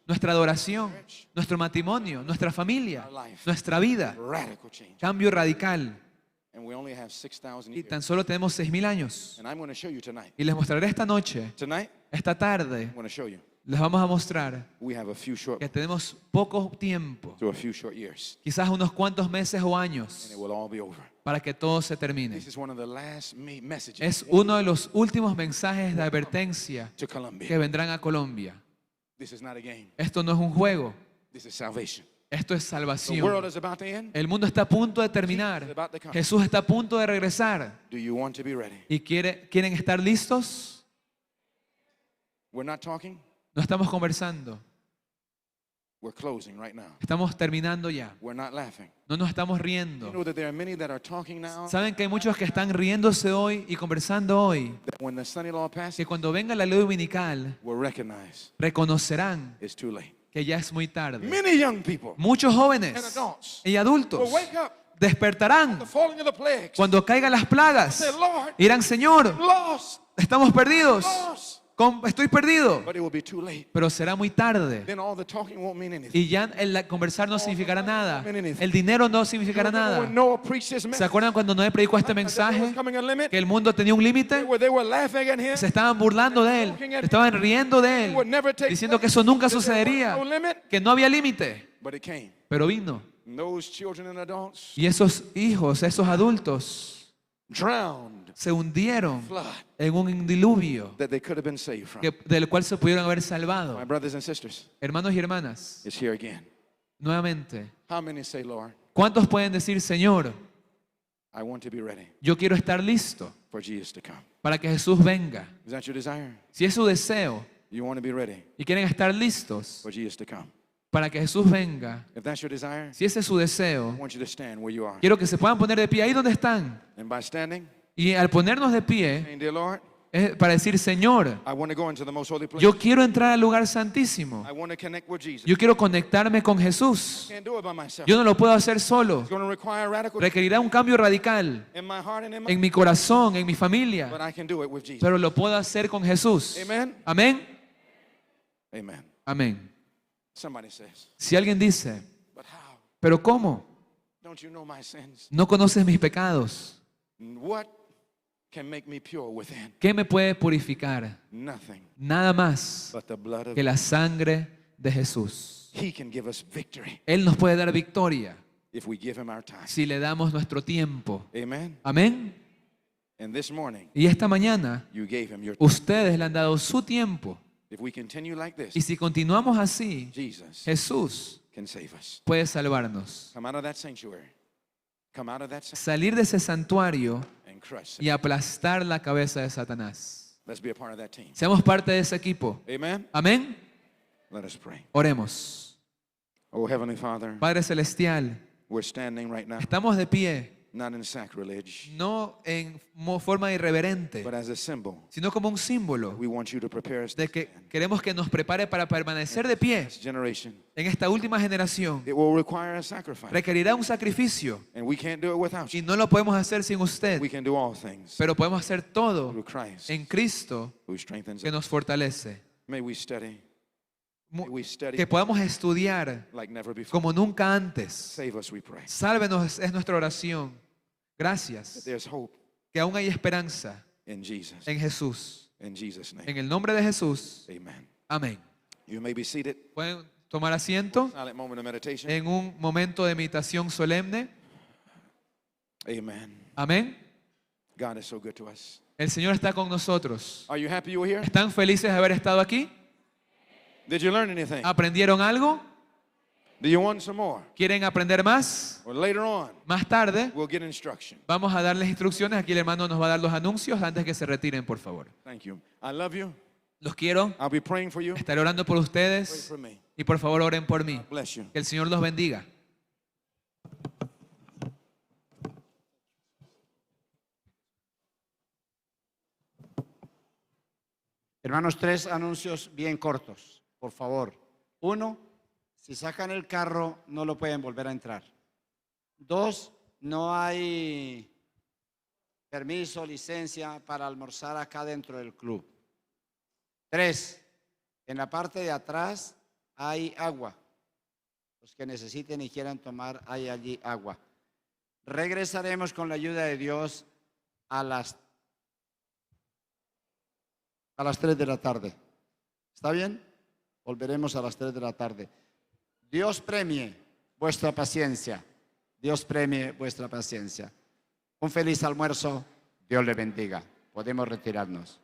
nuestra adoración, nuestro matrimonio, nuestra familia, nuestra vida. Radical change. Cambio radical. And we only have 6,000 Y years. tan solo tenemos 6.000 años. And I'm going to show you tonight. Y les mostraré esta noche, Tonight, esta tarde, I'm going to show you. les vamos a mostrar We have a few short que tenemos poco tiempo, to a few short years. quizás unos cuantos meses o And años, it will all be over. para que todo se termine. This is one of the last messages Es uno de los últimos mensajes de advertencia to que Colombia. vendrán a Colombia. This is not a game. Esto no es un juego, This is salvation. esto es The world salvación. is about to end. El mundo está a punto de terminar. Jesús está a punto de regresar. Do you want to be ready? ¿Y quieren estar listos? We're not talking. No estamos conversando, We're closing right now. estamos terminando ya. We're not laughing. No nos estamos You riendo. know that there are many that are talking now. ¿Saben que hay muchos que están riéndose hoy y conversando hoy? That when the Sunday law passes, Que cuando venga la ley dominical will recognize reconocerán it's too late. que ya es muy tarde. Many young people Muchos and jóvenes adults y adultos will wake up despertarán the falling of the plagues. cuando caigan las plagas. Say, Lord, Dirán, Señor, lost, estamos perdidos. lost. Estoy perdido. But it will be too late. Pero será muy tarde. Then all the talking won't mean anything. Y ya el conversar no significará nada. El dinero no significará Remember nada. when Noah preached this ¿Se message? acuerdan cuando Noé predicó este That there mensaje? was coming a limit? Que el mundo tenía un límite. They were laughing at him. Se estaban burlando de él. Se estaban riendo de él. Diciendo que eso nunca sucedería. No limit. Que no había límite. But it came. Pero vino. And those children and adults Y esos hijos, esos adultos, drowned se hundieron flood en un diluvio that they could have been saved from. del cual se pudieron haber My salvado. brothers and sisters, Hermanos y hermanas, it's here again. nuevamente, How many say, Lord, ¿cuántos pueden decir, Señor, I want to be ready yo quiero estar listo for Jesus to come? para que Jesús venga? Is that your desire? Si es su deseo You want to be ready y quieren estar listos for Jesus to come? para que Jesús venga, If that's your desire, si ese es su I deseo, want you to stand where you are. quiero que se puedan poner de pie ahí donde están. And by standing, Y al ponernos de pie, saying, Dear Lord, es para decir, Señor, I want to go into the most holy place. yo quiero entrar al lugar santísimo. I want to connect with Jesus. Yo quiero conectarme con Jesús. I can't do it by myself. Yo no lo puedo hacer solo. It's going to require radical Requerirá un cambio radical in my heart and in my en mi corazón, en mi familia. but I can do it with Jesus. Pero lo puedo hacer con Jesús. Amen. Amén. Amen. Amén. Somebody says, Si alguien dice, but how? ¿pero cómo? Don't you know my sins? ¿No conoces mis pecados? What can make me pure within? ¿Qué me puede purificar? Nothing Nada más but the blood of que la sangre de Jesús. He can give us victory Él nos puede dar victoria if we give him our time. si le damos nuestro tiempo. Amen. Amén. And this morning, Y esta mañana you gave him your ustedes le han dado su tiempo. If we continue like Y this, si continuamos así, Jesus Jesús can save us. puede salvarnos. Come out of that sanctuary. Come out of that sanctuary Salir de ese santuario and crush. y aplastar la cabeza de Satanás. Let's be a part of that team. Seamos parte de ese equipo. Amen. Amén. Let us pray. Oremos. Oh, Heavenly Father, Padre Celestial, we're standing right now, estamos de pie, not in sacrilege, no en forma irreverente, but as a symbol. sino como un símbolo We want you to prepare us de que queremos que nos prepare para permanecer de pie this generation. en esta última generación. It will require a sacrifice, Requerirá un sacrificio and we can't do it without you. y no lo podemos hacer sin usted, We can do all things pero podemos hacer todo through Christ en Cristo who strengthens que us. nos fortalece. May we study. May we study Que podamos estudiar like never before. como nunca antes. Save us, we pray. Sálvenos es nuestra oración. Gracias. There's hope Que aún hay esperanza in Jesus. en Jesús. In Jesus' name. En el nombre de Jesús. Amen. Amén. You may be seated. Pueden tomar asiento Silent moment of meditation. en un momento de meditación solemne. Amen. Amén. God is so good to us. El Señor está con nosotros. Are you happy you were here? ¿Están felices de haber estado aquí? Did you learn anything? ¿Aprendieron algo? Do you want some more? ¿Quieren aprender más? Or later on, Más tarde we'll get instruction. vamos a darles instrucciones. Aquí el hermano nos va a dar los anuncios antes que se retiren, por favor. Thank you. I love you. Los quiero. I'll be praying for you. Estaré orando por Pray ustedes for me. y por favor oren por mí. Bless you. Que el Señor los bendiga. Hermanos, 3 anuncios bien cortos, por favor. 1, si sacan el carro, no lo pueden volver a entrar. 2, no hay permiso, licencia para almorzar acá dentro del club. 3, en la parte de atrás hay agua. Los que necesiten y quieran tomar, hay allí agua. Regresaremos con la ayuda de Dios a las 3 de la tarde. ¿Está bien? Volveremos a las 3 de la tarde. Dios premie vuestra paciencia. Dios premie vuestra paciencia. Un feliz almuerzo. Dios le bendiga. Podemos retirarnos.